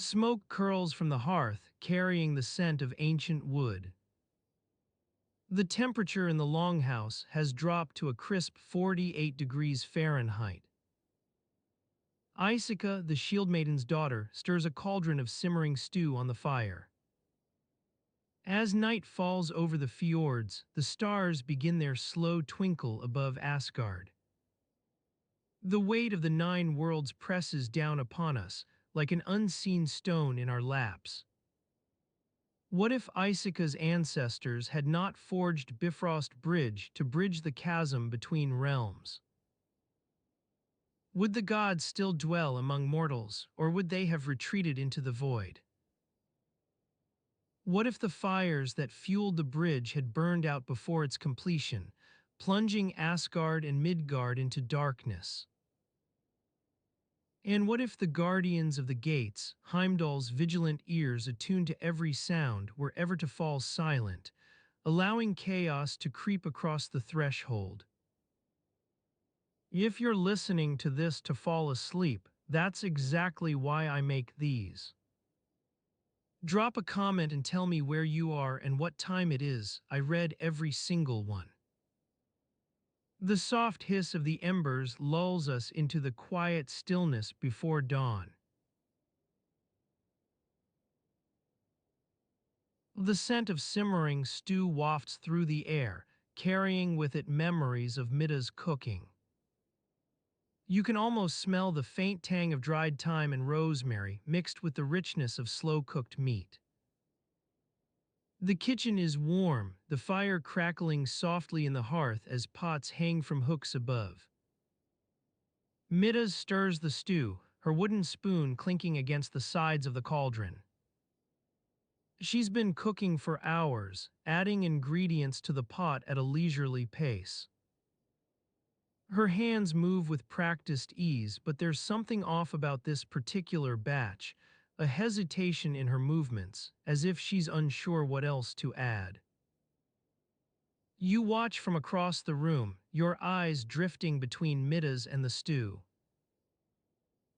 Smoke curls from the hearth, carrying the scent of ancient wood. The temperature in the longhouse has dropped to a crisp 48 degrees Fahrenheit. Isica, the Shield Maiden's daughter, stirs a cauldron of simmering stew on the fire. As night falls over the fjords, the stars begin their slow twinkle above Asgard. The weight of the 9 worlds presses down upon us, like an unseen stone in our laps. What if Isica's ancestors had not forged Bifrost Bridge to bridge the chasm between realms? Would the gods still dwell among mortals, or would they have retreated into the void? What if the fires that fueled the bridge had burned out before its completion, plunging Asgard and Midgard into darkness? And what if the guardians of the gates, Heimdall's vigilant ears attuned to every sound, were ever to fall silent, allowing chaos to creep across the threshold? If you're listening to this to fall asleep, that's exactly why I make these. Drop a comment and tell me where you are and what time it is. I read every single one. The soft hiss of the embers lulls us into the quiet stillness before dawn. The scent of simmering stew wafts through the air, carrying with it memories of Middas cooking. You can almost smell the faint tang of dried thyme and rosemary mixed with the richness of slow-cooked meat. The kitchen is warm, the fire crackling softly in the hearth as pots hang from hooks above. Middas stirs the stew, her wooden spoon clinking against the sides of the cauldron. She's been cooking for hours, adding ingredients to the pot at a leisurely pace. Her hands move with practiced ease, but there's something off about this particular batch, a hesitation in her movements, as if she's unsure what else to add. You watch from across the room, your eyes drifting between Middas and the stew.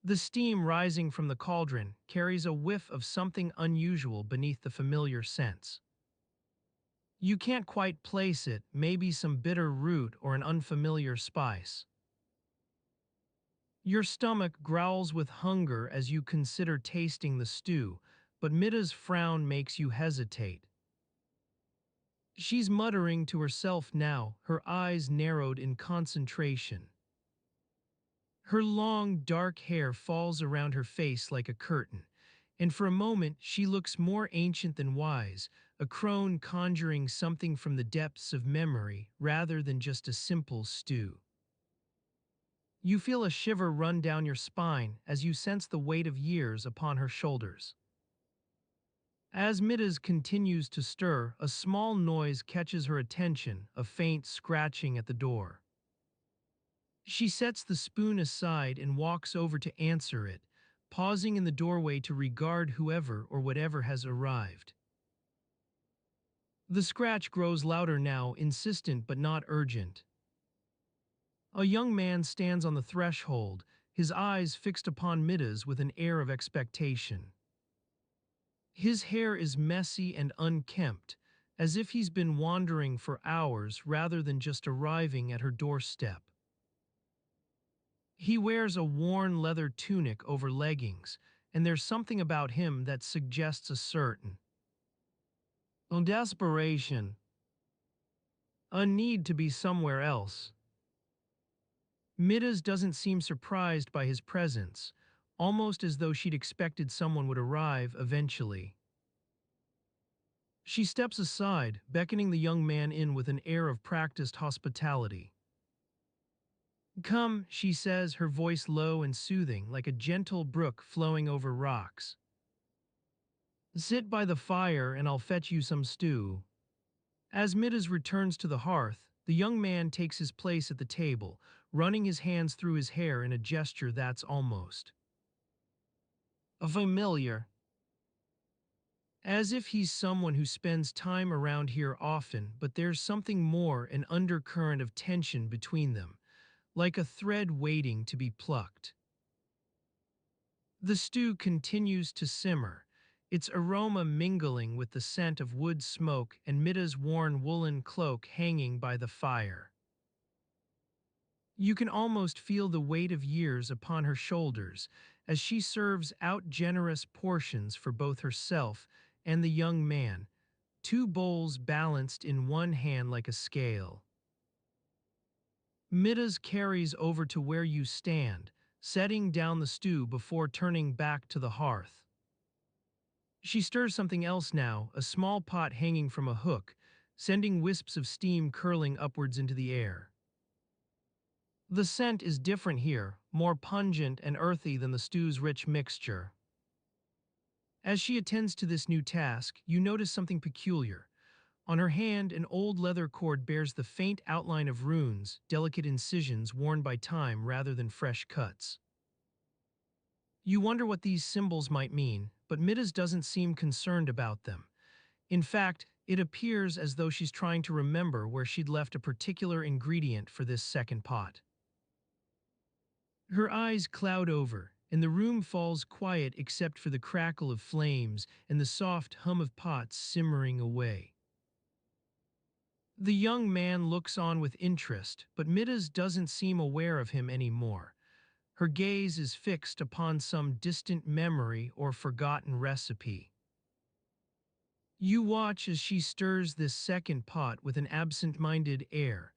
The steam rising from the cauldron carries a whiff of something unusual beneath the familiar scents. You can't quite place it, maybe some bitter root or an unfamiliar spice. Your stomach growls with hunger as you consider tasting the stew, but Midda's frown makes you hesitate. She's muttering to herself now, her eyes narrowed in concentration. Her long, dark hair falls around her face like a curtain, and for a moment she looks more ancient than wise, a crone conjuring something from the depths of memory rather than just a simple stew. You feel a shiver run down your spine as you sense the weight of years upon her shoulders. As Middas continues to stir, a small noise catches her attention, a faint scratching at the door. She sets the spoon aside and walks over to answer it, pausing in the doorway to regard whoever or whatever has arrived. The scratch grows louder now, insistent but not urgent. A young man stands on the threshold, his eyes fixed upon Middas with an air of expectation. His hair is messy and unkempt, as if he's been wandering for hours rather than just arriving at her doorstep. He wears a worn leather tunic over leggings, and there's something about him that suggests a certain desperation, a need to be somewhere else. Middas doesn't seem surprised by his presence, almost as though she'd expected someone would arrive eventually. She steps aside, beckoning the young man in with an air of practiced hospitality. "Come," she says, her voice low and soothing, like a gentle brook flowing over rocks. "Sit by the fire and I'll fetch you some stew." As Middas returns to the hearth, the young man takes his place at the table, running his hands through his hair in a gesture that's almost familiar. As if he's someone who spends time around here often, but there's something more, an undercurrent of tension between them, like a thread waiting to be plucked. The stew continues to simmer, its aroma mingling with the scent of wood smoke and Midda's worn woolen cloak hanging by the fire. You can almost feel the weight of years upon her shoulders as she serves out generous portions for both herself and the young man, two bowls balanced in one hand like a scale. Middas carries over to where you stand, setting down the stew before turning back to the hearth. She stirs something else now, a small pot hanging from a hook, sending wisps of steam curling upwards into the air. The scent is different here, more pungent and earthy than the stew's rich mixture. As she attends to this new task, you notice something peculiar. On her hand, an old leather cord bears the faint outline of runes, delicate incisions worn by time rather than fresh cuts. You wonder what these symbols might mean, but Middas doesn't seem concerned about them. In fact, it appears as though she's trying to remember where she'd left a particular ingredient for this second pot. Her eyes cloud over, and the room falls quiet except for the crackle of flames and the soft hum of pots simmering away. The young man looks on with interest, but Middas doesn't seem aware of him anymore. Her gaze is fixed upon some distant memory or forgotten recipe. You watch as she stirs this second pot with an absent-minded air,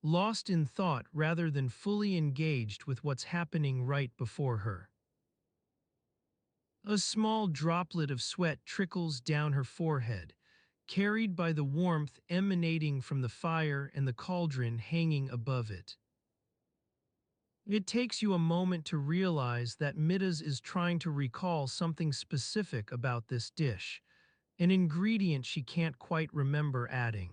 lost in thought rather than fully engaged with what's happening right before her. A small droplet of sweat trickles down her forehead, carried by the warmth emanating from the fire and the cauldron hanging above it. It takes you a moment to realize that Middas is trying to recall something specific about this dish, an ingredient she can't quite remember adding.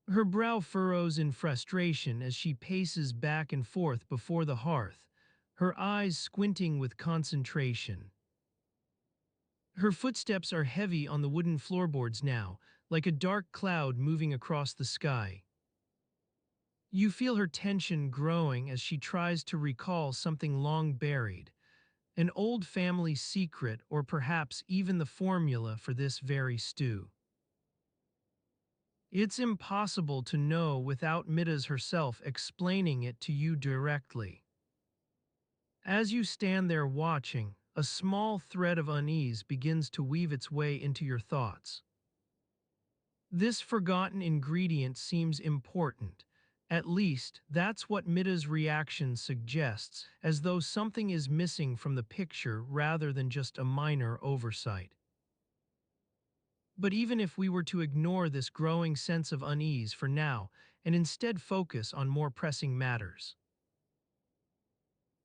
Her brow furrows in frustration as she paces back and forth before the hearth, her eyes squinting with concentration. Her footsteps are heavy on the wooden floorboards now, like a dark cloud moving across the sky. You feel her tension growing as she tries to recall something long buried, an old family secret or perhaps even the formula for this very stew. It's impossible to know without Middas herself explaining it to you directly. As you stand there watching, a small thread of unease begins to weave its way into your thoughts. This forgotten ingredient seems important. At least, that's what Midda's reaction suggests, as though something is missing from the picture rather than just a minor oversight. But even if we were to ignore this growing sense of unease for now and instead focus on more pressing matters.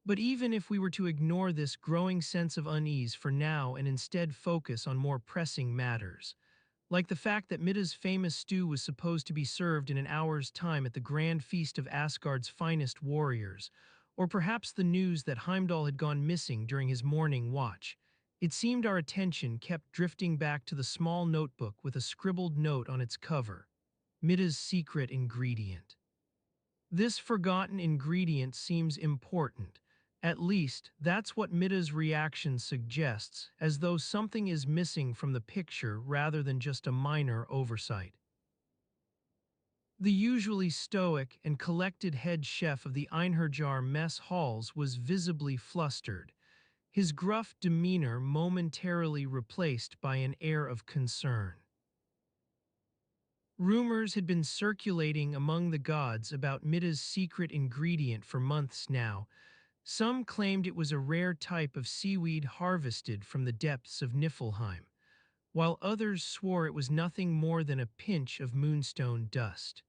But even if we were to ignore this growing sense of unease for now and instead focus on more pressing matters, like the fact that Midda's famous stew was supposed to be served in an hour's time at the grand feast of Asgard's finest warriors, or perhaps the news that Heimdall had gone missing during his morning watch, it seemed our attention kept drifting back to the small notebook with a scribbled note on its cover, Midda's secret ingredient. This forgotten ingredient seems important. At least, that's what Midda's reaction suggests, as though something is missing from the picture rather than just a minor oversight. The usually stoic and collected head chef of the Einherjar mess halls was visibly flustered, his gruff demeanor momentarily replaced by an air of concern. Rumors had been circulating among the gods about Midda's secret ingredient for months now. Some claimed it was a rare type of seaweed harvested from the depths of Niflheim, while others swore it was nothing more than a pinch of moonstone dust.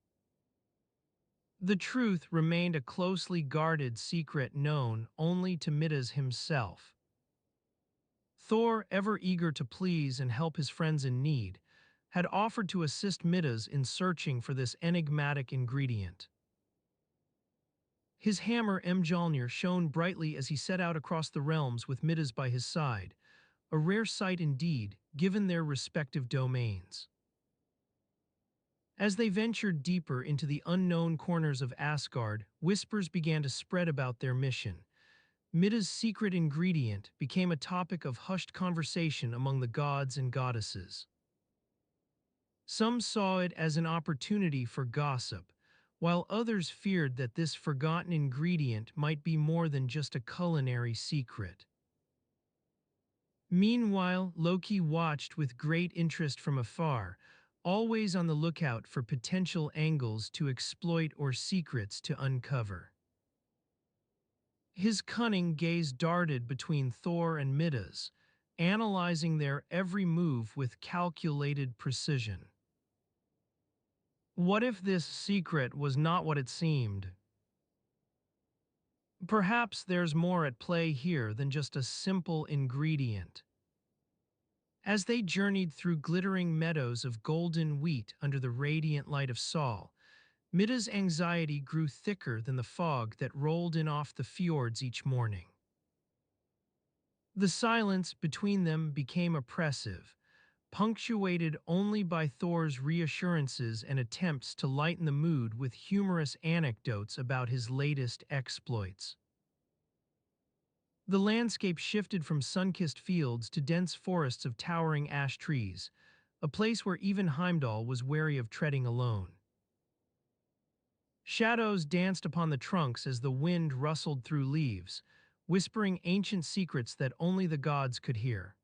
The truth remained a closely guarded secret known only to Middas himself. Thor, ever eager to please and help his friends in need, had offered to assist Middas in searching for this enigmatic ingredient. His hammer Mjolnir shone brightly as he set out across the realms with Middas by his side, a rare sight indeed, given their respective domains. As they ventured deeper into the unknown corners of Asgard, whispers began to spread about their mission. Middas' secret ingredient became a topic of hushed conversation among the gods and goddesses. Some saw it as an opportunity for gossip, while others feared that this forgotten ingredient might be more than just a culinary secret. Meanwhile, Loki watched with great interest from afar, always on the lookout for potential angles to exploit or secrets to uncover. His cunning gaze darted between Thor and Middas, analyzing their every move with calculated precision. What if this secret was not what it seemed? Perhaps there's more at play here than just a simple ingredient. As they journeyed through glittering meadows of golden wheat under the radiant light of Sol, Midda's anxiety grew thicker than the fog that rolled in off the fjords each morning. The silence between them became oppressive, punctuated only by Thor's reassurances and attempts to lighten the mood with humorous anecdotes about his latest exploits. The landscape shifted from sun-kissed fields to dense forests of towering ash trees, a place where even Heimdall was wary of treading alone. Shadows danced upon the trunks as the wind rustled through leaves, whispering ancient secrets that only the gods could hear.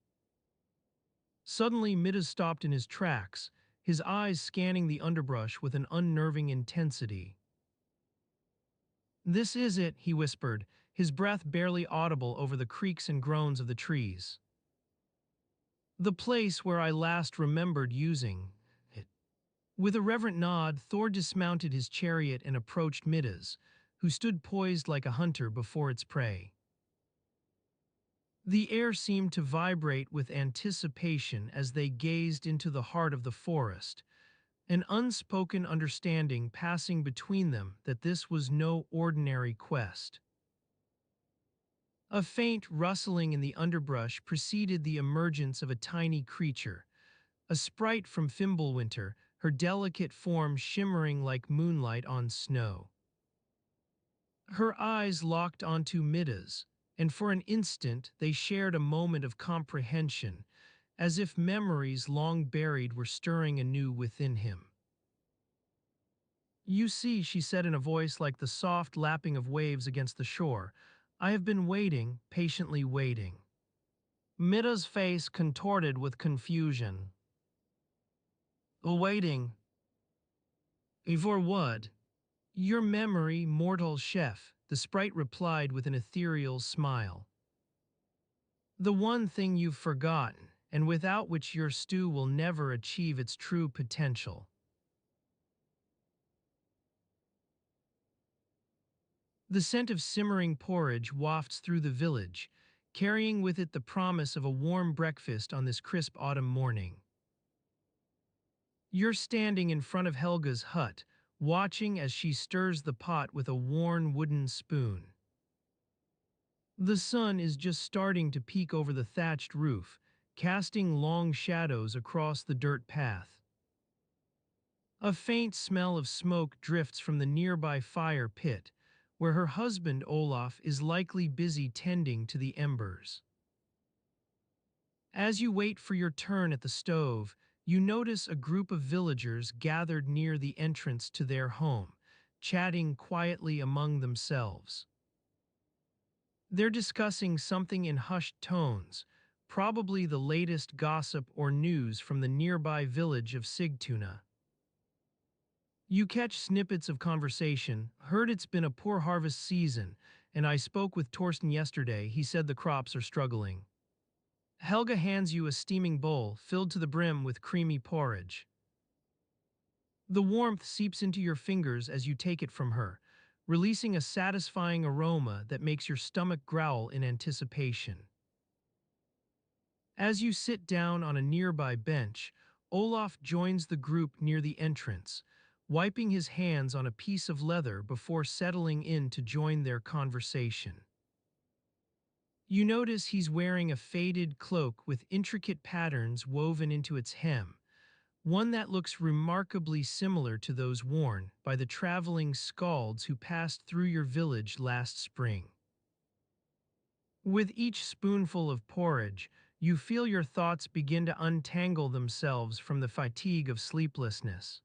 Suddenly, Middas stopped in his tracks, his eyes scanning the underbrush with an unnerving intensity. "This is it," he whispered, his breath barely audible over the creaks and groans of the trees. "The place where I last remembered using it." With a reverent nod, Thor dismounted his chariot and approached Middas, who stood poised like a hunter before its prey. The air seemed to vibrate with anticipation as they gazed into the heart of the forest, an unspoken understanding passing between them that this was no ordinary quest. A faint rustling in the underbrush preceded the emergence of a tiny creature, a sprite from Fimbulwinter, her delicate form shimmering like moonlight on snow. Her eyes locked onto Middas, and for an instant they shared a moment of comprehension, as if memories long buried were stirring anew within him. "You see," she said in a voice like the soft lapping of waves against the shore, "I have been waiting, patiently waiting." Midda's face contorted with confusion. "Waiting? For what?" "Your memory, mortal chef," the sprite replied with an ethereal smile. "The one thing you've forgotten, and without which your stew will never achieve its true potential." The scent of simmering porridge wafts through the village, carrying with it the promise of a warm breakfast on this crisp autumn morning. You're standing in front of Helga's hut, watching as she stirs the pot with a worn wooden spoon. The sun is just starting to peek over the thatched roof, casting long shadows across the dirt path. A faint smell of smoke drifts from the nearby fire pit, where her husband Olaf is likely busy tending to the embers. As you wait for your turn at the stove, you notice a group of villagers gathered near the entrance to their home, chatting quietly among themselves. They're discussing something in hushed tones, probably the latest gossip or news from the nearby village of Sigtuna. You catch snippets of conversation, "Heard it's been a poor harvest season, and I spoke with Torsten yesterday, he said the crops are struggling." Helga hands you a steaming bowl filled to the brim with creamy porridge. The warmth seeps into your fingers as you take it from her, releasing a satisfying aroma that makes your stomach growl in anticipation. As you sit down on a nearby bench, Olaf joins the group near the entrance, wiping his hands on a piece of leather before settling in to join their conversation. You notice he's wearing a faded cloak with intricate patterns woven into its hem, one that looks remarkably similar to those worn by the traveling skalds who passed through your village last spring. With each spoonful of porridge, you feel your thoughts begin to untangle themselves from the fatigue of sleeplessness.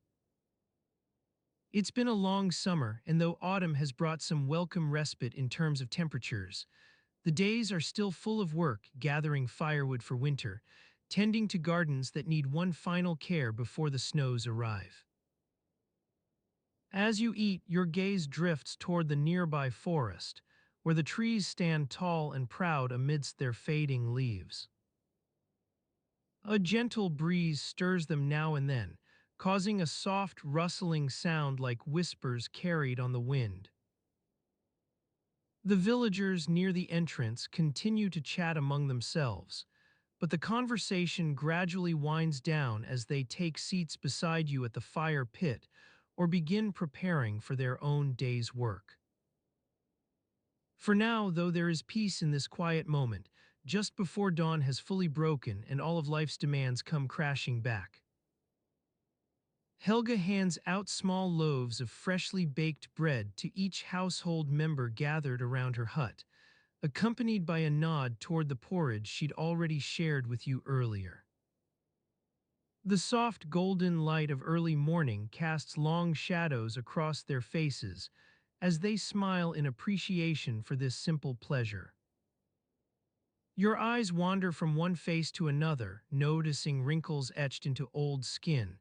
It's been a long summer, and though autumn has brought some welcome respite in terms of temperatures, the days are still full of work gathering firewood for winter, tending to gardens that need one final care before the snows arrive. As you eat, your gaze drifts toward the nearby forest, where the trees stand tall and proud amidst their fading leaves. A gentle breeze stirs them now and then, causing a soft rustling sound like whispers carried on the wind. The villagers near the entrance continue to chat among themselves, but the conversation gradually winds down as they take seats beside you at the fire pit or begin preparing for their own day's work. For now, though, there is peace in this quiet moment, just before dawn has fully broken and all of life's demands come crashing back. Helga hands out small loaves of freshly baked bread to each household member gathered around her hut, accompanied by a nod toward the porridge she'd already shared with you earlier. The soft golden light of early morning casts long shadows across their faces as they smile in appreciation for this simple pleasure. Your eyes wander from one face to another, noticing wrinkles etched into old skin,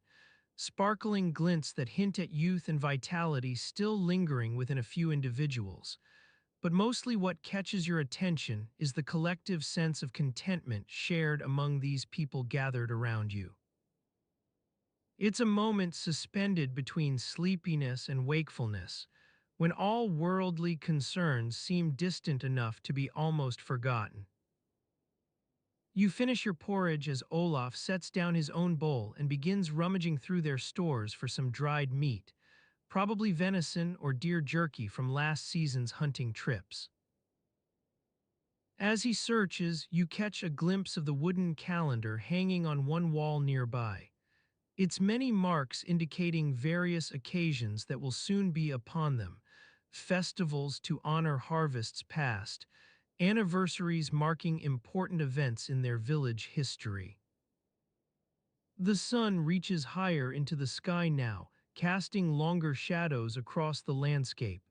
sparkling glints that hint at youth and vitality still lingering within a few individuals. But mostly what catches your attention is the collective sense of contentment shared among these people gathered around you. It's a moment suspended between sleepiness and wakefulness, when all worldly concerns seem distant enough to be almost forgotten. You finish your porridge as Olaf sets down his own bowl and begins rummaging through their stores for some dried meat, probably venison or deer jerky from last season's hunting trips. As he searches, you catch a glimpse of the wooden calendar hanging on one wall nearby, its many marks indicating various occasions that will soon be upon them: festivals to honor harvests past, anniversaries marking important events in their village history. The sun reaches higher into the sky now, casting longer shadows across the landscape.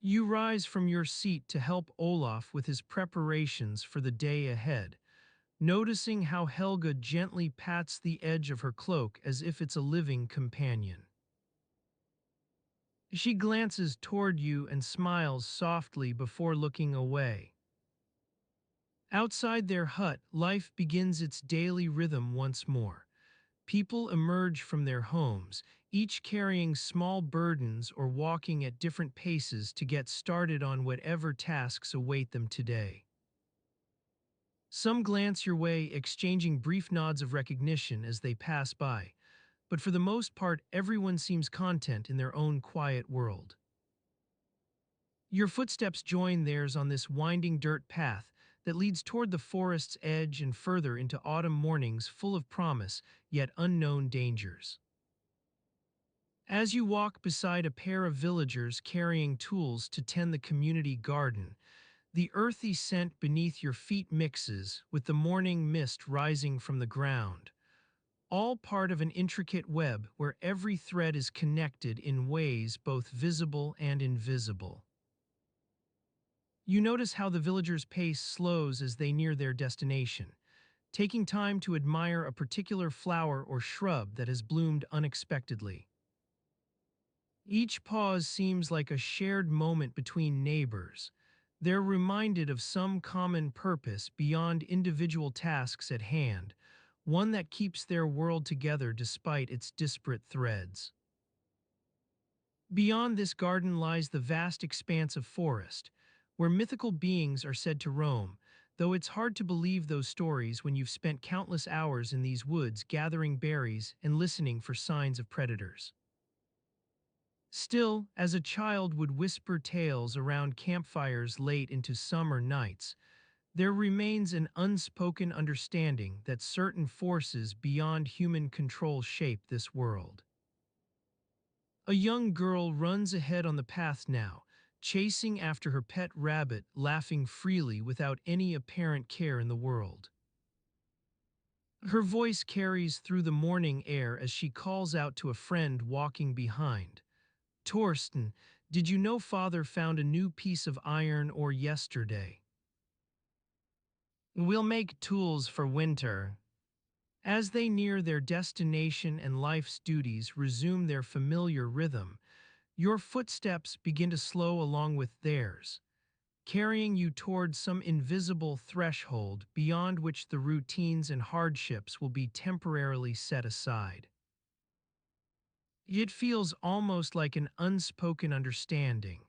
You rise from your seat to help Olaf with his preparations for the day ahead, noticing how Helga gently pats the edge of her cloak as if it's a living companion. She glances toward you and smiles softly before looking away. Outside their hut, life begins its daily rhythm once more. People emerge from their homes, each carrying small burdens or walking at different paces to get started on whatever tasks await them today. Some glance your way, exchanging brief nods of recognition as they pass by, but for the most part, everyone seems content in their own quiet world. Your footsteps join theirs on this winding dirt path that leads toward the forest's edge and further into autumn mornings full of promise, yet unknown dangers. As you walk beside a pair of villagers carrying tools to tend the community garden, the earthy scent beneath your feet mixes with the morning mist rising from the ground, all part of an intricate web where every thread is connected in ways both visible and invisible. You notice how the villagers' pace slows as they near their destination, taking time to admire a particular flower or shrub that has bloomed unexpectedly. Each pause seems like a shared moment between neighbors. They're reminded of some common purpose beyond individual tasks at hand, one that keeps their world together despite its disparate threads. Beyond this garden lies the vast expanse of forest, where mythical beings are said to roam, though it's hard to believe those stories when you've spent countless hours in these woods gathering berries and listening for signs of predators. Still, as a child would whisper tales around campfires late into summer nights, there remains an unspoken understanding that certain forces beyond human control shape this world. A young girl runs ahead on the path now, chasing after her pet rabbit, laughing freely without any apparent care in the world. Her voice carries through the morning air as she calls out to a friend walking behind. Torsten, did you know Father found a new piece of iron ore yesterday? We'll make tools for winter. As they near their destination and life's duties resume their familiar rhythm, your footsteps begin to slow along with theirs, carrying you toward some invisible threshold beyond which the routines and hardships will be temporarily set aside. It feels almost like an unspoken understanding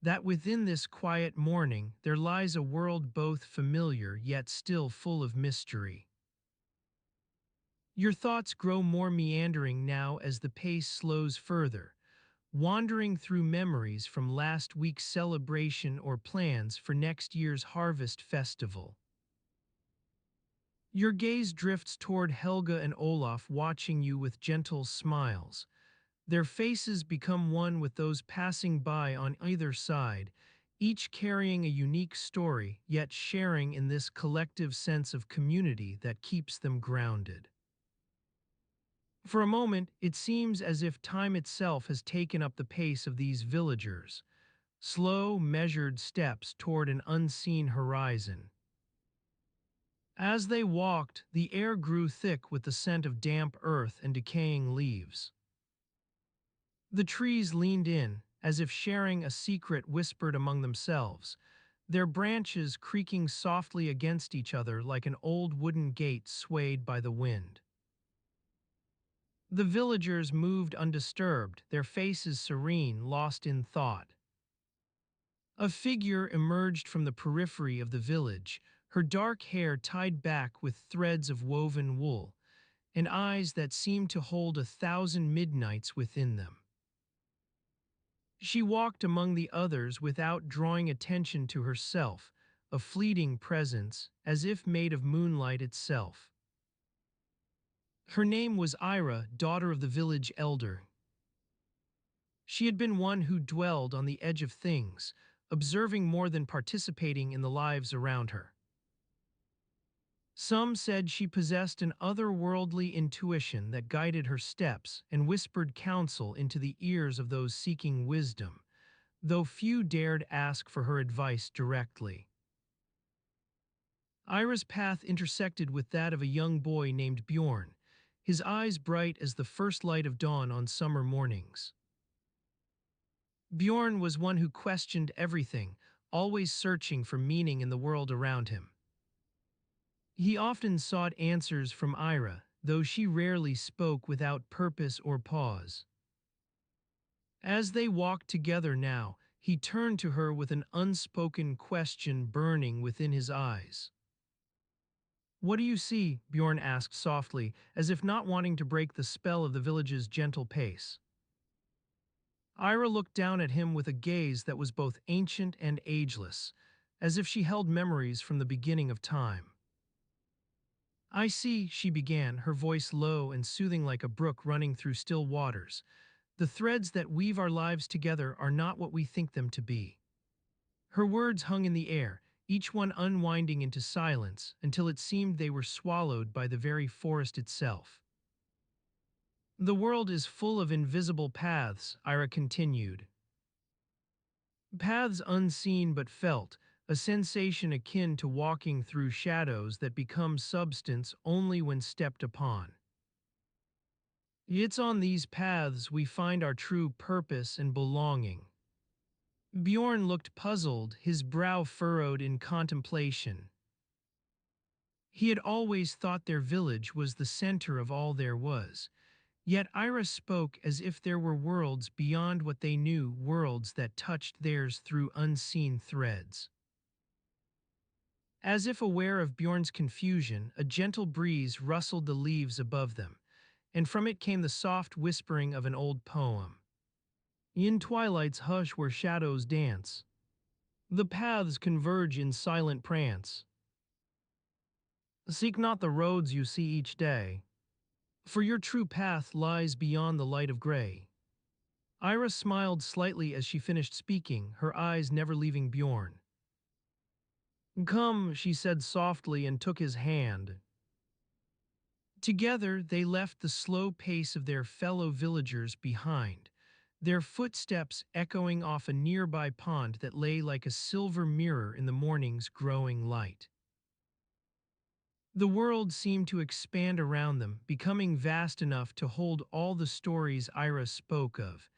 that within this quiet morning there lies a world both familiar yet still full of mystery. Your thoughts grow more meandering now as the pace slows further, wandering through memories from last week's celebration or plans for next year's harvest festival. Your gaze drifts toward Helga and Olaf, watching you with gentle smiles. Their faces become one with those passing by on either side, each carrying a unique story, yet sharing in this collective sense of community that keeps them grounded. For a moment, it seems as if time itself has taken up the pace of these villagers, slow, measured steps toward an unseen horizon. As they walked, the air grew thick with the scent of damp earth and decaying leaves. The trees leaned in, as if sharing a secret whispered among themselves, their branches creaking softly against each other like an old wooden gate swayed by the wind. The villagers moved undisturbed, their faces serene, lost in thought. A figure emerged from the periphery of the village, her dark hair tied back with threads of woven wool, and eyes that seemed to hold 1,000 midnights within them. She walked among the others without drawing attention to herself, a fleeting presence, as if made of moonlight itself. Her name was Ira, daughter of the village elder. She had been one who dwelled on the edge of things, observing more than participating in the lives around her. Some said she possessed an otherworldly intuition that guided her steps and whispered counsel into the ears of those seeking wisdom, though few dared ask for her advice directly. Ira's path intersected with that of a young boy named Bjorn, his eyes bright as the first light of dawn on summer mornings. Bjorn was one who questioned everything, always searching for meaning in the world around him. He often sought answers from Ira, though she rarely spoke without purpose or pause. As they walked together now, he turned to her with an unspoken question burning within his eyes. "What do you see?" Bjorn asked softly, as if not wanting to break the spell of the village's gentle pace. Ira looked down at him with a gaze that was both ancient and ageless, as if she held memories from the beginning of time. "I see," she began, her voice low and soothing like a brook running through still waters. "The threads that weave our lives together are not what we think them to be." Her words hung in the air, each one unwinding into silence until it seemed they were swallowed by the very forest itself. "The world is full of invisible paths," Ira continued. "Paths unseen but felt, a sensation akin to walking through shadows that become substance only when stepped upon. It's on these paths we find our true purpose and belonging." Bjorn looked puzzled, his brow furrowed in contemplation. He had always thought their village was the center of all there was, yet Ira spoke as if there were worlds beyond what they knew, worlds that touched theirs through unseen threads. As if aware of Bjorn's confusion, a gentle breeze rustled the leaves above them, and from it came the soft whispering of an old poem. "In twilight's hush where shadows dance, the paths converge in silent prance. Seek not the roads you see each day, for your true path lies beyond the light of gray. Ira smiled slightly as she finished speaking, her eyes never leaving Bjorn. "Come," she said softly and took his hand. Together, they left the slow pace of their fellow villagers behind, their footsteps echoing off a nearby pond that lay like a silver mirror in the morning's growing light. The world seemed to expand around them, becoming vast enough to hold all the stories Ira spoke of,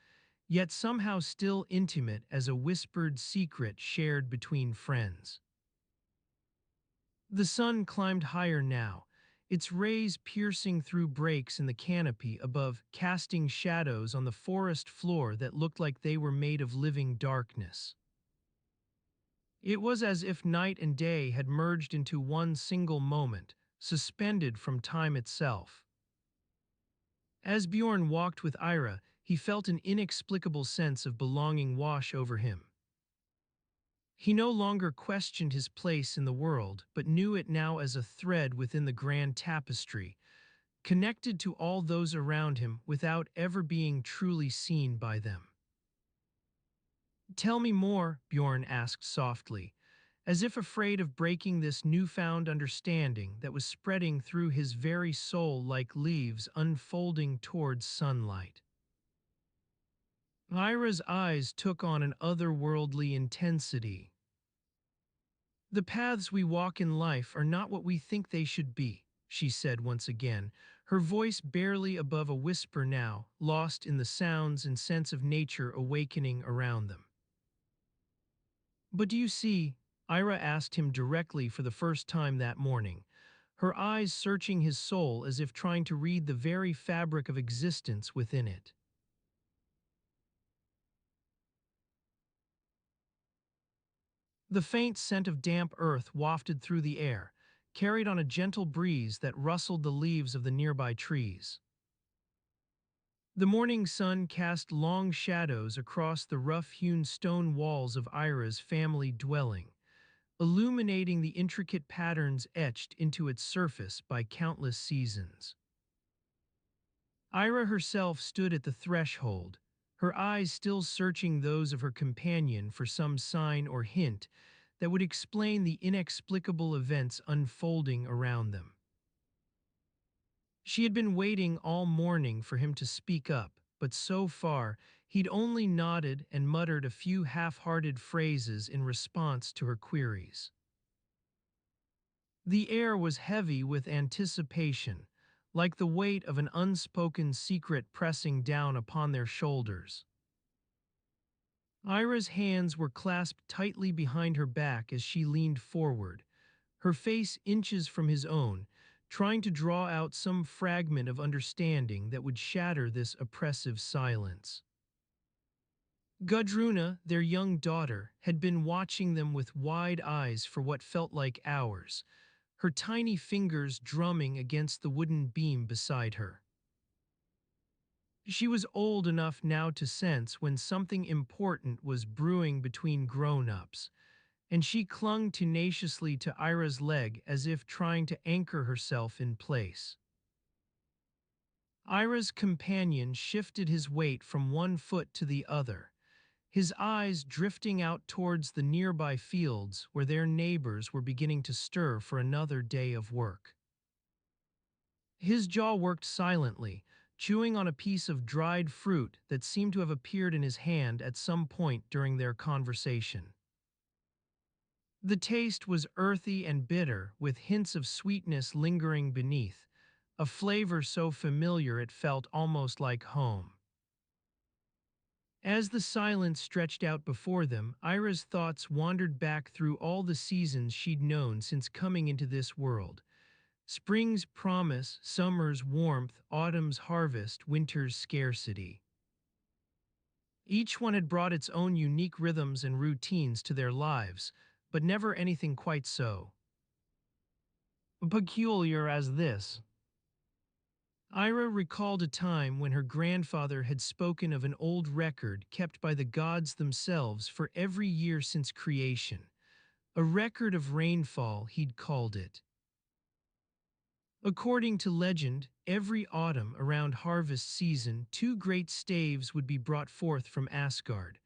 yet somehow still intimate as a whispered secret shared between friends. The sun climbed higher now, its rays piercing through breaks in the canopy above, casting shadows on the forest floor that looked like they were made of living darkness. It was as if night and day had merged into one single moment, suspended from time itself. As Bjorn walked with Ira, he felt an inexplicable sense of belonging wash over him. He no longer questioned his place in the world, but knew it now as a thread within the grand tapestry, connected to all those around him without ever being truly seen by them. "Tell me more," Bjorn asked softly, as if afraid of breaking this newfound understanding that was spreading through his very soul like leaves unfolding towards sunlight. Ira's eyes took on an otherworldly intensity. "The paths we walk in life are not what we think they should be," she said once again, her voice barely above a whisper now, lost in the sounds and sense of nature awakening around them. "But do you see?" Ira asked him directly for the first time that morning, her eyes searching his soul as if trying to read the very fabric of existence within it. The faint scent of damp earth wafted through the air, carried on a gentle breeze that rustled the leaves of the nearby trees. The morning sun cast long shadows across the rough-hewn stone walls of Ira's family dwelling, illuminating the intricate patterns etched into its surface by countless seasons. Ira herself stood at the threshold, her eyes still searching those of her companion for some sign or hint that would explain the inexplicable events unfolding around them. She had been waiting all morning for him to speak up, but so far he'd only nodded and muttered a few half-hearted phrases in response to her queries. The air was heavy with anticipation, like the weight of an unspoken secret pressing down upon their shoulders. Ira's hands were clasped tightly behind her back as she leaned forward, her face inches from his own, trying to draw out some fragment of understanding that would shatter this oppressive silence. Gudruna, their young daughter, had been watching them with wide eyes for what felt like hours, her tiny fingers drumming against the wooden beam beside her. She was old enough now to sense when something important was brewing between grown-ups, and she clung tenaciously to Ira's leg as if trying to anchor herself in place. Ira's companion shifted his weight from one foot to the other, his eyes drifting out towards the nearby fields where their neighbors were beginning to stir for another day of work. His jaw worked silently, chewing on a piece of dried fruit that seemed to have appeared in his hand at some point during their conversation. The taste was earthy and bitter, with hints of sweetness lingering beneath, a flavor so familiar it felt almost like home. As the silence stretched out before them, Ira's thoughts wandered back through all the seasons she'd known since coming into this world. Spring's promise, summer's warmth, autumn's harvest, winter's scarcity. Each one had brought its own unique rhythms and routines to their lives, but never anything quite so peculiar as this. Ira recalled a time when her grandfather had spoken of an old record kept by the gods themselves for every year since creation. A record of rainfall, he'd called it. According to legend, every autumn around harvest season, two great staves would be brought forth from Asgard,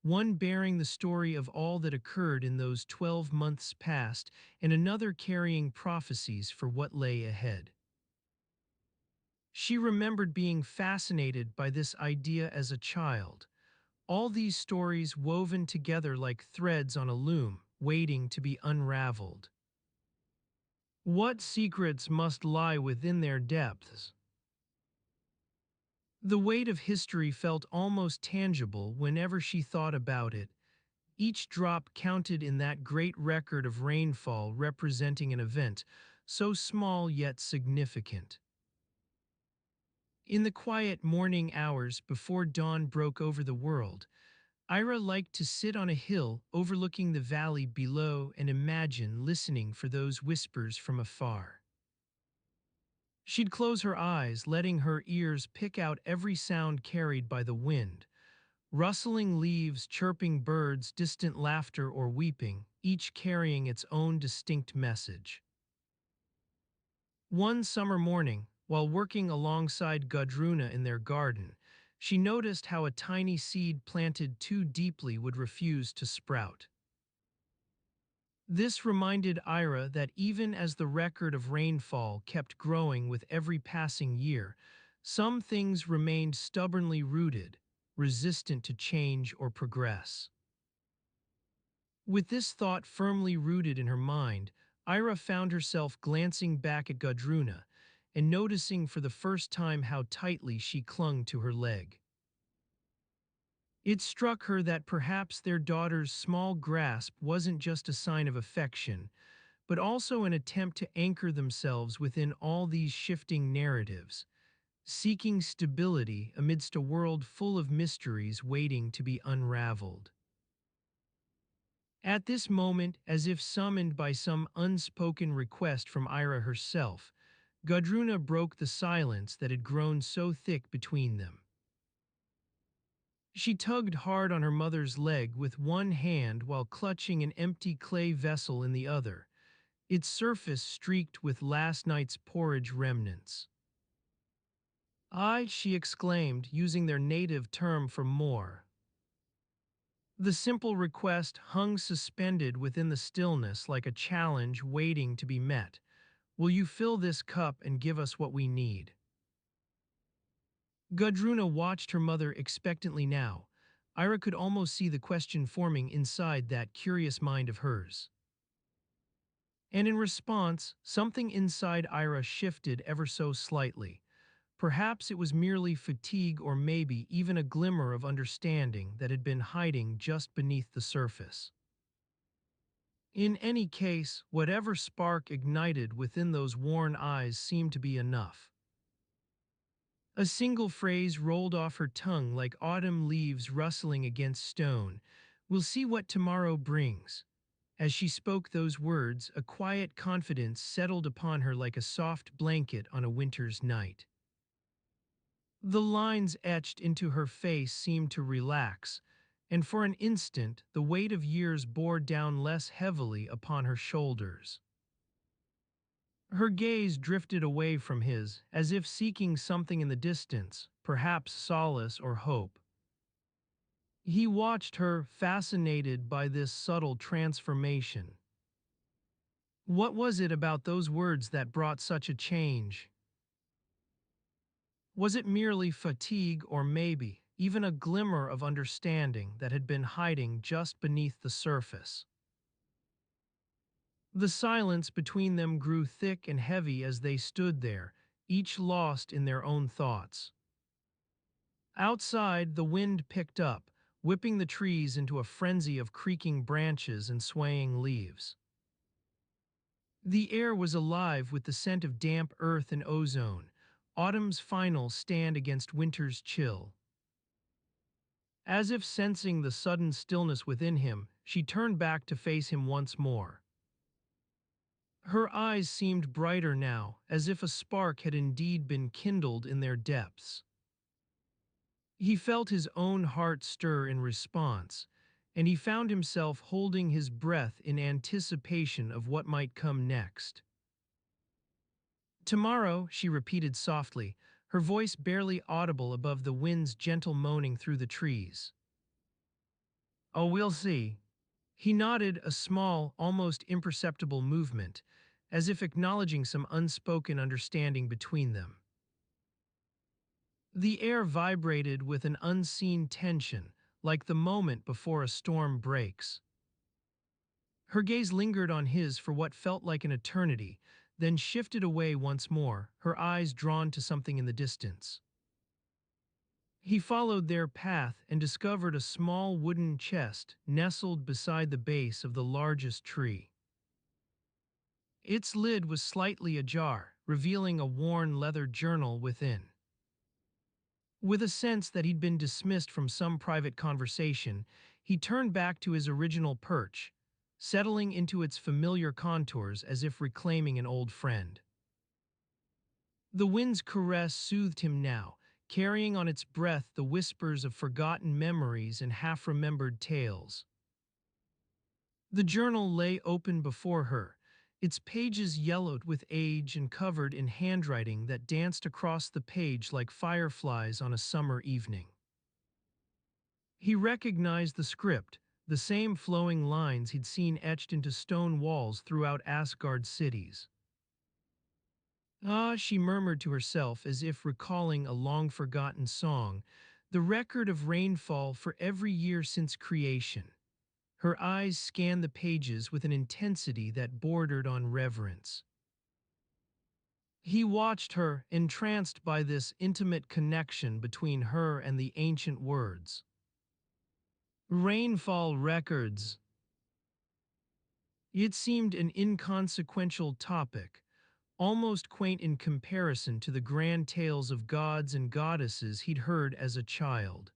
one bearing the story of all that occurred in those 12 months past, and another carrying prophecies for what lay ahead. She remembered being fascinated by this idea as a child, all these stories woven together like threads on a loom, waiting to be unraveled. What secrets must lie within their depths? The weight of history felt almost tangible whenever she thought about it. Each drop counted in that great record of rainfall, representing an event so small yet significant. In the quiet morning hours before dawn broke over the world, Ira liked to sit on a hill overlooking the valley below and imagine listening for those whispers from afar. She'd close her eyes, letting her ears pick out every sound carried by the wind: rustling leaves, chirping birds, distant laughter, or weeping, each carrying its own distinct message. One summer morning, while working alongside Gudruna in their garden, she noticed how a tiny seed planted too deeply would refuse to sprout. This reminded Ira that even as the record of rainfall kept growing with every passing year, some things remained stubbornly rooted, resistant to change or progress. With this thought firmly rooted in her mind, Ira found herself glancing back at Gudruna and noticing for the first time how tightly she clung to her leg. It struck her that perhaps their daughter's small grasp wasn't just a sign of affection, but also an attempt to anchor themselves within all these shifting narratives, seeking stability amidst a world full of mysteries waiting to be unraveled. At this moment, as if summoned by some unspoken request from Ira herself, Gudruna broke the silence that had grown so thick between them. She tugged hard on her mother's leg with one hand while clutching an empty clay vessel in the other, its surface streaked with last night's porridge remnants. "I," she exclaimed, using their native term for more. The simple request hung suspended within the stillness like a challenge waiting to be met. "Will you fill this cup and give us what we need?" Gudruna watched her mother expectantly now. Ira could almost see the question forming inside that curious mind of hers. And in response, something inside Ira shifted ever so slightly. Perhaps it was merely fatigue or maybe even a glimmer of understanding that had been hiding just beneath the surface. In any case, whatever spark ignited within those worn eyes seemed to be enough. A single phrase rolled off her tongue like autumn leaves rustling against stone. "We'll see what tomorrow brings." As she spoke those words, a quiet confidence settled upon her like a soft blanket on a winter's night. The lines etched into her face seemed to relax, and for an instant the weight of years bore down less heavily upon her shoulders. Her gaze drifted away from his, as if seeking something in the distance, perhaps solace or hope. He watched her, fascinated by this subtle transformation. What was it about those words that brought such a change? Was it merely fatigue or maybe even a glimmer of understanding that had been hiding just beneath the surface? The silence between them grew thick and heavy as they stood there, each lost in their own thoughts. Outside, the wind picked up, whipping the trees into a frenzy of creaking branches and swaying leaves. The air was alive with the scent of damp earth and ozone, autumn's final stand against winter's chill. As if sensing the sudden stillness within him, she turned back to face him once more. Her eyes seemed brighter now, as if a spark had indeed been kindled in their depths. He felt his own heart stir in response, and he found himself holding his breath in anticipation of what might come next. Tomorrow, she repeated softly, her voice barely audible above the wind's gentle moaning through the trees. Oh, we'll see. He nodded, a small, almost imperceptible movement, as if acknowledging some unspoken understanding between them. The air vibrated with an unseen tension, like the moment before a storm breaks. Her gaze lingered on his for what felt like an eternity, then shifted away once more, her eyes drawn to something in the distance. He followed their path and discovered a small wooden chest nestled beside the base of the largest tree. Its lid was slightly ajar, revealing a worn leather journal within. With a sense that he'd been dismissed from some private conversation, he turned back to his original perch, settling into its familiar contours as if reclaiming an old friend. The wind's caress soothed him now, carrying on its breath the whispers of forgotten memories and half-remembered tales. The journal lay open before her, its pages yellowed with age and covered in handwriting that danced across the page like fireflies on a summer evening. He recognized the script, the same flowing lines he'd seen etched into stone walls throughout Asgard cities. Ah, she murmured to herself as if recalling a long-forgotten song, the record of rainfall for every year since creation. Her eyes scanned the pages with an intensity that bordered on reverence. He watched her, entranced by this intimate connection between her and the ancient words. Rainfall records. It seemed an inconsequential topic, almost quaint in comparison to the grand tales of gods and goddesses he'd heard as a child.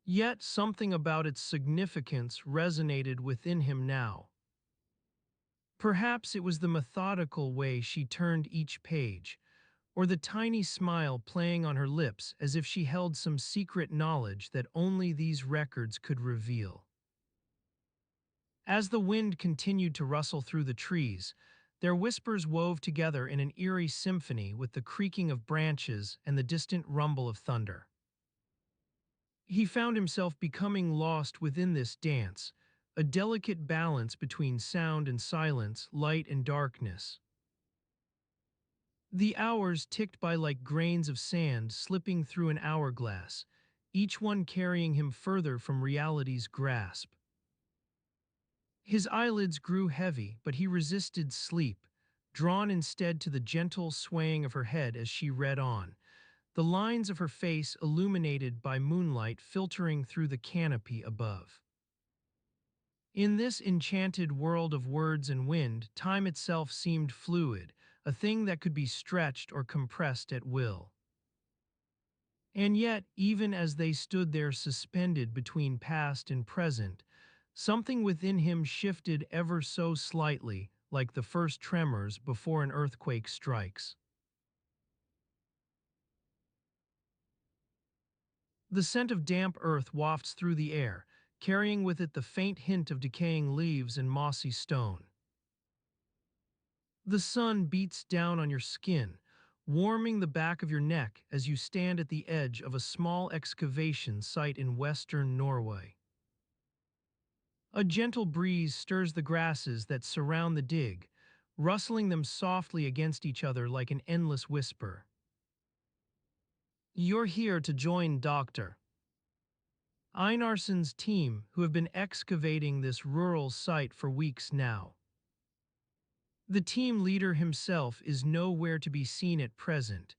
Yet something about its significance resonated within him now. Perhaps it was the methodical way she turned each page, or the tiny smile playing on her lips as if she held some secret knowledge that only these records could reveal. As the wind continued to rustle through the trees, their whispers wove together in an eerie symphony with the creaking of branches and the distant rumble of thunder. He found himself becoming lost within this dance, a delicate balance between sound and silence, light and darkness. The hours ticked by like grains of sand slipping through an hourglass, each one carrying him further from reality's grasp. His eyelids grew heavy, but he resisted sleep, drawn instead to the gentle swaying of her head as she read on, the lines of her face illuminated by moonlight filtering through the canopy above. In this enchanted world of words and wind, time itself seemed fluid, a thing that could be stretched or compressed at will. And yet, even as they stood there suspended between past and present, something within him shifted ever so slightly, like the first tremors before an earthquake strikes. The scent of damp earth wafts through the air, carrying with it the faint hint of decaying leaves and mossy stone. The sun beats down on your skin, warming the back of your neck as you stand at the edge of a small excavation site in western Norway. A gentle breeze stirs the grasses that surround the dig, rustling them softly against each other like an endless whisper. You're here to join Dr. Einarsson's team, who have been excavating this rural site for weeks now. The team leader himself is nowhere to be seen at present.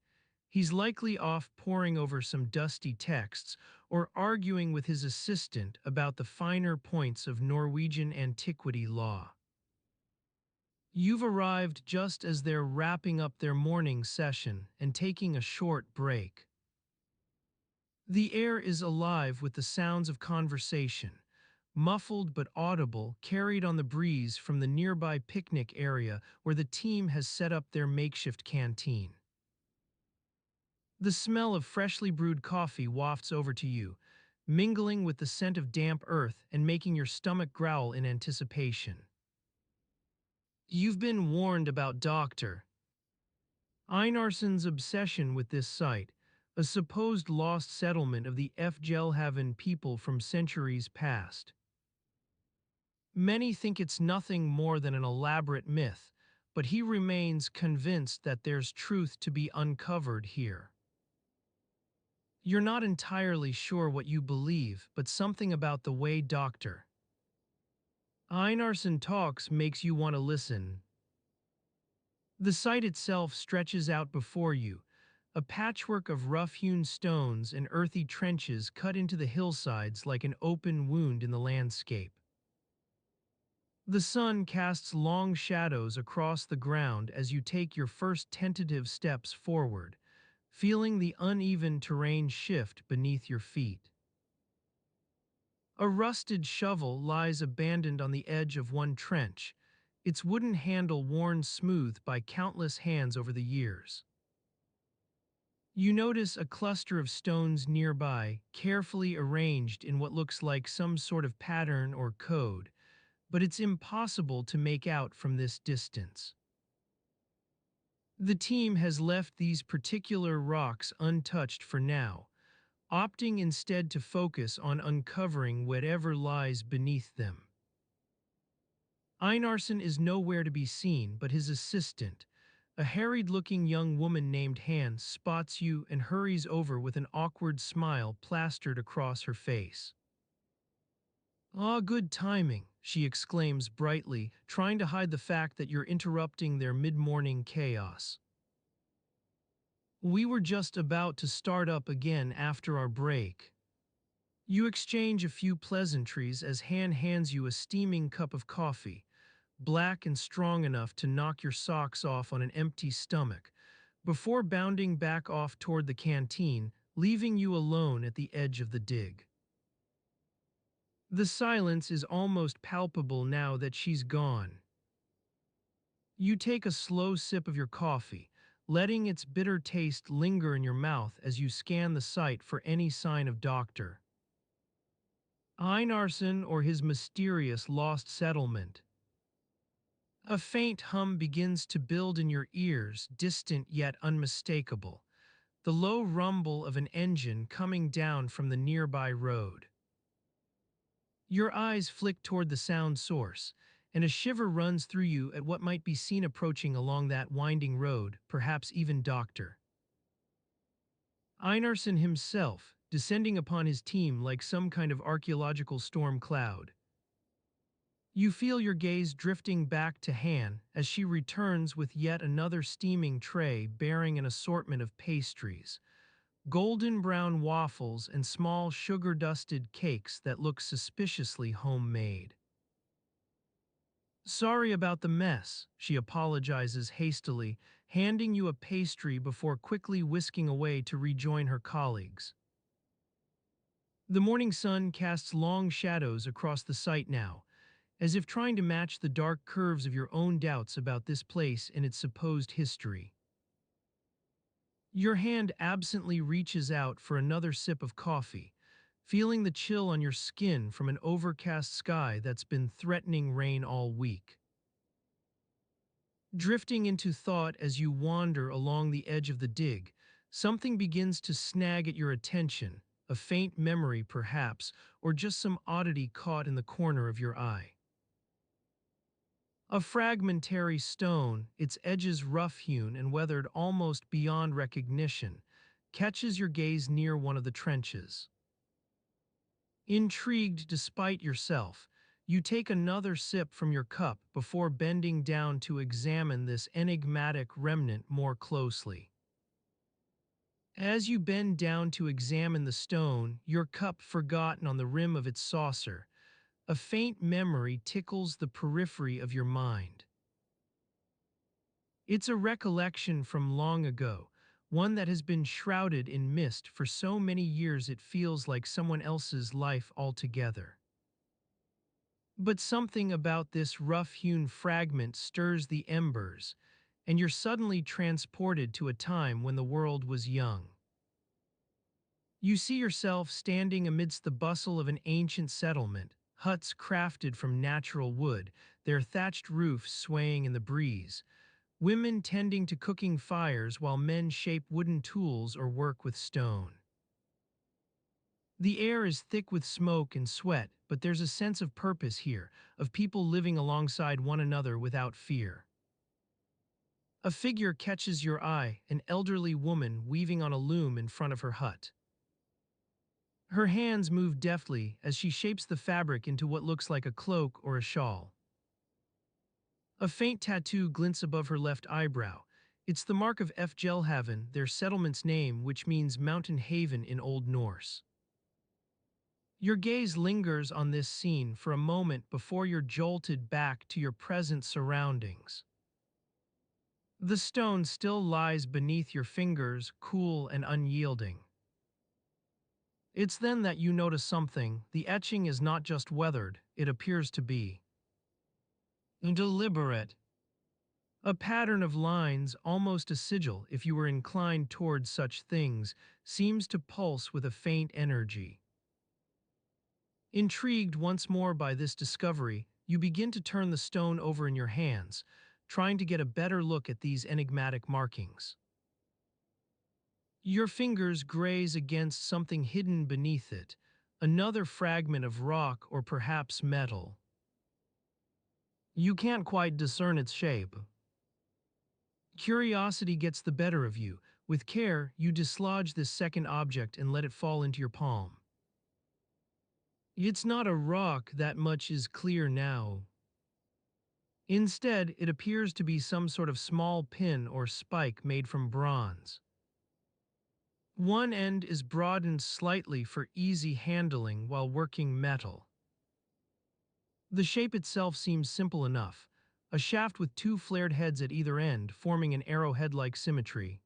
He's likely off poring over some dusty texts or arguing with his assistant about the finer points of Norwegian antiquity law. You've arrived just as they're wrapping up their morning session and taking a short break. The air is alive with the sounds of conversation, muffled but audible, carried on the breeze from the nearby picnic area where the team has set up their makeshift canteen. The smell of freshly brewed coffee wafts over to you, mingling with the scent of damp earth and making your stomach growl in anticipation. You've been warned about Dr. Einarsson's obsession with this site, a supposed lost settlement of the Fjellhavn people from centuries past. Many think it's nothing more than an elaborate myth, but he remains convinced that there's truth to be uncovered here. You're not entirely sure what you believe, but something about the way Dr. Einarsson talks makes you want to listen. The site itself stretches out before you, a patchwork of rough-hewn stones and earthy trenches cut into the hillsides like an open wound in the landscape. The sun casts long shadows across the ground as you take your first tentative steps forward, feeling the uneven terrain shift beneath your feet. A rusted shovel lies abandoned on the edge of one trench, its wooden handle worn smooth by countless hands over the years. You notice a cluster of stones nearby, carefully arranged in what looks like some sort of pattern or code, but it's impossible to make out from this distance. The team has left these particular rocks untouched for now, opting instead to focus on uncovering whatever lies beneath them. Einarsson is nowhere to be seen, but his assistant, a harried-looking young woman named Han, spots you and hurries over with an awkward smile plastered across her face. "Ah, good timing," she exclaims brightly, trying to hide the fact that you're interrupting their mid-morning chaos. "We were just about to start up again after our break." You exchange a few pleasantries as Han hands you a steaming cup of coffee, black and strong enough to knock your socks off on an empty stomach, before bounding back off toward the canteen, leaving you alone at the edge of the dig. The silence is almost palpable now that she's gone. You take a slow sip of your coffee, letting its bitter taste linger in your mouth as you scan the site for any sign of Dr. Einarsson or his mysterious lost settlement. A faint hum begins to build in your ears, distant yet unmistakable, the low rumble of an engine coming down from the nearby road. Your eyes flick toward the sound source, and a shiver runs through you at what might be seen approaching along that winding road, perhaps even Dr. Einarsson himself, descending upon his team like some kind of archaeological storm cloud. You feel your gaze drifting back to Han as she returns with yet another steaming tray bearing an assortment of pastries, golden brown waffles and small sugar-dusted cakes that look suspiciously homemade. "Sorry about the mess," she apologizes hastily, handing you a pastry before quickly whisking away to rejoin her colleagues. The morning sun casts long shadows across the site now, as if trying to match the dark curves of your own doubts about this place and its supposed history. Your hand absently reaches out for another sip of coffee, feeling the chill on your skin from an overcast sky that's been threatening rain all week. Drifting into thought as you wander along the edge of the dig, something begins to snag at your attention, a faint memory perhaps, or just some oddity caught in the corner of your eye. A fragmentary stone, its edges rough-hewn and weathered almost beyond recognition, catches your gaze near one of the trenches. Intrigued despite yourself, you take another sip from your cup before bending down to examine this enigmatic remnant more closely. As you bend down to examine the stone, your cup forgotten on the rim of its saucer, a faint memory tickles the periphery of your mind. It's a recollection from long ago, one that has been shrouded in mist for so many years it feels like someone else's life altogether. But something about this rough-hewn fragment stirs the embers, and you're suddenly transported to a time when the world was young. You see yourself standing amidst the bustle of an ancient settlement, huts crafted from natural wood, their thatched roofs swaying in the breeze, women tending to cooking fires while men shape wooden tools or work with stone. The air is thick with smoke and sweat, but there's a sense of purpose here, of people living alongside one another without fear. A figure catches your eye, an elderly woman weaving on a loom in front of her hut. Her hands move deftly as she shapes the fabric into what looks like a cloak or a shawl. A faint tattoo glints above her left eyebrow. It's the mark of Fjellhavn, their settlement's name, which means mountain haven in Old Norse. Your gaze lingers on this scene for a moment before you're jolted back to your present surroundings. The stone still lies beneath your fingers, cool and unyielding. It's then that you notice something. The etching is not just weathered, it appears to be deliberate. A pattern of lines, almost a sigil if you were inclined towards such things, seems to pulse with a faint energy. Intrigued once more by this discovery, you begin to turn the stone over in your hands, trying to get a better look at these enigmatic markings. Your fingers graze against something hidden beneath it, another fragment of rock or perhaps metal. You can't quite discern its shape. Curiosity gets the better of you. With care, you dislodge this second object and let it fall into your palm. It's not a rock, that much is clear now. Instead, it appears to be some sort of small pin or spike made from bronze. One end is broadened slightly for easy handling while working metal. The shape itself seems simple enough, a shaft with two flared heads at either end forming an arrowhead-like symmetry.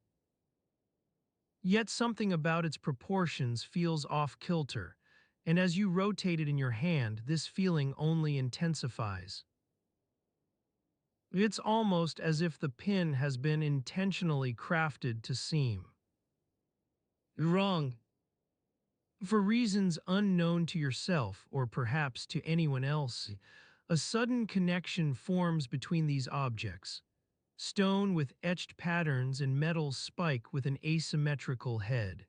Yet something about its proportions feels off-kilter, and as you rotate it in your hand, this feeling only intensifies. It's almost as if the pin has been intentionally crafted to seem wrong. For reasons unknown to yourself, or perhaps to anyone else, a sudden connection forms between these objects. Stone with etched patterns and metal spike with an asymmetrical head.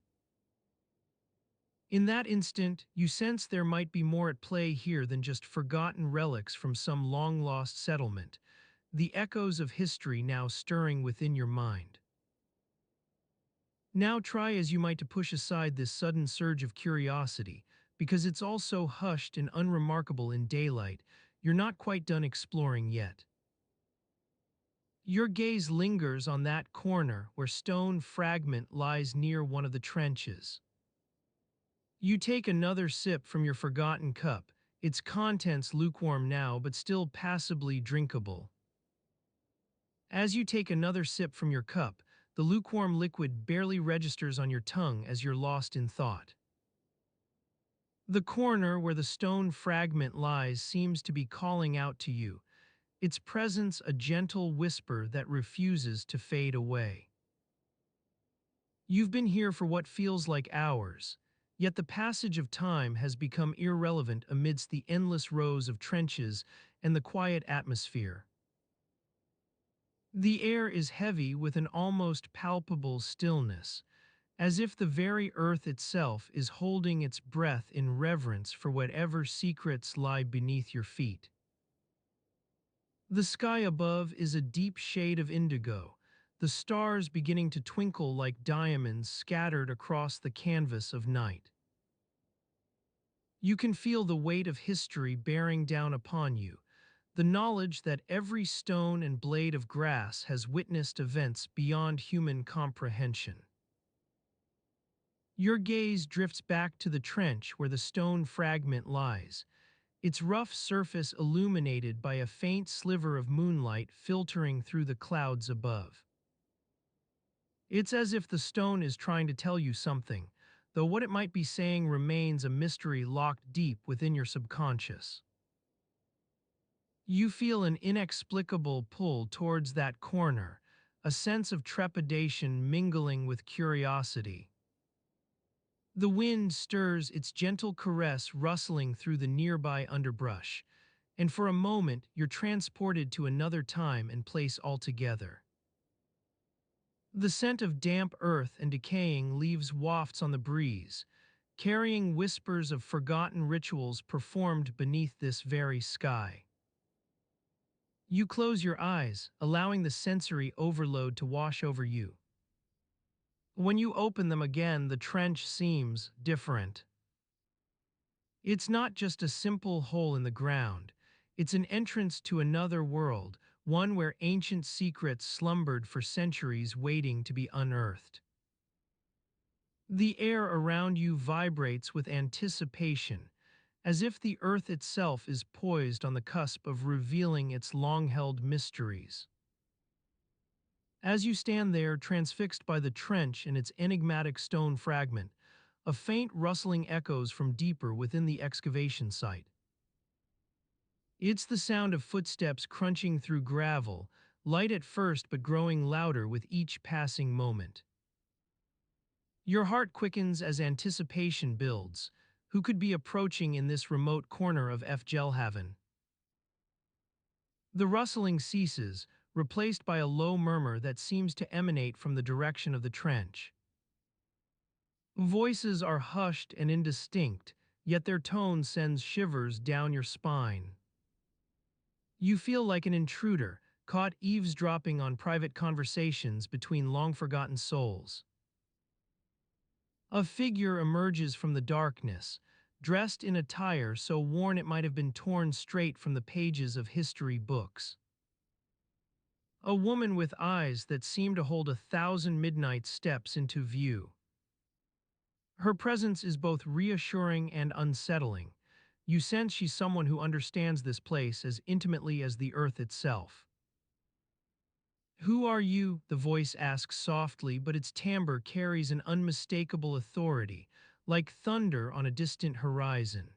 In that instant, you sense there might be more at play here than just forgotten relics from some long-lost settlement, the echoes of history now stirring within your mind. Now try as you might to push aside this sudden surge of curiosity, because it's all so hushed and unremarkable in daylight, you're not quite done exploring yet. Your gaze lingers on that corner where stone fragment lies near one of the trenches. You take another sip from your forgotten cup, its contents lukewarm now but still passably drinkable. As you take another sip from your cup, the lukewarm liquid barely registers on your tongue as you're lost in thought. The corner where the stone fragment lies seems to be calling out to you, its presence a gentle whisper that refuses to fade away. You've been here for what feels like hours, yet the passage of time has become irrelevant amidst the endless rows of trenches and the quiet atmosphere. The air is heavy with an almost palpable stillness, as if the very earth itself is holding its breath in reverence for whatever secrets lie beneath your feet. The sky above is a deep shade of indigo, the stars beginning to twinkle like diamonds scattered across the canvas of night. You can feel the weight of history bearing down upon you, the knowledge that every stone and blade of grass has witnessed events beyond human comprehension. Your gaze drifts back to the trench where the stone fragment lies, its rough surface illuminated by a faint sliver of moonlight filtering through the clouds above. It's as if the stone is trying to tell you something, though what it might be saying remains a mystery locked deep within your subconscious. You feel an inexplicable pull towards that corner, a sense of trepidation mingling with curiosity. The wind stirs its gentle caress rustling through the nearby underbrush, and for a moment you're transported to another time and place altogether. The scent of damp earth and decaying leaves wafts on the breeze, carrying whispers of forgotten rituals performed beneath this very sky. You close your eyes, allowing the sensory overload to wash over you. When you open them again, the trench seems different. It's not just a simple hole in the ground. It's an entrance to another world, one where ancient secrets slumbered for centuries waiting to be unearthed. The air around you vibrates with anticipation, as if the earth itself is poised on the cusp of revealing its long-held mysteries. As you stand there, transfixed by the trench and its enigmatic stone fragment, a faint rustling echoes from deeper within the excavation site. It's the sound of footsteps crunching through gravel, light at first but growing louder with each passing moment. Your heart quickens as anticipation builds. Who could be approaching in this remote corner of Fjellhavn? The rustling ceases, replaced by a low murmur that seems to emanate from the direction of the trench. Voices are hushed and indistinct, yet their tone sends shivers down your spine. You feel like an intruder, caught eavesdropping on private conversations between long-forgotten souls. A figure emerges from the darkness, dressed in attire so worn it might have been torn straight from the pages of history books. A woman with eyes that seem to hold 1,000 midnight steps into view. Her presence is both reassuring and unsettling. You sense she's someone who understands this place as intimately as the earth itself. "Who are you?" the voice asks softly, but its timbre carries an unmistakable authority, like thunder on a distant horizon.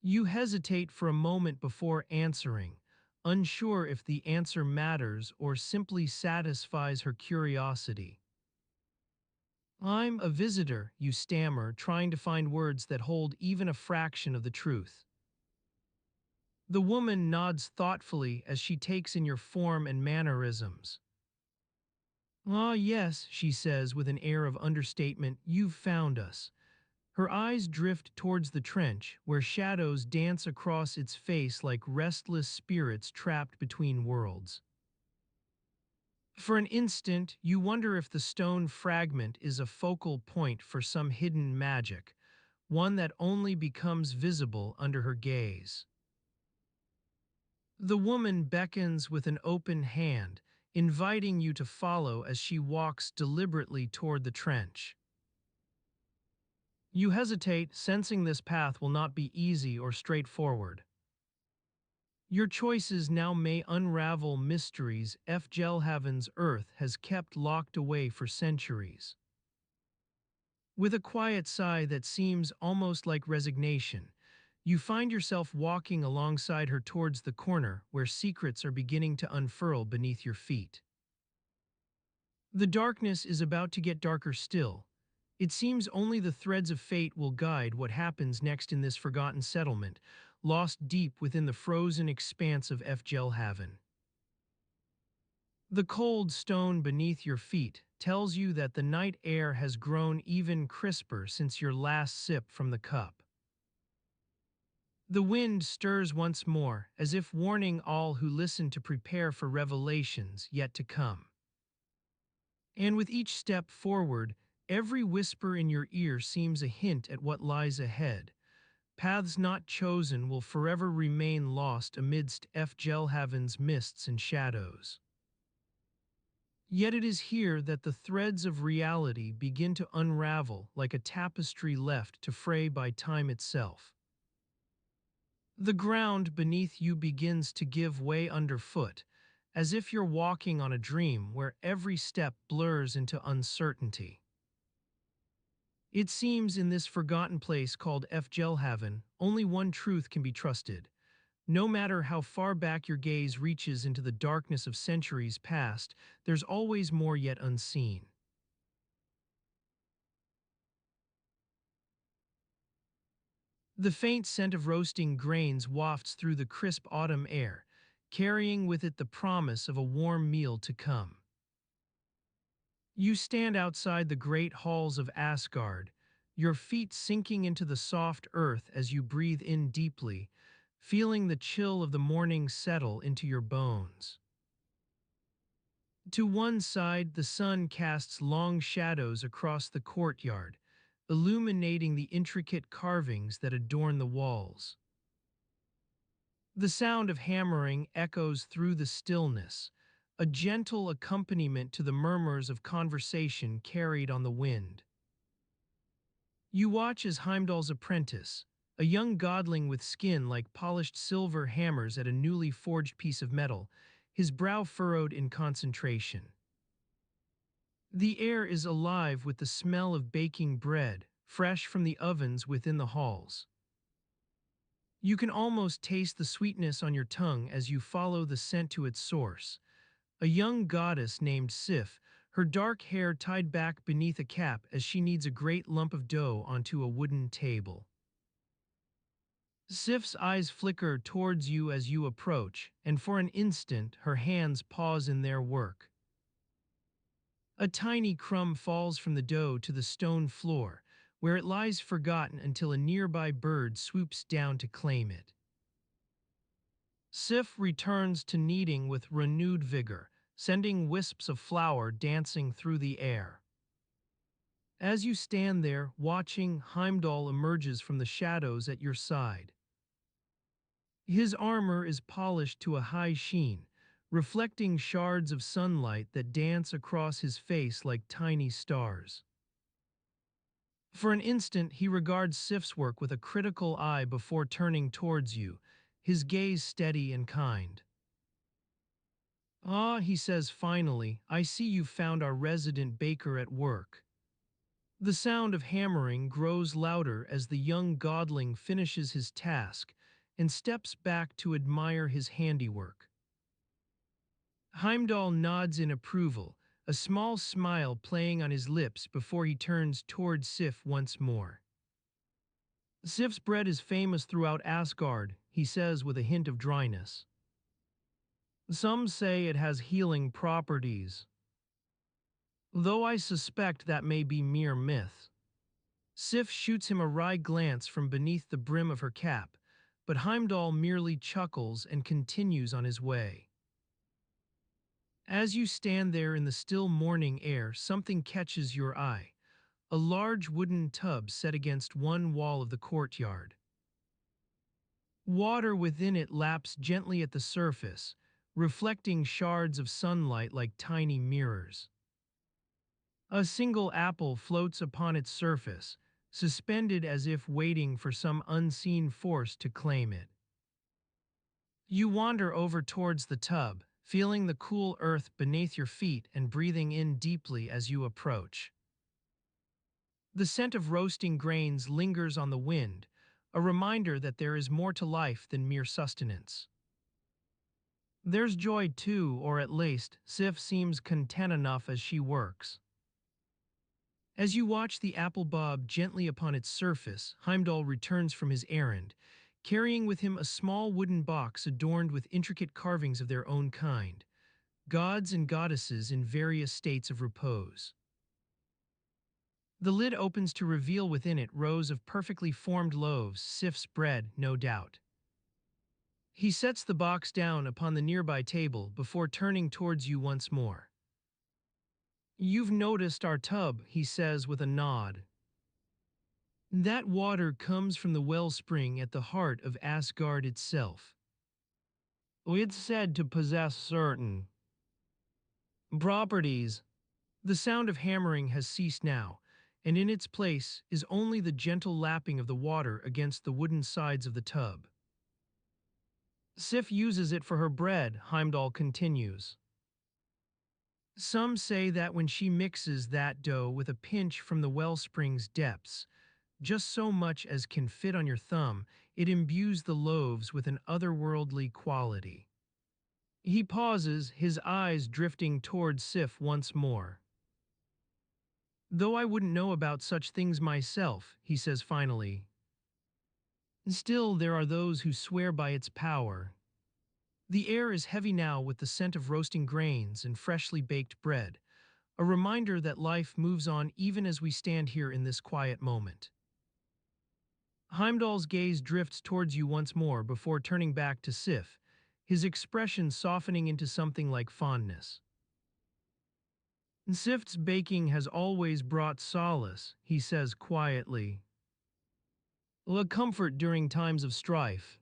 You hesitate for a moment before answering, unsure if the answer matters or simply satisfies her curiosity. "I'm a visitor," you stammer, trying to find words that hold even a fraction of the truth. The woman nods thoughtfully as she takes in your form and mannerisms. "Ah, yes," she says with an air of understatement, "you've found us." Her eyes drift towards the trench, where shadows dance across its face like restless spirits trapped between worlds. For an instant, you wonder if the stone fragment is a focal point for some hidden magic, one that only becomes visible under her gaze. The woman beckons with an open hand, inviting you to follow as she walks deliberately toward the trench. You hesitate, sensing this path will not be easy or straightforward. Your choices now may unravel mysteries Fjellhavn's earth has kept locked away for centuries. With a quiet sigh that seems almost like resignation, you find yourself walking alongside her towards the corner where secrets are beginning to unfurl beneath your feet. The darkness is about to get darker still. It seems only the threads of fate will guide what happens next in this forgotten settlement, lost deep within the frozen expanse of Fjellhavn. The cold stone beneath your feet tells you that the night air has grown even crisper since your last sip from the cup. The wind stirs once more, as if warning all who listen to prepare for revelations yet to come. And with each step forward, every whisper in your ear seems a hint at what lies ahead. Paths not chosen will forever remain lost amidst Fjellhavn's mists and shadows. Yet it is here that the threads of reality begin to unravel like a tapestry left to fray by time itself. The ground beneath you begins to give way underfoot, as if you're walking on a dream where every step blurs into uncertainty. It seems in this forgotten place called Fjellhavn, only one truth can be trusted. No matter how far back your gaze reaches into the darkness of centuries past, there's always more yet unseen. The faint scent of roasting grains wafts through the crisp autumn air, carrying with it the promise of a warm meal to come. You stand outside the great halls of Asgard, your feet sinking into the soft earth as you breathe in deeply, feeling the chill of the morning settle into your bones. To one side, the sun casts long shadows across the courtyard, illuminating the intricate carvings that adorn the walls. The sound of hammering echoes through the stillness, a gentle accompaniment to the murmurs of conversation carried on the wind. You watch as Heimdall's apprentice, a young godling with skin like polished silver hammers at a newly forged piece of metal, his brow furrowed in concentration. The air is alive with the smell of baking bread, fresh from the ovens within the halls. You can almost taste the sweetness on your tongue as you follow the scent to its source. A young goddess named Sif, her dark hair tied back beneath a cap as she kneads a great lump of dough onto a wooden table. Sif's eyes flicker towards you as you approach, and for an instant her hands pause in their work. A tiny crumb falls from the dough to the stone floor, where it lies forgotten until a nearby bird swoops down to claim it. Sif returns to kneading with renewed vigor, sending wisps of flour dancing through the air. As you stand there, watching, Heimdall emerges from the shadows at your side. His armor is polished to a high sheen, reflecting shards of sunlight that dance across his face like tiny stars. For an instant, he regards Sif's work with a critical eye before turning towards you, his gaze steady and kind. "Ah," he says finally, "I see you've found our resident baker at work." The sound of hammering grows louder as the young godling finishes his task and steps back to admire his handiwork. Heimdall nods in approval, a small smile playing on his lips before he turns towards Sif once more. "Sif's bread is famous throughout Asgard," he says with a hint of dryness. "Some say it has healing properties, though I suspect that may be mere myth." Sif shoots him a wry glance from beneath the brim of her cap, but Heimdall merely chuckles and continues on his way. As you stand there in the still morning air, something catches your eye, a large wooden tub set against one wall of the courtyard. Water within it laps gently at the surface, reflecting shards of sunlight like tiny mirrors. A single apple floats upon its surface, suspended as if waiting for some unseen force to claim it. You wander over towards the tub, feeling the cool earth beneath your feet and breathing in deeply as you approach. The scent of roasting grains lingers on the wind, a reminder that there is more to life than mere sustenance. There's joy too, or at least, Sif seems content enough as she works. As you watch the apple bob gently upon its surface, Heimdall returns from his errand, carrying with him a small wooden box adorned with intricate carvings of their own kind, gods and goddesses in various states of repose. The lid opens to reveal within it rows of perfectly formed loaves, Sif's bread, no doubt. He sets the box down upon the nearby table before turning towards you once more. "You've noticed our tub," he says with a nod. "That water comes from the wellspring at the heart of Asgard itself. It's said to possess certain properties." The sound of hammering has ceased now, and in its place is only the gentle lapping of the water against the wooden sides of the tub. "Sif uses it for her bread," Heimdall continues. "Some say that when she mixes that dough with a pinch from the wellspring's depths, just so much as can fit on your thumb, it imbues the loaves with an otherworldly quality." He pauses, his eyes drifting towards Sif once more. "Though I wouldn't know about such things myself," he says finally, "still there are those who swear by its power." The air is heavy now with the scent of roasting grains and freshly baked bread, a reminder that life moves on even as we stand here in this quiet moment. Heimdall's gaze drifts towards you once more before turning back to Sif, his expression softening into something like fondness. Sif's baking has always brought solace, he says quietly, a comfort during times of strife.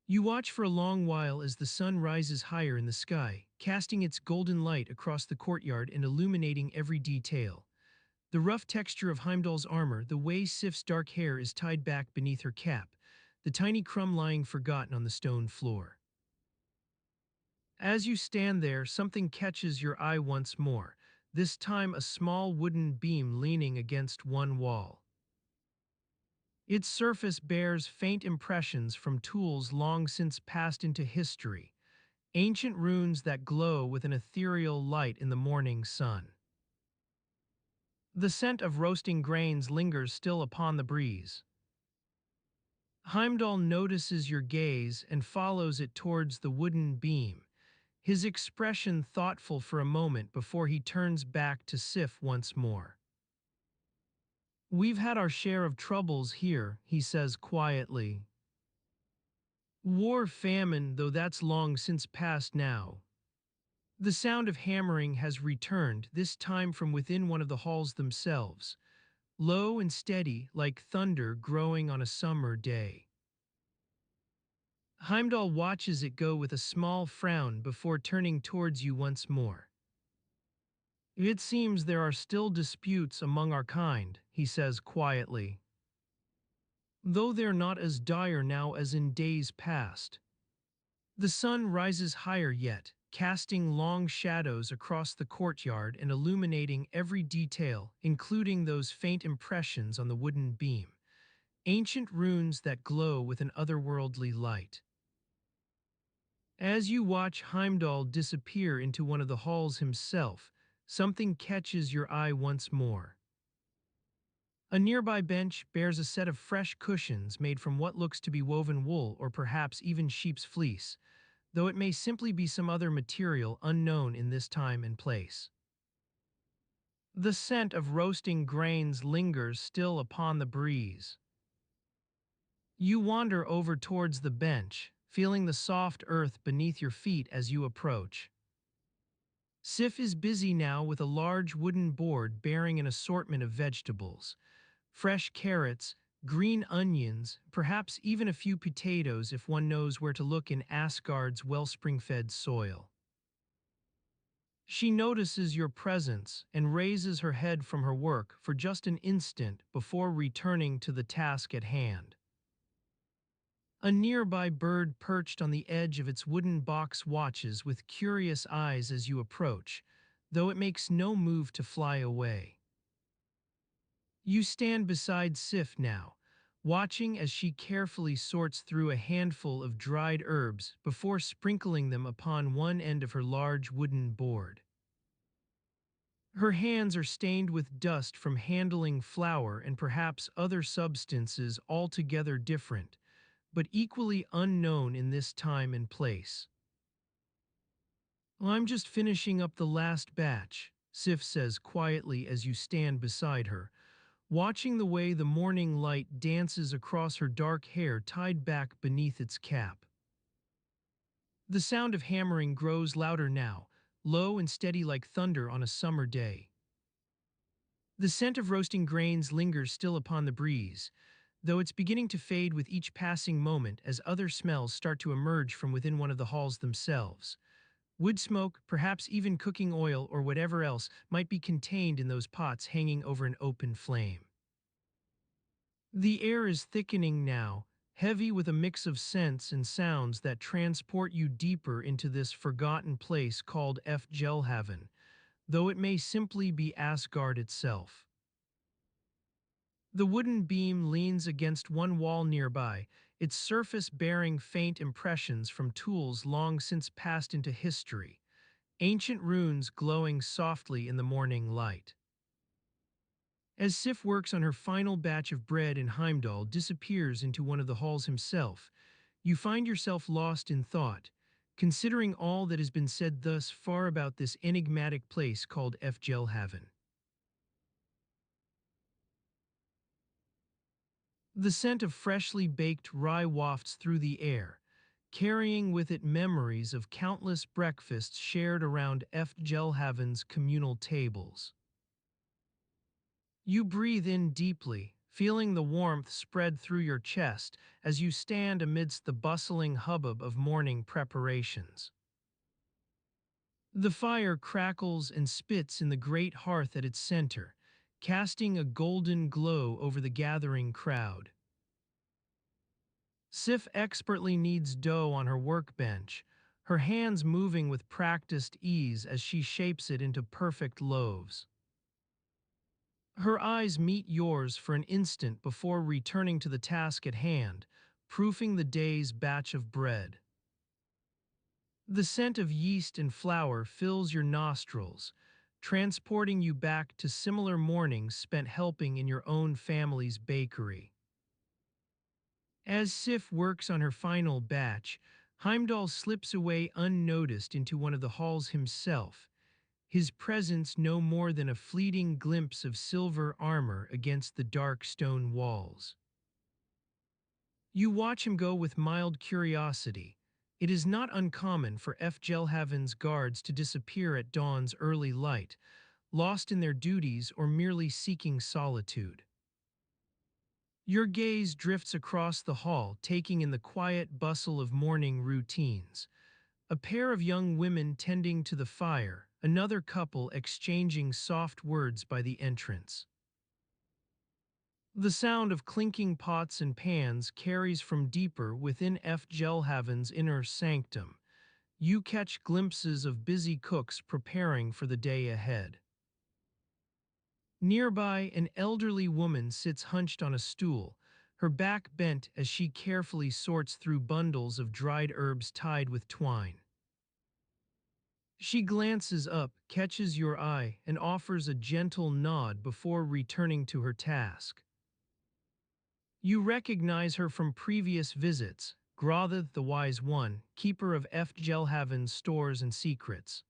You watch for a long while as the sun rises higher in the sky, casting its golden light across the courtyard and illuminating every detail. The rough texture of Heimdall's armor, the way Sif's dark hair is tied back beneath her cap, the tiny crumb lying forgotten on the stone floor. As you stand there, something catches your eye once more, this time a small wooden beam leaning against one wall. Its surface bears faint impressions from tools long since passed into history, ancient runes that glow with an ethereal light in the morning sun. The scent of roasting grains lingers still upon the breeze. Heimdall notices your gaze and follows it towards the wooden beam, his expression thoughtful for a moment before he turns back to Sif once more. We've had our share of troubles here, he says quietly. War, famine, though that's long since past now. The sound of hammering has returned, this time from within one of the halls themselves, low and steady like thunder growing on a summer day. Heimdall watches it go with a small frown before turning towards you once more. It seems there are still disputes among our kind, he says quietly. Though they're not as dire now as in days past. The sun rises higher yet, casting long shadows across the courtyard and illuminating every detail, including those faint impressions on the wooden beam, ancient runes that glow with an otherworldly light. As you watch Heimdall disappear into one of the halls himself, something catches your eye once more. A nearby bench bears a set of fresh cushions made from what looks to be woven wool or perhaps even sheep's fleece, though it may simply be some other material unknown in this time and place. The scent of roasting grains lingers still upon the breeze. You wander over towards the bench, feeling the soft earth beneath your feet as you approach. Sif is busy now with a large wooden board bearing an assortment of vegetables, fresh carrots, green onions, perhaps even a few potatoes if one knows where to look in Asgard's wellspring-fed soil. She notices your presence and raises her head from her work for just an instant before returning to the task at hand. A nearby bird perched on the edge of its wooden box watches with curious eyes as you approach, though it makes no move to fly away. You stand beside Sif now, watching as she carefully sorts through a handful of dried herbs before sprinkling them upon one end of her large wooden board. Her hands are stained with dust from handling flour and perhaps other substances altogether different, but equally unknown in this time and place. I'm just finishing up the last batch, Sif says quietly as you stand beside her, watching the way the morning light dances across her dark hair tied back beneath its cap. The sound of hammering grows louder now, low and steady like thunder on a summer day. The scent of roasting grains lingers still upon the breeze, though it's beginning to fade with each passing moment as other smells start to emerge from within one of the halls themselves. Wood smoke, perhaps even cooking oil or whatever else might be contained in those pots hanging over an open flame. The air is thickening now, heavy with a mix of scents and sounds that transport you deeper into this forgotten place called Fjellhavn, though it may simply be Asgard itself. The wooden beam leans against one wall nearby, its surface bearing faint impressions from tools long since passed into history, ancient runes glowing softly in the morning light. As Sif works on her final batch of bread and Heimdall disappears into one of the halls himself, you find yourself lost in thought, considering all that has been said thus far about this enigmatic place called Fjellhavn. The scent of freshly baked rye wafts through the air, carrying with it memories of countless breakfasts shared around Fjellhavn's communal tables. You breathe in deeply, feeling the warmth spread through your chest as you stand amidst the bustling hubbub of morning preparations. The fire crackles and spits in the great hearth at its center, casting a golden glow over the gathering crowd. Sif expertly kneads dough on her workbench, her hands moving with practiced ease as she shapes it into perfect loaves. Her eyes meet yours for an instant before returning to the task at hand, proofing the day's batch of bread. The scent of yeast and flour fills your nostrils, transporting you back to similar mornings spent helping in your own family's bakery. As Sif works on her final batch, Heimdall slips away unnoticed into one of the halls himself, his presence no more than a fleeting glimpse of silver armor against the dark stone walls. You watch him go with mild curiosity. It is not uncommon for Fjellhavn's guards to disappear at dawn's early light, lost in their duties or merely seeking solitude. Your gaze drifts across the hall, taking in the quiet bustle of morning routines. A pair of young women tending to the fire, another couple exchanging soft words by the entrance. The sound of clinking pots and pans carries from deeper within Fjellhavn's inner sanctum. You catch glimpses of busy cooks preparing for the day ahead. Nearby, an elderly woman sits hunched on a stool, her back bent as she carefully sorts through bundles of dried herbs tied with twine. She glances up, catches your eye, and offers a gentle nod before returning to her task. You recognize her from previous visits, Grothith the Wise One, keeper of Fjellhavn's stores and secrets.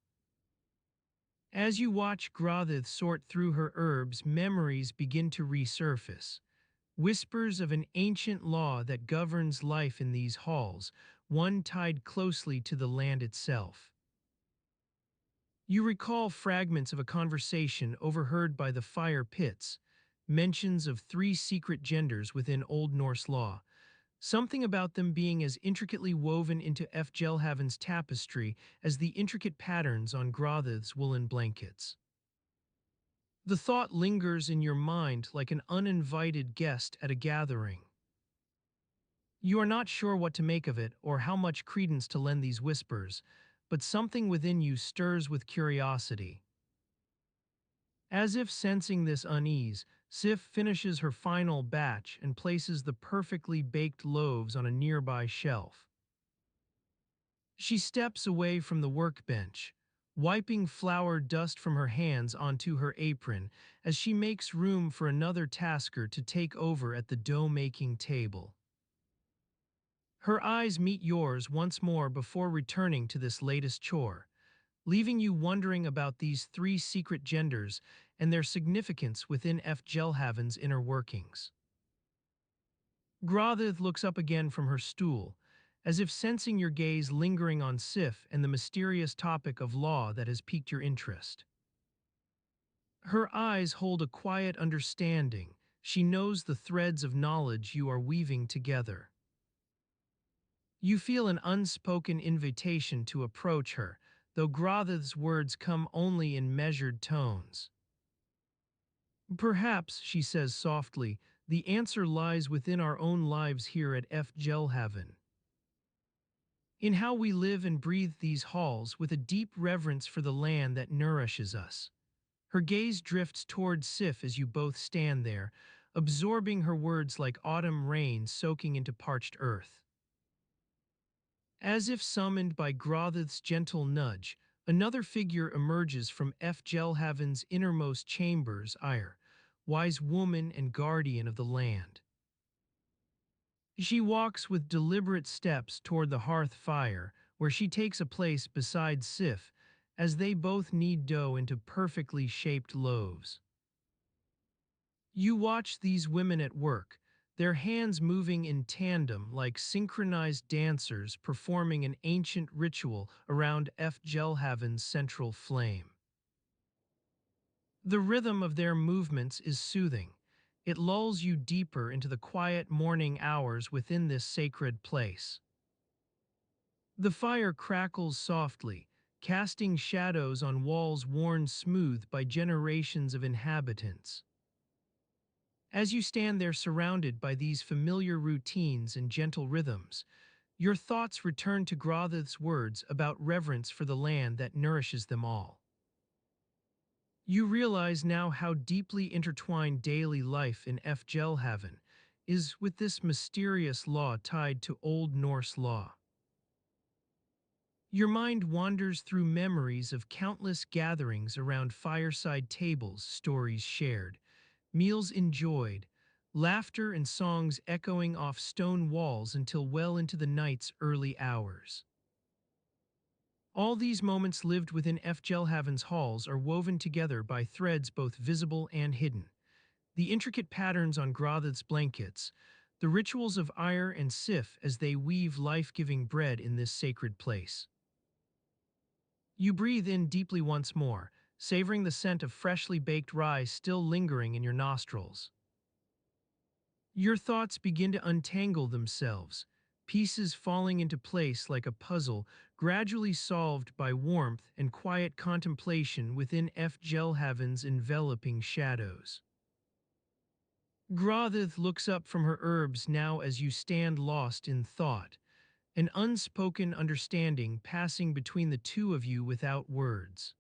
As you watch Grothith sort through her herbs, memories begin to resurface. Whispers of an ancient law that governs life in these halls, one tied closely to the land itself. You recall fragments of a conversation overheard by the fire pits, mentions of three secret genders within Old Norse law, something about them being as intricately woven into Fjellhavn's tapestry as the intricate patterns on Grothith's woolen blankets. The thought lingers in your mind like an uninvited guest at a gathering. You are not sure what to make of it or how much credence to lend these whispers, but something within you stirs with curiosity. As if sensing this unease, Sif finishes her final batch and places the perfectly baked loaves on a nearby shelf. She steps away from the workbench, wiping flour dust from her hands onto her apron as she makes room for another tasker to take over at the dough-making table. Her eyes meet yours once more before returning to this latest chore, leaving you wondering about these three secret genders and their significance within Fjellhavn's inner workings. Grothith looks up again from her stool, as if sensing your gaze lingering on Sif and the mysterious topic of law that has piqued your interest. Her eyes hold a quiet understanding. She knows the threads of knowledge you are weaving together. You feel an unspoken invitation to approach her, though Grothith's words come only in measured tones. Perhaps, she says softly, the answer lies within our own lives here at Fjellhavn. In how we live and breathe these halls with a deep reverence for the land that nourishes us. Her gaze drifts toward Sif as you both stand there, absorbing her words like autumn rain soaking into parched earth. As if summoned by Grothith's gentle nudge, another figure emerges from Fjellhavn's innermost chambers, Ire, wise woman and guardian of the land. She walks with deliberate steps toward the hearth fire, where she takes a place beside Sif, as they both knead dough into perfectly shaped loaves. You watch these women at work, their hands moving in tandem like synchronized dancers performing an ancient ritual around Fjellhavn's central flame. The rhythm of their movements is soothing. It lulls you deeper into the quiet morning hours within this sacred place. The fire crackles softly, casting shadows on walls worn smooth by generations of inhabitants. As you stand there surrounded by these familiar routines and gentle rhythms, your thoughts return to Grothith's words about reverence for the land that nourishes them all. You realize now how deeply intertwined daily life in Fjellhavn is with this mysterious law tied to Old Norse law. Your mind wanders through memories of countless gatherings around fireside tables, stories shared, meals enjoyed, laughter and songs echoing off stone walls until well into the night's early hours. All these moments lived within Fjellhavn's halls are woven together by threads both visible and hidden. The intricate patterns on Grothith's blankets, the rituals of Ire and Sif as they weave life-giving bread in this sacred place. You breathe in deeply once more, savoring the scent of freshly baked rye still lingering in your nostrils. Your thoughts begin to untangle themselves, pieces falling into place like a puzzle, gradually solved by warmth and quiet contemplation within Fjellhavn's enveloping shadows. Grothith looks up from her herbs now as you stand lost in thought, an unspoken understanding passing between the two of you without words.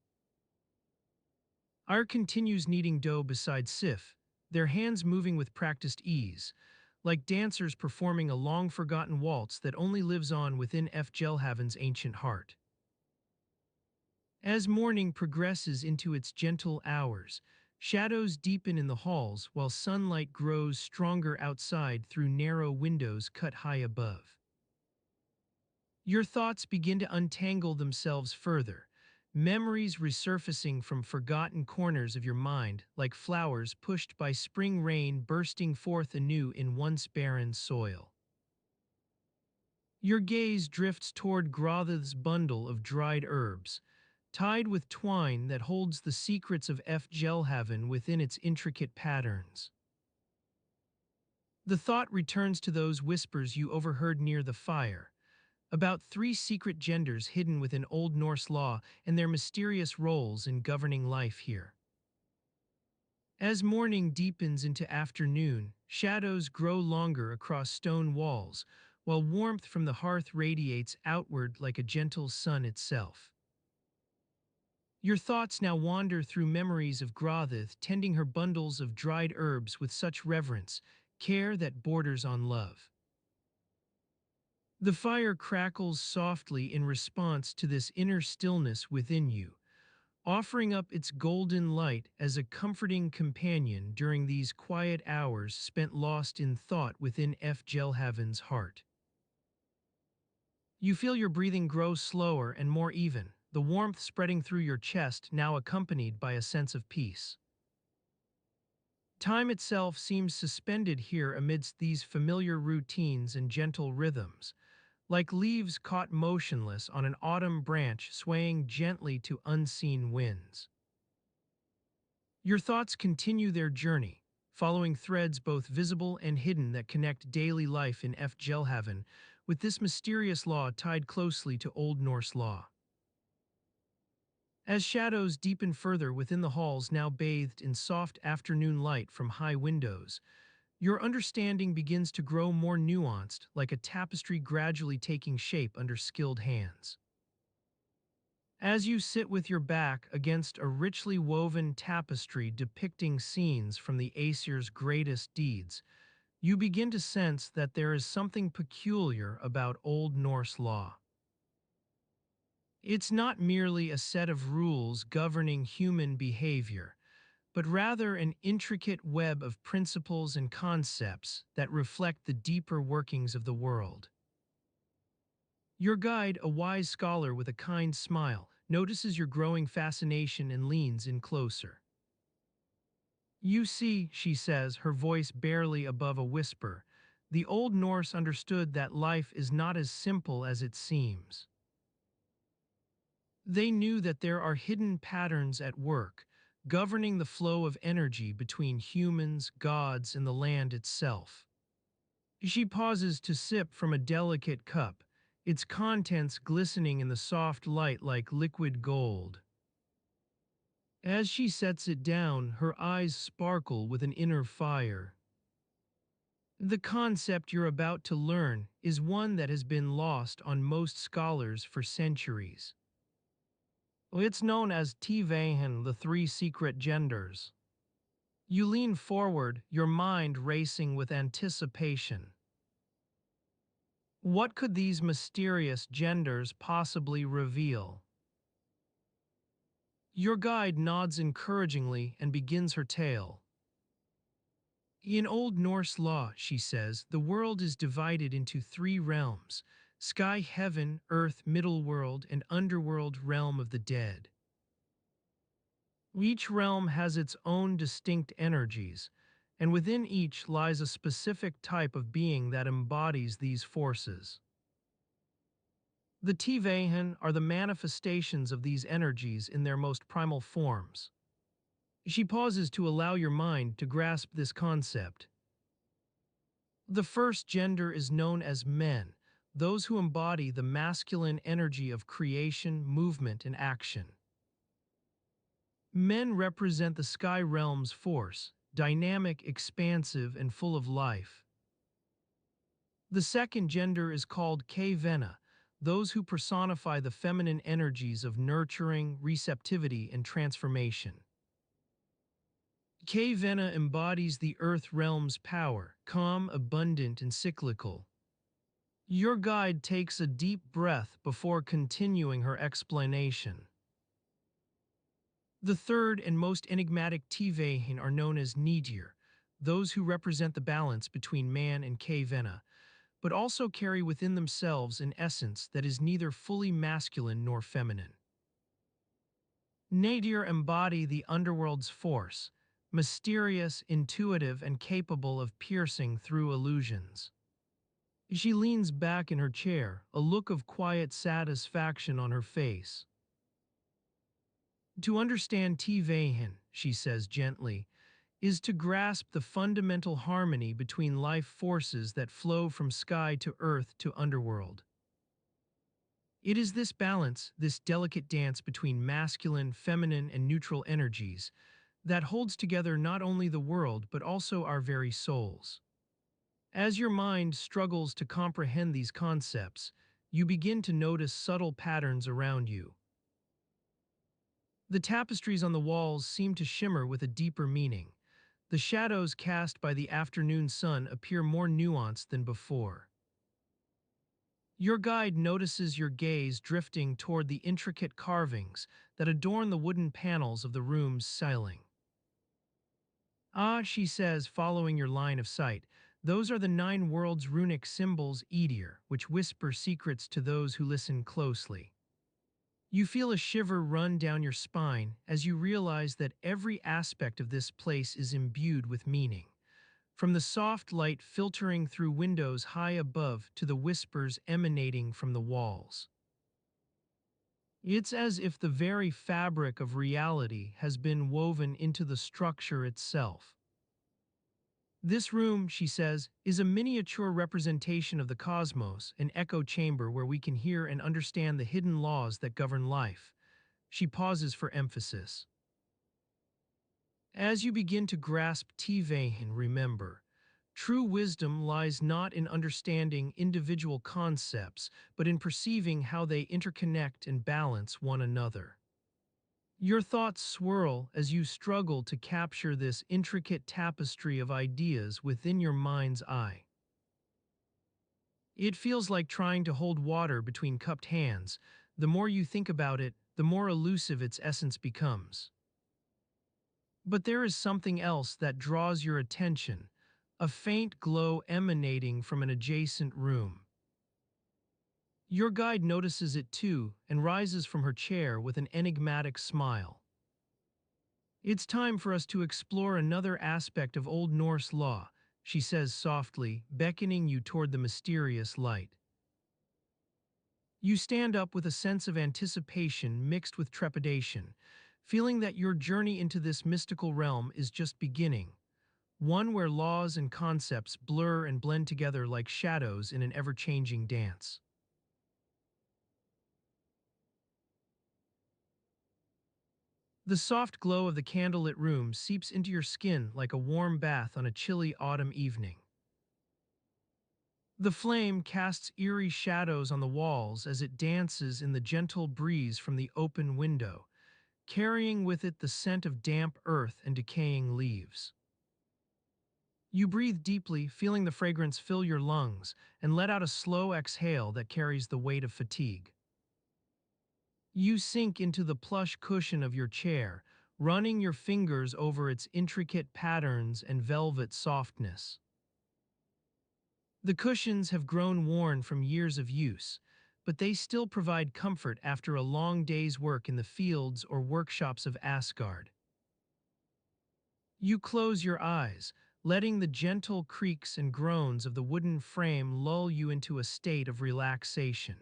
Ire continues kneading dough beside Sif, their hands moving with practiced ease, like dancers performing a long-forgotten waltz that only lives on within Fjellhavn's ancient heart. As morning progresses into its gentle hours, shadows deepen in the halls while sunlight grows stronger outside through narrow windows cut high above. Your thoughts begin to untangle themselves further, memories resurfacing from forgotten corners of your mind like flowers pushed by spring rain bursting forth anew in once barren soil. Your gaze drifts toward Grothith's bundle of dried herbs, tied with twine that holds the secrets of Fjellhavn within its intricate patterns. The thought returns to those whispers you overheard near the fire, about three secret genders hidden within Old Norse law and their mysterious roles in governing life here. As morning deepens into afternoon, shadows grow longer across stone walls, while warmth from the hearth radiates outward like a gentle sun itself. Your thoughts now wander through memories of Grothith tending her bundles of dried herbs with such reverence, care that borders on love. The fire crackles softly in response to this inner stillness within you, offering up its golden light as a comforting companion during these quiet hours spent lost in thought within Fjellhavn's heart. You feel your breathing grow slower and more even, the warmth spreading through your chest now accompanied by a sense of peace. Time itself seems suspended here amidst these familiar routines and gentle rhythms, like leaves caught motionless on an autumn branch swaying gently to unseen winds. Your thoughts continue their journey, following threads both visible and hidden that connect daily life in Fjellhavn with this mysterious law tied closely to Old Norse law. As shadows deepen further within the halls now bathed in soft afternoon light from high windows, your understanding begins to grow more nuanced, like a tapestry gradually taking shape under skilled hands. As you sit with your back against a richly woven tapestry depicting scenes from the Aesir's greatest deeds, you begin to sense that there is something peculiar about Old Norse law. It's not merely a set of rules governing human behavior, but rather an intricate web of principles and concepts that reflect the deeper workings of the world. Your guide, a wise scholar with a kind smile, notices your growing fascination and leans in closer. You see, she says, her voice barely above a whisper, the Old Norse understood that life is not as simple as it seems. They knew that there are hidden patterns at work, governing the flow of energy between humans, gods, and the land itself. She pauses to sip from a delicate cup, its contents glistening in the soft light like liquid gold. As she sets it down, her eyes sparkle with an inner fire. The concept you're about to learn is one that has been lost on most scholars for centuries. It's known as Tvehen, the three secret genders. You lean forward, your mind racing with anticipation. What could these mysterious genders possibly reveal? Your guide nods encouragingly and begins her tale. In Old Norse law, she says, the world is divided into three realms: sky, heaven, earth, middle world, and underworld, realm of the dead. Each realm has its own distinct energies, and within each lies a specific type of being that embodies these forces. The Tvehen are the manifestations of these energies in their most primal forms. She pauses to allow your mind to grasp this concept. The first gender is known as men, those who embody the masculine energy of creation, movement, and action. Men represent the sky realm's force, dynamic, expansive, and full of life. The second gender is called Kvena, those who personify the feminine energies of nurturing, receptivity, and transformation. Kvena embodies the earth realm's power, calm, abundant, and cyclical. Your guide takes a deep breath before continuing her explanation. The third and most enigmatic Tvehen are known as Nidir, those who represent the balance between man and Kvena, but also carry within themselves an essence that is neither fully masculine nor feminine. Nadir embody the underworld's force, mysterious, intuitive, and capable of piercing through illusions. She leans back in her chair, a look of quiet satisfaction on her face. To understand Tvehen, she says gently, is to grasp the fundamental harmony between life forces that flow from sky to earth to underworld. It is this balance, this delicate dance between masculine, feminine, and neutral energies, that holds together not only the world but also our very souls. As your mind struggles to comprehend these concepts, you begin to notice subtle patterns around you. The tapestries on the walls seem to shimmer with a deeper meaning. The shadows cast by the afternoon sun appear more nuanced than before. Your guide notices your gaze drifting toward the intricate carvings that adorn the wooden panels of the room's ceiling. Ah, she says, following your line of sight, those are the nine worlds' runic symbols Edir, which whisper secrets to those who listen closely. You feel a shiver run down your spine as you realize that every aspect of this place is imbued with meaning, from the soft light filtering through windows high above to the whispers emanating from the walls. It's as if the very fabric of reality has been woven into the structure itself. This room, she says, is a miniature representation of the cosmos, an echo chamber where we can hear and understand the hidden laws that govern life. She pauses for emphasis. As you begin to grasp Tvehen, remember, true wisdom lies not in understanding individual concepts, but in perceiving how they interconnect and balance one another. Your thoughts swirl as you struggle to capture this intricate tapestry of ideas within your mind's eye. It feels like trying to hold water between cupped hands. The more you think about it, the more elusive its essence becomes. But there is something else that draws your attention, a faint glow emanating from an adjacent room. Your guide notices it too and rises from her chair with an enigmatic smile. It's time for us to explore another aspect of Old Norse law, she says softly, beckoning you toward the mysterious light. You stand up with a sense of anticipation mixed with trepidation, feeling that your journey into this mystical realm is just beginning, one where laws and concepts blur and blend together like shadows in an ever-changing dance. The soft glow of the candlelit room seeps into your skin like a warm bath on a chilly autumn evening. The flame casts eerie shadows on the walls as it dances in the gentle breeze from the open window, carrying with it the scent of damp earth and decaying leaves. You breathe deeply, feeling the fragrance fill your lungs, and let out a slow exhale that carries the weight of fatigue. You sink into the plush cushion of your chair, running your fingers over its intricate patterns and velvet softness. The cushions have grown worn from years of use, but they still provide comfort after a long day's work in the fields or workshops of Asgard. You close your eyes, letting the gentle creaks and groans of the wooden frame lull you into a state of relaxation.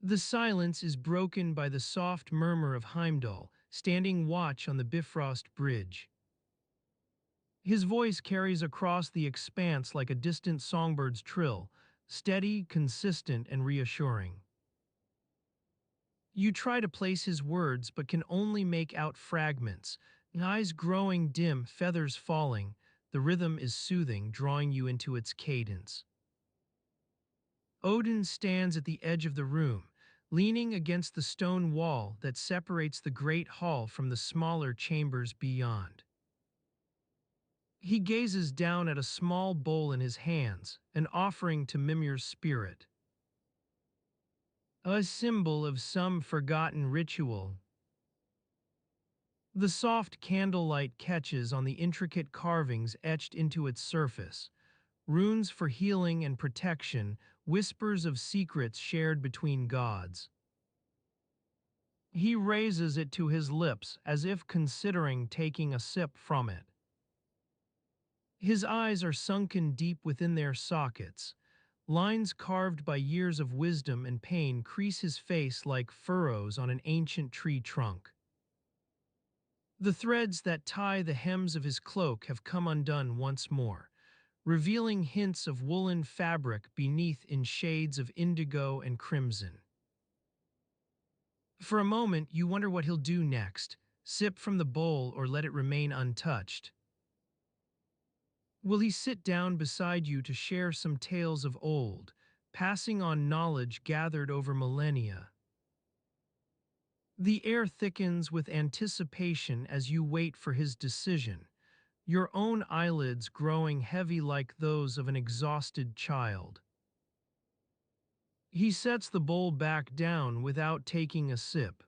The silence is broken by the soft murmur of Heimdall, standing watch on the Bifrost bridge. His voice carries across the expanse like a distant songbird's trill, steady, consistent, and reassuring. You try to place his words but can only make out fragments, eyes growing dim, feathers falling. The rhythm is soothing, drawing you into its cadence. Odin stands at the edge of the room, leaning against the stone wall that separates the great hall from the smaller chambers beyond. He gazes down at a small bowl in his hands, an offering to Mimir's spirit. A symbol of some forgotten ritual. The soft candlelight catches on the intricate carvings etched into its surface, runes for healing and protection, whispers of secrets shared between gods. He raises it to his lips as if considering taking a sip from it. His eyes are sunken deep within their sockets. Lines carved by years of wisdom and pain crease his face like furrows on an ancient tree trunk. The threads that tie the hems of his cloak have come undone once more, revealing hints of woolen fabric beneath in shades of indigo and crimson. For a moment, you wonder what he'll do next, sip from the bowl or let it remain untouched. Will he sit down beside you to share some tales of old, passing on knowledge gathered over millennia? The air thickens with anticipation as you wait for his decision, your own eyelids growing heavy like those of an exhausted child. He sets the bowl back down without taking a sip.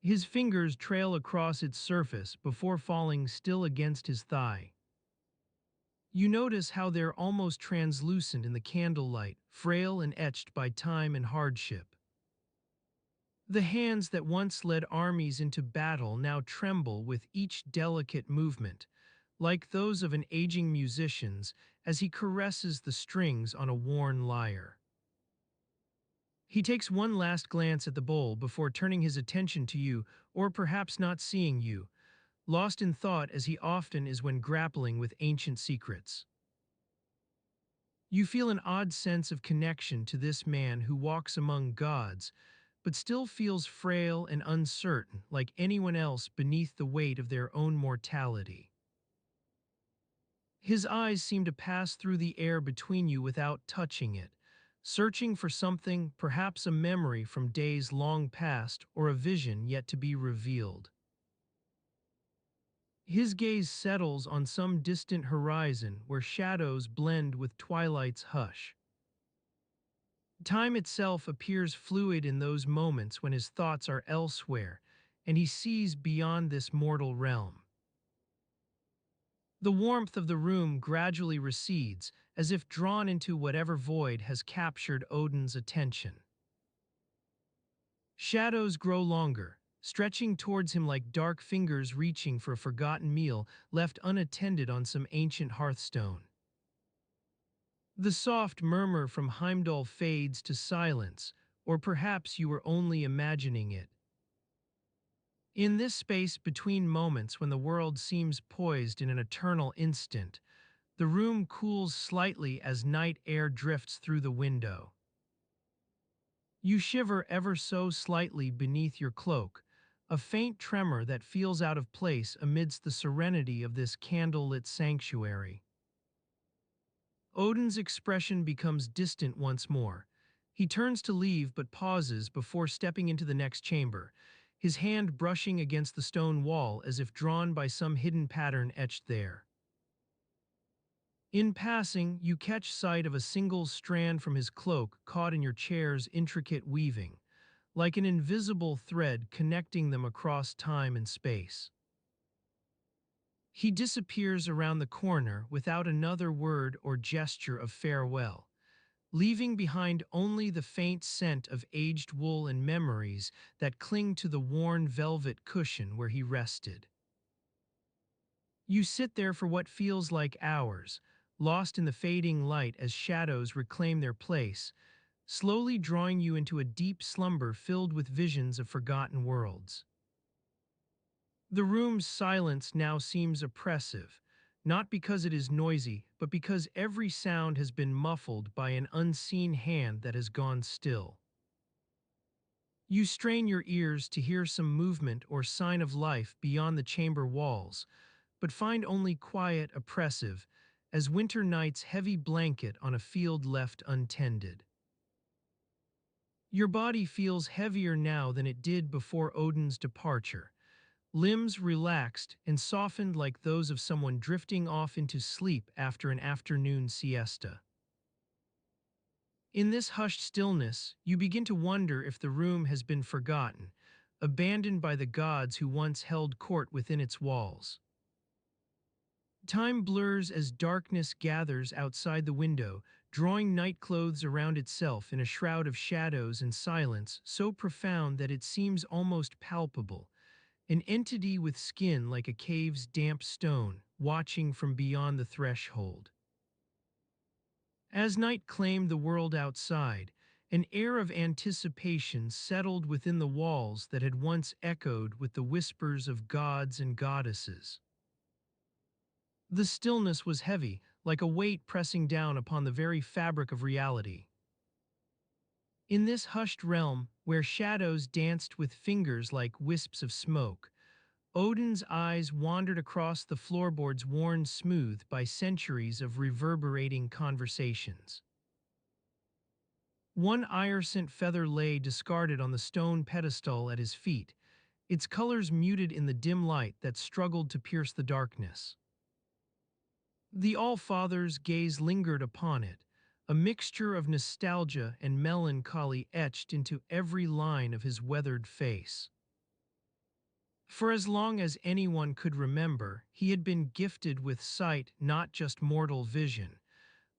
His fingers trail across its surface before falling still against his thigh. You notice how they're almost translucent in the candlelight, frail and etched by time and hardship. The hands that once led armies into battle now tremble with each delicate movement, like those of an aging musician's as he caresses the strings on a worn lyre. He takes one last glance at the bowl before turning his attention to you, or perhaps not seeing you, lost in thought as he often is when grappling with ancient secrets. You feel an odd sense of connection to this man who walks among gods, but still feels frail and uncertain like anyone else beneath the weight of their own mortality. His eyes seem to pass through the air between you without touching it, searching for something, perhaps a memory from days long past or a vision yet to be revealed. His gaze settles on some distant horizon where shadows blend with twilight's hush. Time itself appears fluid in those moments when his thoughts are elsewhere, and he sees beyond this mortal realm. The warmth of the room gradually recedes as if drawn into whatever void has captured Odin's attention. Shadows grow longer, stretching towards him like dark fingers reaching for a forgotten meal left unattended on some ancient hearthstone. The soft murmur from Heimdall fades to silence, or perhaps you were only imagining it. In this space between moments when the world seems poised in an eternal instant, the room cools slightly as night air drifts through the window. You shiver ever so slightly beneath your cloak, a faint tremor that feels out of place amidst the serenity of this candlelit sanctuary. Odin's expression becomes distant once more. He turns to leave but pauses before stepping into the next chamber, his hand brushing against the stone wall as if drawn by some hidden pattern etched there. In passing, you catch sight of a single strand from his cloak caught in your chair's intricate weaving, like an invisible thread connecting them across time and space. He disappears around the corner without another word or gesture of farewell, leaving behind only the faint scent of aged wool and memories that cling to the worn velvet cushion where he rested. You sit there for what feels like hours, lost in the fading light as shadows reclaim their place, slowly drawing you into a deep slumber filled with visions of forgotten worlds. The room's silence now seems oppressive, not because it is noisy, but because every sound has been muffled by an unseen hand that has gone still. You strain your ears to hear some movement or sign of life beyond the chamber walls, but find only quiet oppressive, as winter night's heavy blanket on a field left untended. Your body feels heavier now than it did before Odin's departure, limbs relaxed and softened like those of someone drifting off into sleep after an afternoon siesta. In this hushed stillness, you begin to wonder if the room has been forgotten, abandoned by the gods who once held court within its walls. Time blurs as darkness gathers outside the window, drawing nightclothes around itself in a shroud of shadows and silence so profound that it seems almost palpable, an entity with skin like a cave's damp stone, watching from beyond the threshold. As night claimed the world outside, an air of anticipation settled within the walls that had once echoed with the whispers of gods and goddesses. The stillness was heavy, like a weight pressing down upon the very fabric of reality. In this hushed realm, where shadows danced with fingers like wisps of smoke, Odin's eyes wandered across the floorboards worn smooth by centuries of reverberating conversations. One iridescent feather lay discarded on the stone pedestal at his feet, its colors muted in the dim light that struggled to pierce the darkness. The All-Father's gaze lingered upon it, a mixture of nostalgia and melancholy etched into every line of his weathered face. For as long as anyone could remember, he had been gifted with sight, not just mortal vision,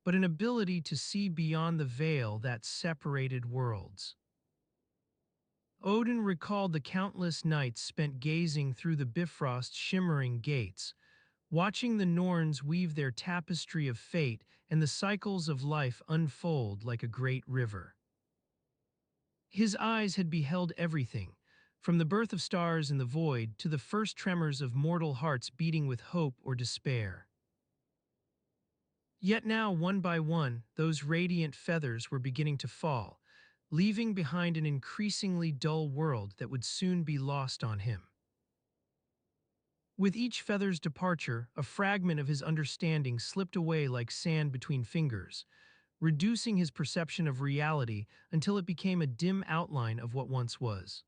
but an ability to see beyond the veil that separated worlds. Odin recalled the countless nights spent gazing through the Bifrost's shimmering gates, watching the Norns weave their tapestry of fate and the cycles of life unfold like a great river. His eyes had beheld everything, from the birth of stars in the void to the first tremors of mortal hearts beating with hope or despair. Yet now, one by one, those radiant feathers were beginning to fall, leaving behind an increasingly dull world that would soon be lost on him. With each feather's departure, a fragment of his understanding slipped away like sand between fingers, reducing his perception of reality until it became a dim outline of what once was.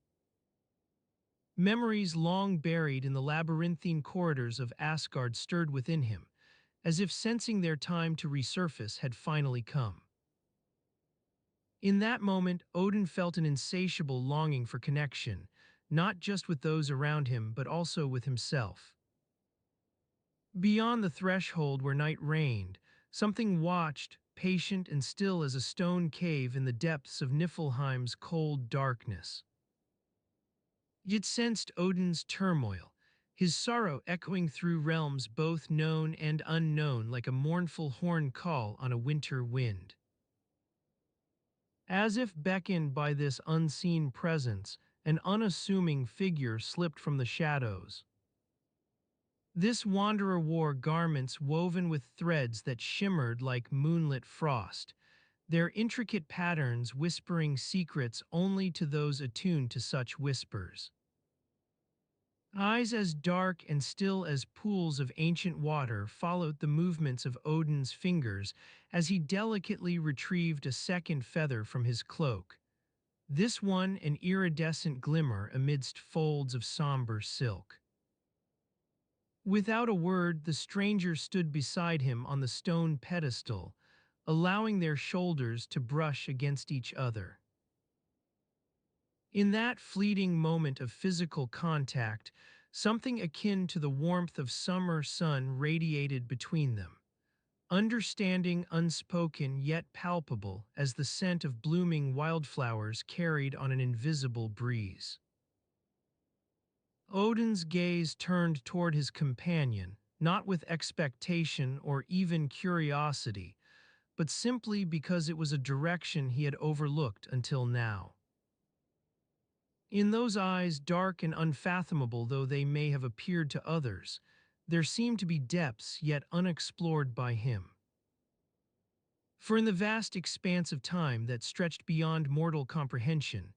Memories long buried in the labyrinthine corridors of Asgard stirred within him, as if sensing their time to resurface had finally come. In that moment, Odin felt an insatiable longing for connection, not just with those around him, but also with himself. Beyond the threshold where night reigned, Something watched, patient and still as a stone cave in the depths of Niflheim's cold darkness. It sensed Odin's turmoil, his sorrow echoing through realms both known and unknown like a mournful horn call on a winter wind. As if beckoned by this unseen presence, an unassuming figure slipped from the shadows. This wanderer wore garments woven with threads that shimmered like moonlit frost, their intricate patterns whispering secrets only to those attuned to such whispers. Eyes as dark and still as pools of ancient water followed the movements of Odin's fingers as he delicately retrieved a second feather from his cloak, this one an iridescent glimmer amidst folds of somber silk. Without a word, the stranger stood beside him on the stone pedestal, allowing their shoulders to brush against each other. In that fleeting moment of physical contact, something akin to the warmth of summer sun radiated between them, understanding unspoken yet palpable as the scent of blooming wildflowers carried on an invisible breeze. Odin's gaze turned toward his companion, not with expectation or even curiosity, but simply because it was a direction he had overlooked until now. In those eyes, dark and unfathomable though they may have appeared to others, there seemed to be depths yet unexplored by him. For in the vast expanse of time that stretched beyond mortal comprehension,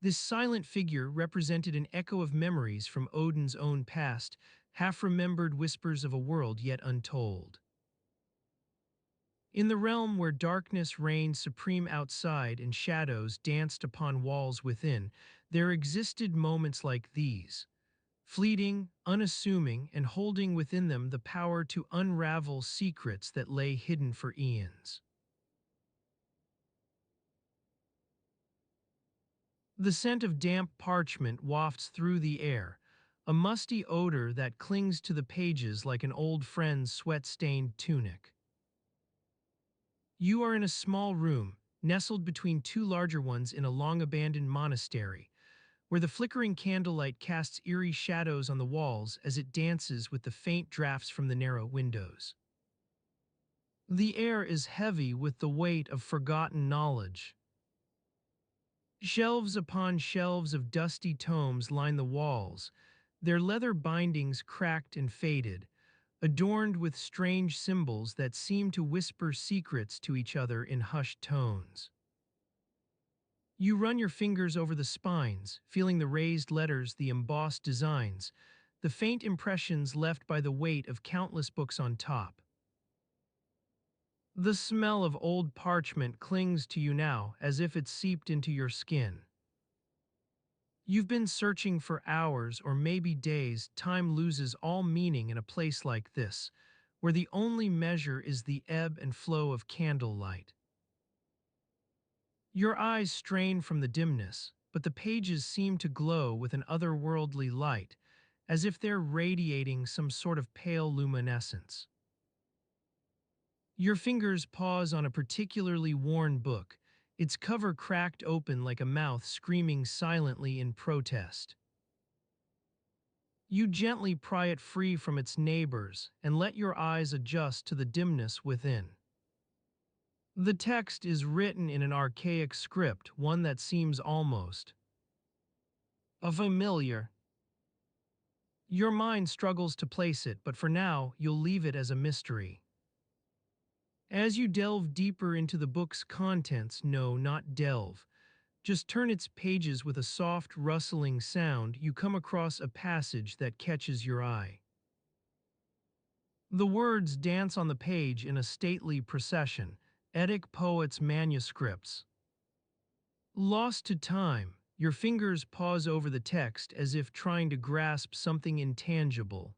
this silent figure represented an echo of memories from Odin's own past, half-remembered whispers of a world yet untold. In the realm where darkness reigned supreme outside and shadows danced upon walls within, there existed moments like these, fleeting, unassuming, and holding within them the power to unravel secrets that lay hidden for eons. The scent of damp parchment wafts through the air, a musty odor that clings to the pages like an old friend's sweat-stained tunic. You are in a small room, nestled between two larger ones in a long-abandoned monastery, where the flickering candlelight casts eerie shadows on the walls as it dances with the faint drafts from the narrow windows. The air is heavy with the weight of forgotten knowledge. Shelves upon shelves of dusty tomes line the walls, their leather bindings cracked and faded, adorned with strange symbols that seem to whisper secrets to each other in hushed tones. You run your fingers over the spines, feeling the raised letters, the embossed designs, the faint impressions left by the weight of countless books on top. The smell of old parchment clings to you now as if it seeped into your skin. You've been searching for hours or maybe days. Time loses all meaning in a place like this, where the only measure is the ebb and flow of candlelight. Your eyes strain from the dimness, but the pages seem to glow with an otherworldly light, as if they're radiating some sort of pale luminescence. Your fingers pause on a particularly worn book, its cover cracked open like a mouth screaming silently in protest. You gently pry it free from its neighbors and let your eyes adjust to the dimness within. The text is written in an archaic script, one that seems almost familiar. Your mind struggles to place it, but for now, you'll leave it as a mystery. As you delve deeper into the book's contents, no, not delve, just turn its pages with a soft, rustling sound, you come across a passage that catches your eye. The words dance on the page in a stately procession, Eddic poets' manuscripts. Lost to time, your fingers pause over the text as if trying to grasp something intangible.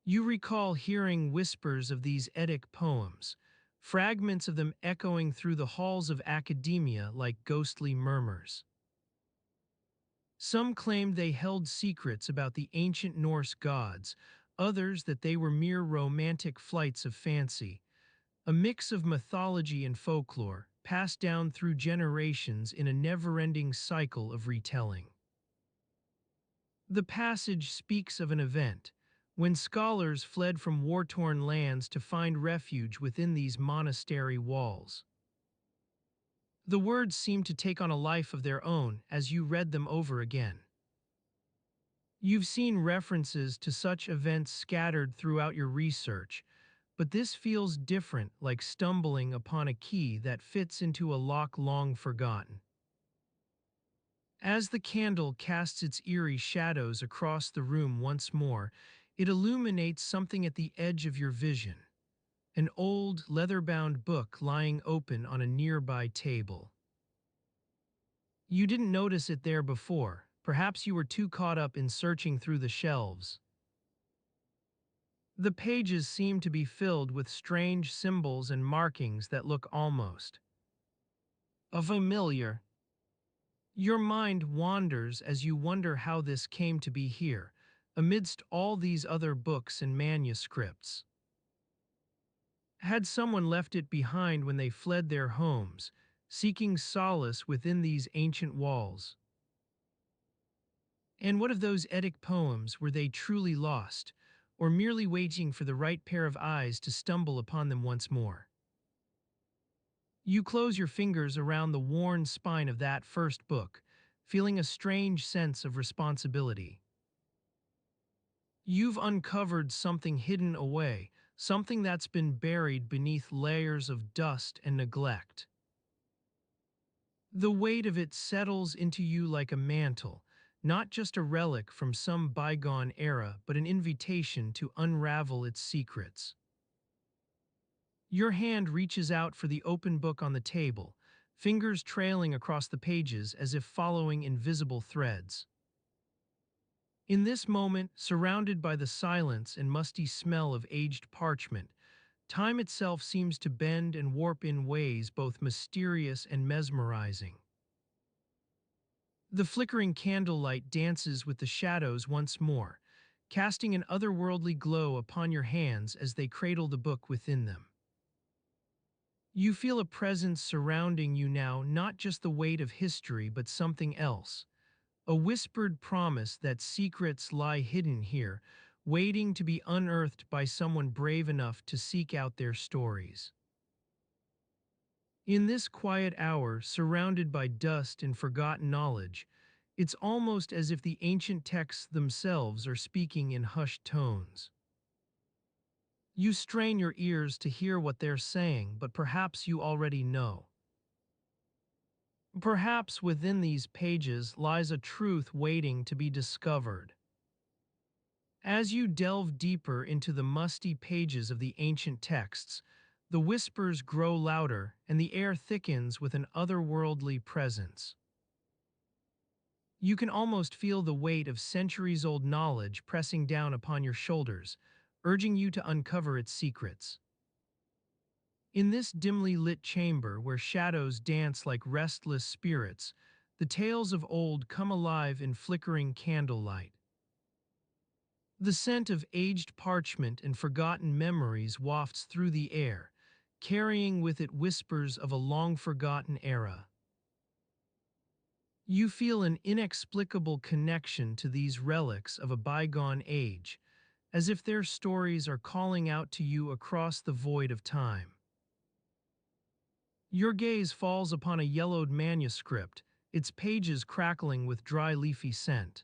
You recall hearing whispers of these Eddic poems, fragments of them echoing through the halls of academia like ghostly murmurs. Some claimed they held secrets about the ancient Norse gods, others that they were mere romantic flights of fancy, a mix of mythology and folklore, passed down through generations in a never-ending cycle of retelling. The passage speaks of an event when scholars fled from war-torn lands to find refuge within these monastery walls. The words seem to take on a life of their own as you read them over again. You've seen references to such events scattered throughout your research, but this feels different, like stumbling upon a key that fits into a lock long forgotten. As the candle casts its eerie shadows across the room once more, it illuminates something at the edge of your vision, an old, leather-bound book lying open on a nearby table. You didn't notice it there before. Perhaps you were too caught up in searching through the shelves. The pages seem to be filled with strange symbols and markings that look almost familiar. Your mind wanders as you wonder how this came to be here, amidst all these other books and manuscripts. Had someone left it behind when they fled their homes, seeking solace within these ancient walls? And what of those Eddic poems? Were they truly lost, or merely waiting for the right pair of eyes to stumble upon them once more? You close your fingers around the worn spine of that first book, feeling a strange sense of responsibility. You've uncovered something hidden away, something that's been buried beneath layers of dust and neglect. The weight of it settles into you like a mantle, not just a relic from some bygone era, but an invitation to unravel its secrets. Your hand reaches out for the open book on the table, fingers trailing across the pages as if following invisible threads. In this moment, surrounded by the silence and musty smell of aged parchment, time itself seems to bend and warp in ways both mysterious and mesmerizing. The flickering candlelight dances with the shadows once more, casting an otherworldly glow upon your hands as they cradle the book within them. You feel a presence surrounding you now, not just the weight of history, but something else. A whispered promise that secrets lie hidden here, waiting to be unearthed by someone brave enough to seek out their stories. In this quiet hour, surrounded by dust and forgotten knowledge, it's almost as if the ancient texts themselves are speaking in hushed tones. You strain your ears to hear what they're saying, but perhaps you already know. Perhaps within these pages lies a truth waiting to be discovered. As you delve deeper into the musty pages of the ancient texts, the whispers grow louder and the air thickens with an otherworldly presence. You can almost feel the weight of centuries-old knowledge pressing down upon your shoulders, urging you to uncover its secrets. In this dimly lit chamber where shadows dance like restless spirits, the tales of old come alive in flickering candlelight. The scent of aged parchment and forgotten memories wafts through the air, carrying with it whispers of a long-forgotten era. You feel an inexplicable connection to these relics of a bygone age, as if their stories are calling out to you across the void of time. Your gaze falls upon a yellowed manuscript, its pages crackling with dry leafy scent.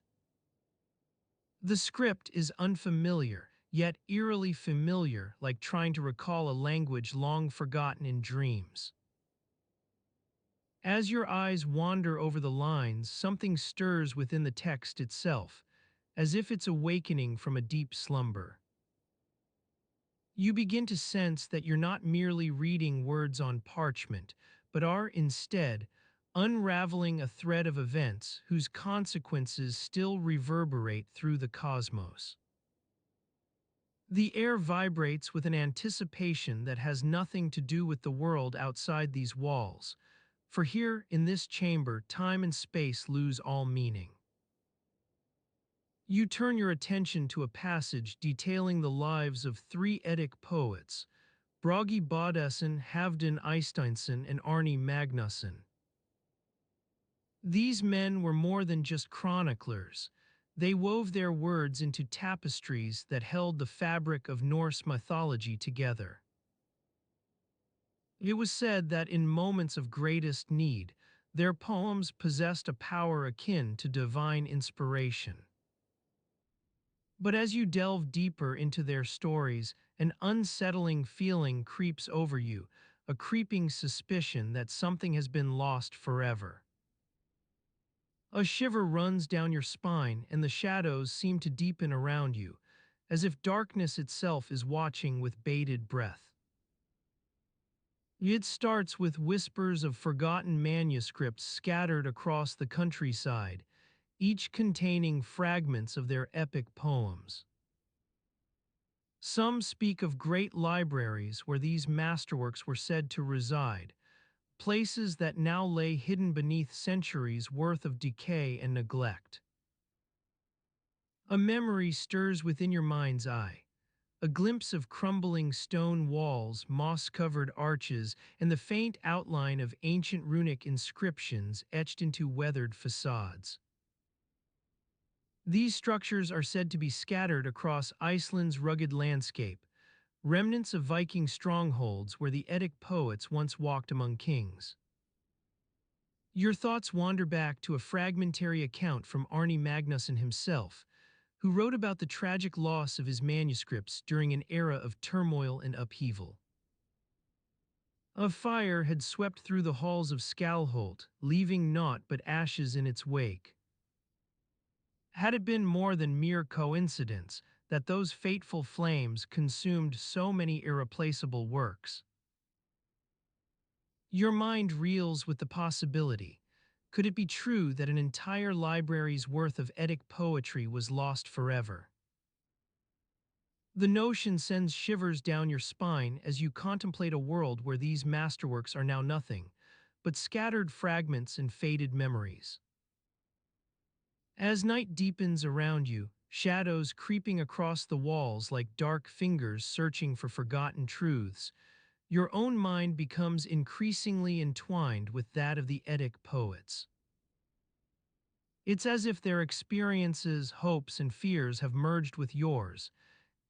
The script is unfamiliar, yet eerily familiar, like trying to recall a language long forgotten in dreams. As your eyes wander over the lines, something stirs within the text itself, as if it's awakening from a deep slumber. You begin to sense that you're not merely reading words on parchment, but are, instead, unraveling a thread of events whose consequences still reverberate through the cosmos. The air vibrates with an anticipation that has nothing to do with the world outside these walls, for here, in this chamber, time and space lose all meaning. You turn your attention to a passage detailing the lives of three Eddic poets, Bragi Bodesson, Halfdan Eysteinsson, and Arni Magnusson. These men were more than just chroniclers. They wove their words into tapestries that held the fabric of Norse mythology together. It was said that in moments of greatest need, their poems possessed a power akin to divine inspiration. But as you delve deeper into their stories, an unsettling feeling creeps over you, a creeping suspicion that something has been lost forever. A shiver runs down your spine, and the shadows seem to deepen around you, as if darkness itself is watching with bated breath. It starts with whispers of forgotten manuscripts scattered across the countryside, each containing fragments of their epic poems. Some speak of great libraries where these masterworks were said to reside, places that now lay hidden beneath centuries' worth of decay and neglect. A memory stirs within your mind's eye, a glimpse of crumbling stone walls, moss-covered arches, and the faint outline of ancient runic inscriptions etched into weathered facades. These structures are said to be scattered across Iceland's rugged landscape, remnants of Viking strongholds where the Eddic poets once walked among kings. Your thoughts wander back to a fragmentary account from Arni Magnusson himself, who wrote about the tragic loss of his manuscripts during an era of turmoil and upheaval. A fire had swept through the halls of Skalholt, leaving naught but ashes in its wake. Had it been more than mere coincidence that those fateful flames consumed so many irreplaceable works? Your mind reels with the possibility. Could it be true that an entire library's worth of Eddic poetry was lost forever? The notion sends shivers down your spine as you contemplate a world where these masterworks are now nothing but scattered fragments and faded memories. As night deepens around you, shadows creeping across the walls like dark fingers searching for forgotten truths, your own mind becomes increasingly entwined with that of the Eddic poets. It's as if their experiences, hopes, and fears have merged with yours,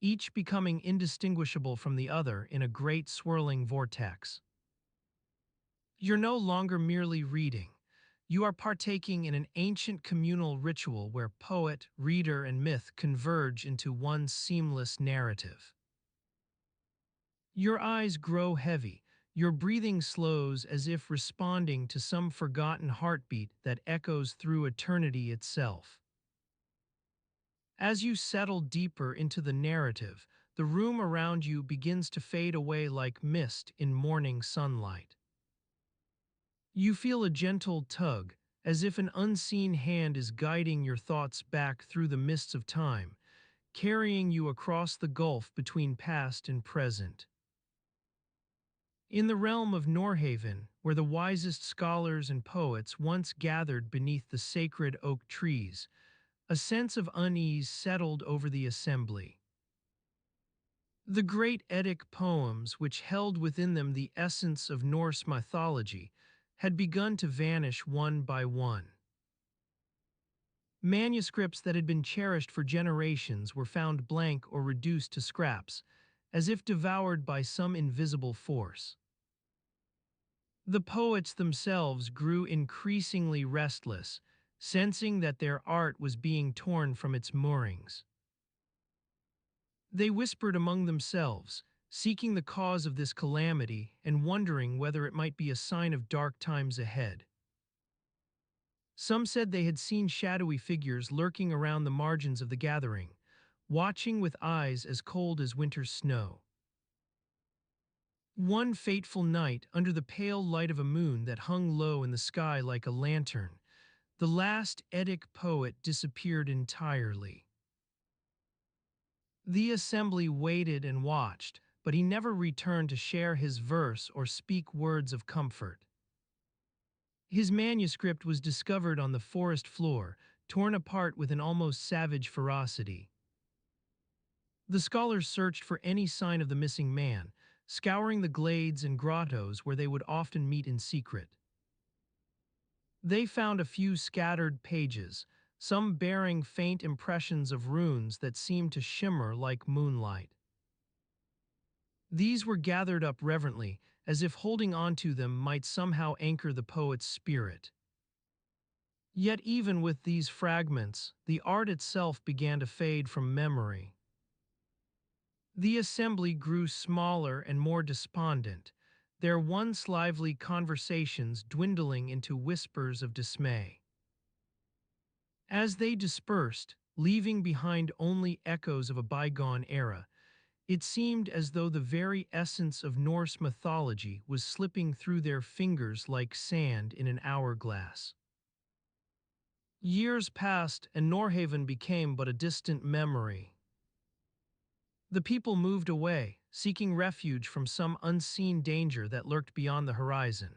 each becoming indistinguishable from the other in a great swirling vortex. You're no longer merely reading. You are partaking in an ancient communal ritual where poet, reader, and myth converge into one seamless narrative. Your eyes grow heavy, your breathing slows as if responding to some forgotten heartbeat that echoes through eternity itself. As you settle deeper into the narrative, the room around you begins to fade away like mist in morning sunlight. You feel a gentle tug, as if an unseen hand is guiding your thoughts back through the mists of time, carrying you across the gulf between past and present. In the realm of Norhaven, where the wisest scholars and poets once gathered beneath the sacred oak trees, a sense of unease settled over the assembly. The great Eddic poems, which held within them the essence of Norse mythology, had begun to vanish one by one. Manuscripts that had been cherished for generations were found blank or reduced to scraps, as if devoured by some invisible force. The poets themselves grew increasingly restless, sensing that their art was being torn from its moorings. They whispered among themselves, seeking the cause of this calamity and wondering whether it might be a sign of dark times ahead. Some said they had seen shadowy figures lurking around the margins of the gathering, watching with eyes as cold as winter's snow. One fateful night, under the pale light of a moon that hung low in the sky like a lantern, the last Eddic poet disappeared entirely. The assembly waited and watched, but he never returned to share his verse or speak words of comfort. His manuscript was discovered on the forest floor, torn apart with an almost savage ferocity. The scholars searched for any sign of the missing man, scouring the glades and grottos where they would often meet in secret. They found a few scattered pages, some bearing faint impressions of runes that seemed to shimmer like moonlight. These were gathered up reverently, as if holding onto them might somehow anchor the poet's spirit. Yet even with these fragments, the art itself began to fade from memory. The assembly grew smaller and more despondent, their once lively conversations dwindling into whispers of dismay. As they dispersed, leaving behind only echoes of a bygone era, it seemed as though the very essence of Norse mythology was slipping through their fingers like sand in an hourglass. Years passed and Norhaven became but a distant memory. The people moved away, seeking refuge from some unseen danger that lurked beyond the horizon.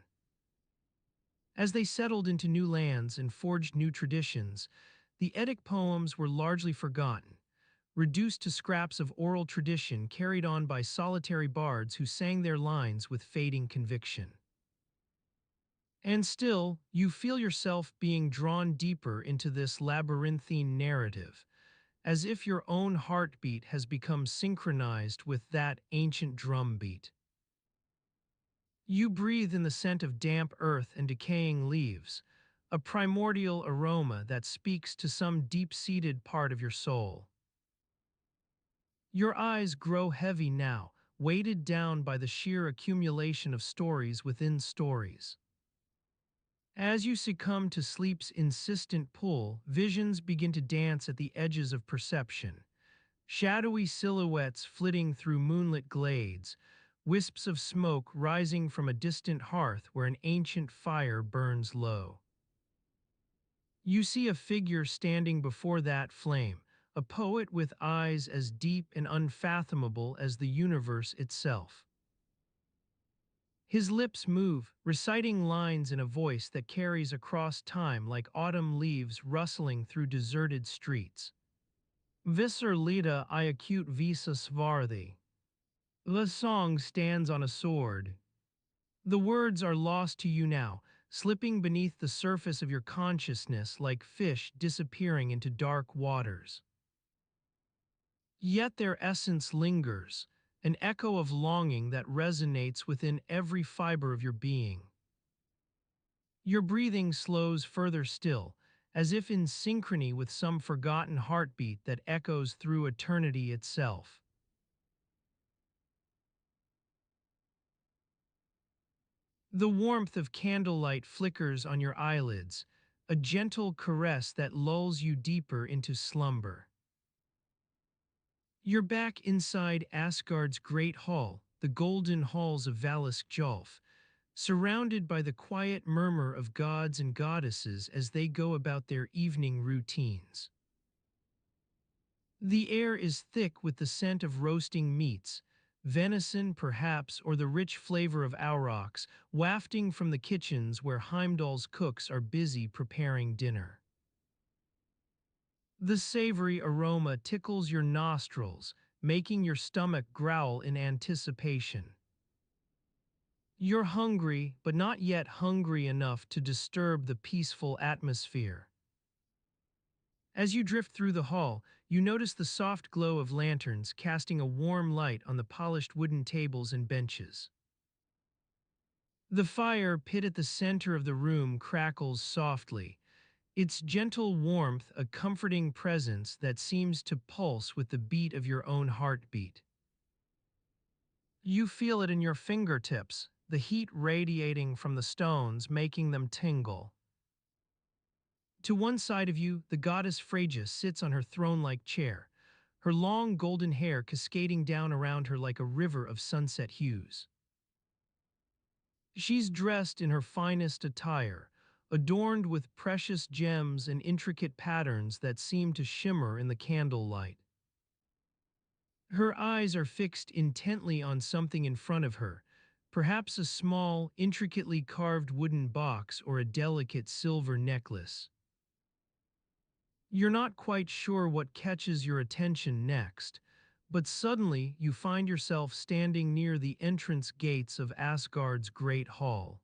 As they settled into new lands and forged new traditions, the Eddic poems were largely forgotten, reduced to scraps of oral tradition carried on by solitary bards who sang their lines with fading conviction. And still, you feel yourself being drawn deeper into this labyrinthine narrative, as if your own heartbeat has become synchronized with that ancient drumbeat. You breathe in the scent of damp earth and decaying leaves, a primordial aroma that speaks to some deep-seated part of your soul. Your eyes grow heavy now, weighted down by the sheer accumulation of stories within stories. As you succumb to sleep's insistent pull, visions begin to dance at the edges of perception. Shadowy silhouettes flitting through moonlit glades, wisps of smoke rising from a distant hearth where an ancient fire burns low. You see a figure standing before that flame, a poet with eyes as deep and unfathomable as the universe itself. His lips move, reciting lines in a voice that carries across time like autumn leaves rustling through deserted streets. Visser lida I acute visa svarthi. The song stands on a sword. The words are lost to you now, slipping beneath the surface of your consciousness like fish disappearing into dark waters. Yet their essence lingers, an echo of longing that resonates within every fiber of your being. Your breathing slows further still, as if in synchrony with some forgotten heartbeat that echoes through eternity itself. The warmth of candlelight flickers on your eyelids, a gentle caress that lulls you deeper into slumber. You're back inside Asgard's great hall, the golden halls of Valaskjolf, surrounded by the quiet murmur of gods and goddesses as they go about their evening routines. The air is thick with the scent of roasting meats, venison perhaps, or the rich flavor of aurochs, wafting from the kitchens where Heimdall's cooks are busy preparing dinner. The savory aroma tickles your nostrils, making your stomach growl in anticipation. You're hungry, but not yet hungry enough to disturb the peaceful atmosphere. As you drift through the hall, you notice the soft glow of lanterns casting a warm light on the polished wooden tables and benches. The fire pit at the center of the room crackles softly, its gentle warmth a comforting presence that seems to pulse with the beat of your own heartbeat. You feel it in your fingertips, the heat radiating from the stones making them tingle. To one side of you, the goddess Freyja sits on her throne-like chair, her long golden hair cascading down around her like a river of sunset hues. She's dressed in her finest attire, adorned with precious gems and intricate patterns that seem to shimmer in the candlelight. Her eyes are fixed intently on something in front of her, perhaps a small, intricately carved wooden box or a delicate silver necklace. You're not quite sure what catches your attention next, but suddenly you find yourself standing near the entrance gates of Asgard's Great Hall.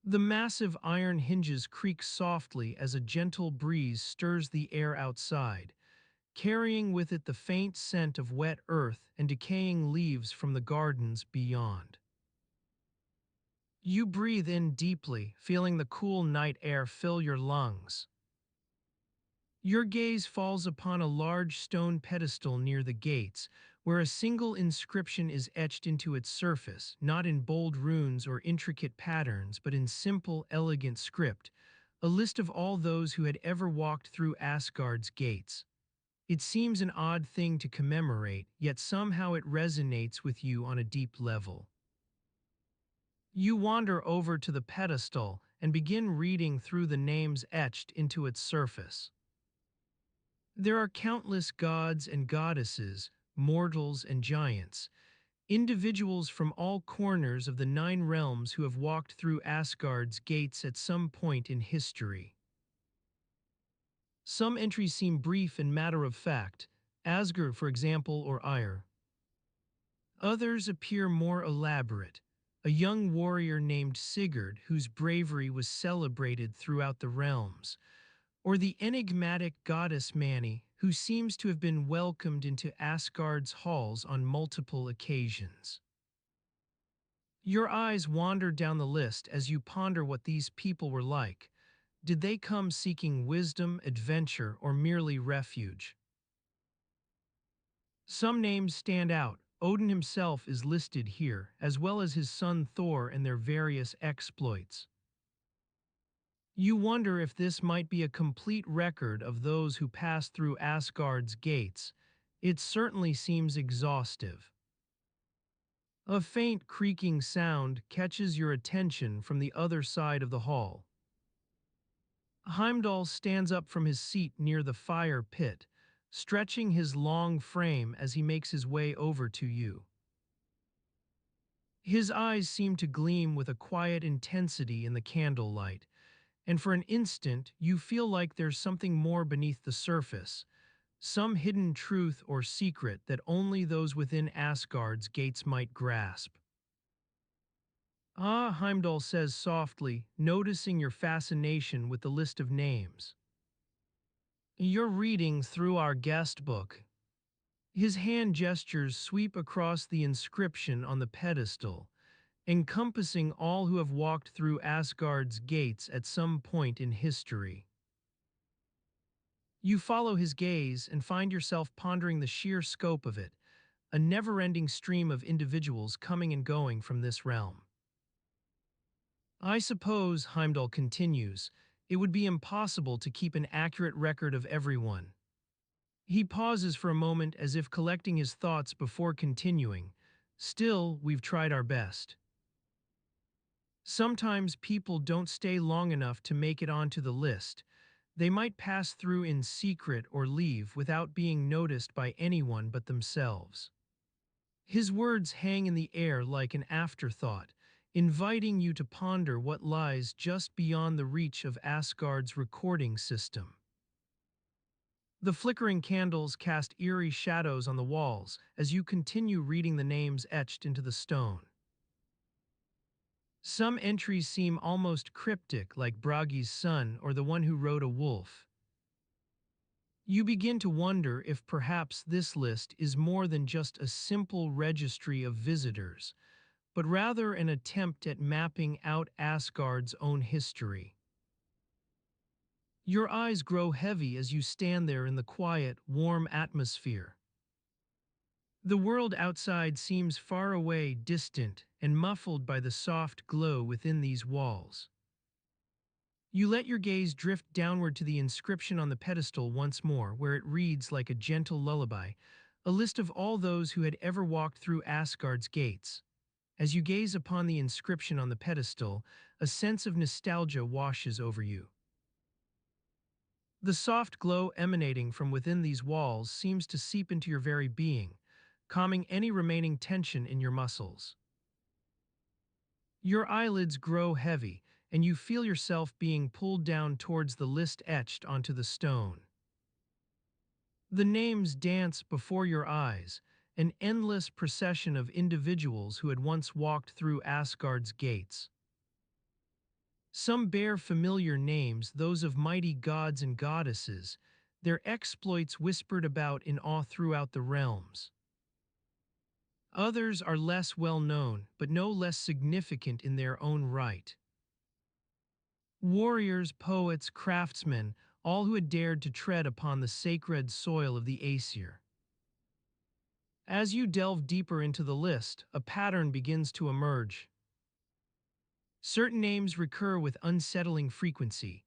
The massive iron hinges creak softly as a gentle breeze stirs the air outside, carrying with it the faint scent of wet earth and decaying leaves from the gardens beyond. You breathe in deeply, feeling the cool night air fill your lungs. Your gaze falls upon a large stone pedestal near the gates, where a single inscription is etched into its surface, not in bold runes or intricate patterns, but in simple, elegant script, a list of all those who had ever walked through Asgard's gates. It seems an odd thing to commemorate, yet somehow it resonates with you on a deep level. You wander over to the pedestal and begin reading through the names etched into its surface. There are countless gods and goddesses, mortals and giants, individuals from all corners of the nine realms who have walked through Asgard's gates at some point in history. Some entries seem brief and matter-of-fact, Asgard, for example, or Ire. Others appear more elaborate, a young warrior named Sigurd whose bravery was celebrated throughout the realms, or the enigmatic goddess Mani, who seems to have been welcomed into Asgard's halls on multiple occasions. Your eyes wander down the list as you ponder what these people were like. Did they come seeking wisdom, adventure, or merely refuge? Some names stand out. Odin himself is listed here, as well as his son Thor and their various exploits. You wonder if this might be a complete record of those who passed through Asgard's gates. It certainly seems exhaustive. A faint creaking sound catches your attention from the other side of the hall. Heimdall stands up from his seat near the fire pit, stretching his long frame as he makes his way over to you. His eyes seem to gleam with a quiet intensity in the candlelight, and for an instant you feel like there's something more beneath the surface, some hidden truth or secret that only those within Asgard's gates might grasp. Ah, Heimdall says softly, noticing your fascination with the list of names. You're reading through our guest book. His hand gestures sweep across the inscription on the pedestal, encompassing all who have walked through Asgard's gates at some point in history. You follow his gaze and find yourself pondering the sheer scope of it, a never-ending stream of individuals coming and going from this realm. I suppose, Heimdall continues, it would be impossible to keep an accurate record of everyone. He pauses for a moment as if collecting his thoughts before continuing. Still, we've tried our best. Sometimes people don't stay long enough to make it onto the list. They might pass through in secret or leave without being noticed by anyone but themselves. His words hang in the air like an afterthought, inviting you to ponder what lies just beyond the reach of Asgard's recording system. The flickering candles cast eerie shadows on the walls as you continue reading the names etched into the stone. Some entries seem almost cryptic, like Bragi's son or the one who rode a wolf. You begin to wonder if perhaps this list is more than just a simple registry of visitors, but rather an attempt at mapping out Asgard's own history. Your eyes grow heavy as you stand there in the quiet, warm atmosphere. The world outside seems far away, distant, and muffled by the soft glow within these walls. You let your gaze drift downward to the inscription on the pedestal once more, where it reads like a gentle lullaby, a list of all those who had ever walked through Asgard's gates. As you gaze upon the inscription on the pedestal, a sense of nostalgia washes over you. The soft glow emanating from within these walls seems to seep into your very being, calming any remaining tension in your muscles. Your eyelids grow heavy, and you feel yourself being pulled down towards the list etched onto the stone. The names dance before your eyes, an endless procession of individuals who had once walked through Asgard's gates. Some bear familiar names, those of mighty gods and goddesses, their exploits whispered about in awe throughout the realms. Others are less well known, but no less significant in their own right. Warriors, poets, craftsmen, all who had dared to tread upon the sacred soil of the Aesir. As you delve deeper into the list, a pattern begins to emerge. Certain names recur with unsettling frequency,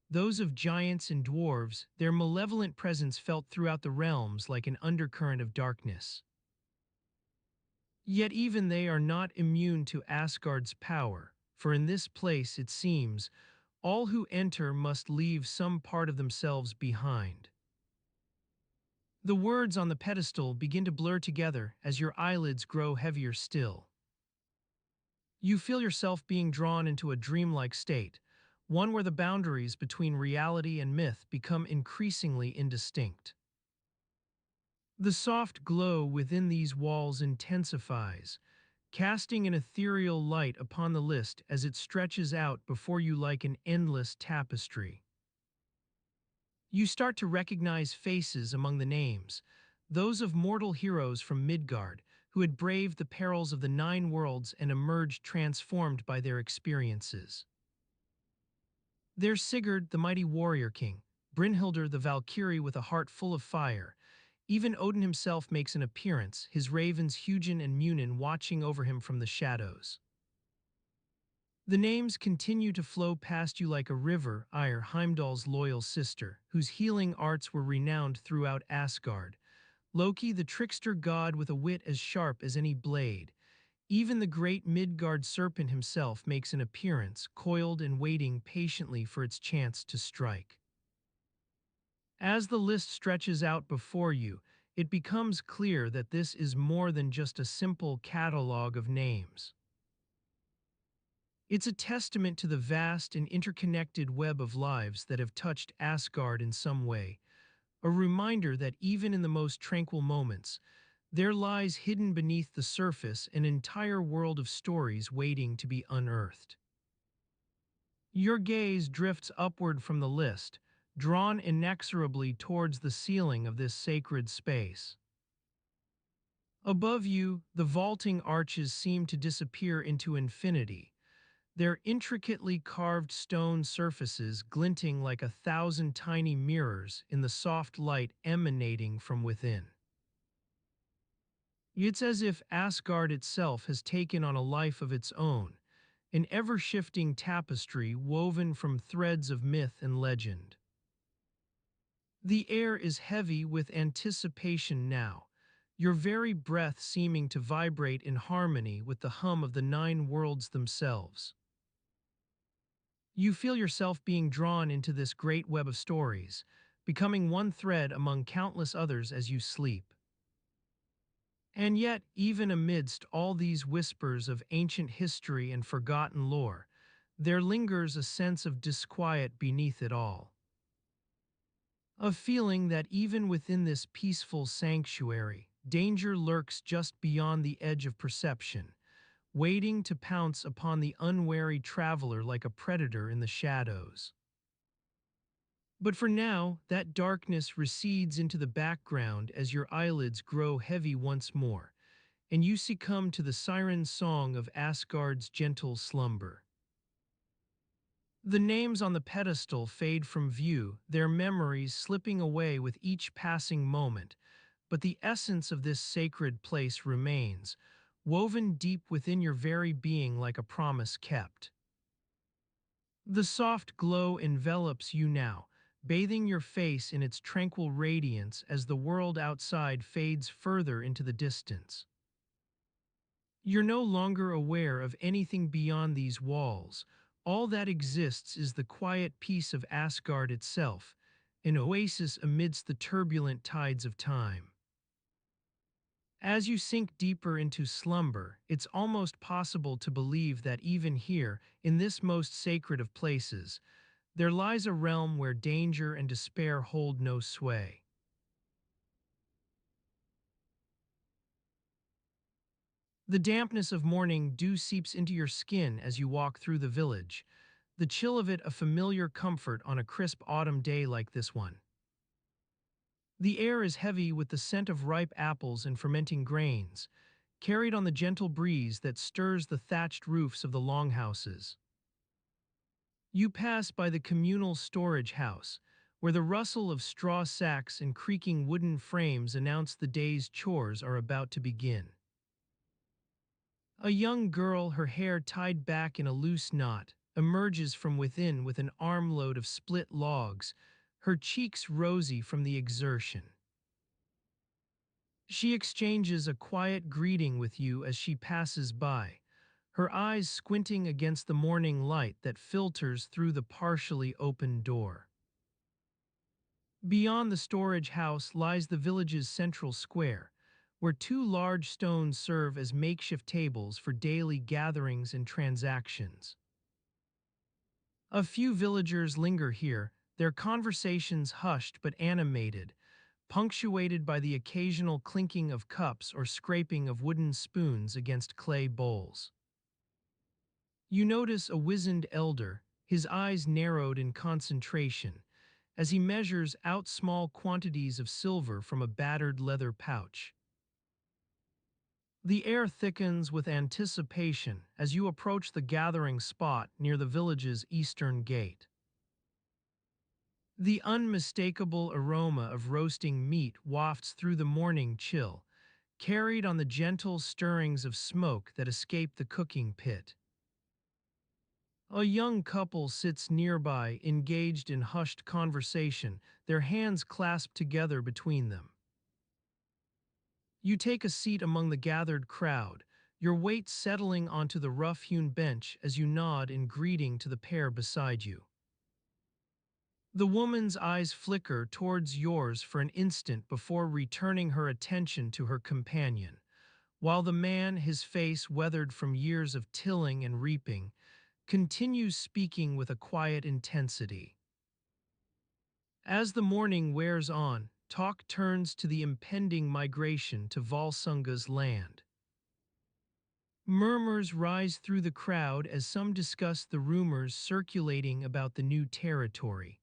those of giants and dwarves, their malevolent presence felt throughout the realms like an undercurrent of darkness. Yet even they are not immune to Asgard's power, for in this place, it seems, all who enter must leave some part of themselves behind. The words on the pedestal begin to blur together as your eyelids grow heavier still. You feel yourself being drawn into a dreamlike state, one where the boundaries between reality and myth become increasingly indistinct. The soft glow within these walls intensifies, casting an ethereal light upon the list as it stretches out before you like an endless tapestry. You start to recognize faces among the names, those of mortal heroes from Midgard who had braved the perils of the Nine Worlds and emerged transformed by their experiences. There's Sigurd, the mighty warrior king, Brynhildr, the Valkyrie with a heart full of fire. Even Odin himself makes an appearance, his ravens Hugin and Munin watching over him from the shadows. The names continue to flow past you like a river, Ire, Heimdall's loyal sister, whose healing arts were renowned throughout Asgard. Loki, the trickster god with a wit as sharp as any blade. Even the great Midgard serpent himself makes an appearance, coiled and waiting patiently for its chance to strike. As the list stretches out before you, it becomes clear that this is more than just a simple catalog of names. It's a testament to the vast and interconnected web of lives that have touched Asgard in some way, a reminder that even in the most tranquil moments, there lies hidden beneath the surface an entire world of stories waiting to be unearthed. Your gaze drifts upward from the list, drawn inexorably towards the ceiling of this sacred space. Above you, the vaulting arches seem to disappear into infinity, their intricately carved stone surfaces glinting like 1,000 tiny mirrors in the soft light emanating from within. It's as if Asgard itself has taken on a life of its own, an ever-shifting tapestry woven from threads of myth and legend. The air is heavy with anticipation now, your very breath seeming to vibrate in harmony with the hum of the nine worlds themselves. You feel yourself being drawn into this great web of stories, becoming one thread among countless others as you sleep. And yet, even amidst all these whispers of ancient history and forgotten lore, there lingers a sense of disquiet beneath it all. A feeling that even within this peaceful sanctuary, danger lurks just beyond the edge of perception, waiting to pounce upon the unwary traveler like a predator in the shadows. But for now, that darkness recedes into the background as your eyelids grow heavy once more, and you succumb to the siren song of Asgard's gentle slumber. The names on the pedestal fade from view, their memories slipping away with each passing moment, but the essence of this sacred place remains, woven deep within your very being like a promise kept. The soft glow envelops you now, bathing your face in its tranquil radiance as the world outside fades further into the distance. You're no longer aware of anything beyond these walls. All that exists is the quiet peace of Asgard itself, an oasis amidst the turbulent tides of time. As you sink deeper into slumber, it's almost possible to believe that even here, in this most sacred of places, there lies a realm where danger and despair hold no sway. The dampness of morning dew seeps into your skin as you walk through the village, the chill of it a familiar comfort on a crisp autumn day like this one. The air is heavy with the scent of ripe apples and fermenting grains, carried on the gentle breeze that stirs the thatched roofs of the longhouses. You pass by the communal storage house, where the rustle of straw sacks and creaking wooden frames announce the day's chores are about to begin. A young girl, her hair tied back in a loose knot, emerges from within with an armload of split logs, her cheeks rosy from the exertion. She exchanges a quiet greeting with you as she passes by, her eyes squinting against the morning light that filters through the partially open door. Beyond the storage house lies the village's central square, where two large stones serve as makeshift tables for daily gatherings and transactions. A few villagers linger here, their conversations hushed but animated, punctuated by the occasional clinking of cups or scraping of wooden spoons against clay bowls. You notice a wizened elder, his eyes narrowed in concentration, as he measures out small quantities of silver from a battered leather pouch. The air thickens with anticipation as you approach the gathering spot near the village's eastern gate. The unmistakable aroma of roasting meat wafts through the morning chill, carried on the gentle stirrings of smoke that escape the cooking pit. A young couple sits nearby, engaged in hushed conversation, their hands clasped together between them. You take a seat among the gathered crowd, your weight settling onto the rough-hewn bench as you nod in greeting to the pair beside you. The woman's eyes flicker towards yours for an instant before returning her attention to her companion, while the man, his face weathered from years of tilling and reaping, continues speaking with a quiet intensity. As the morning wears on, talk turns to the impending migration to Volsunga's land. Murmurs rise through the crowd as some discuss the rumors circulating about the new territory.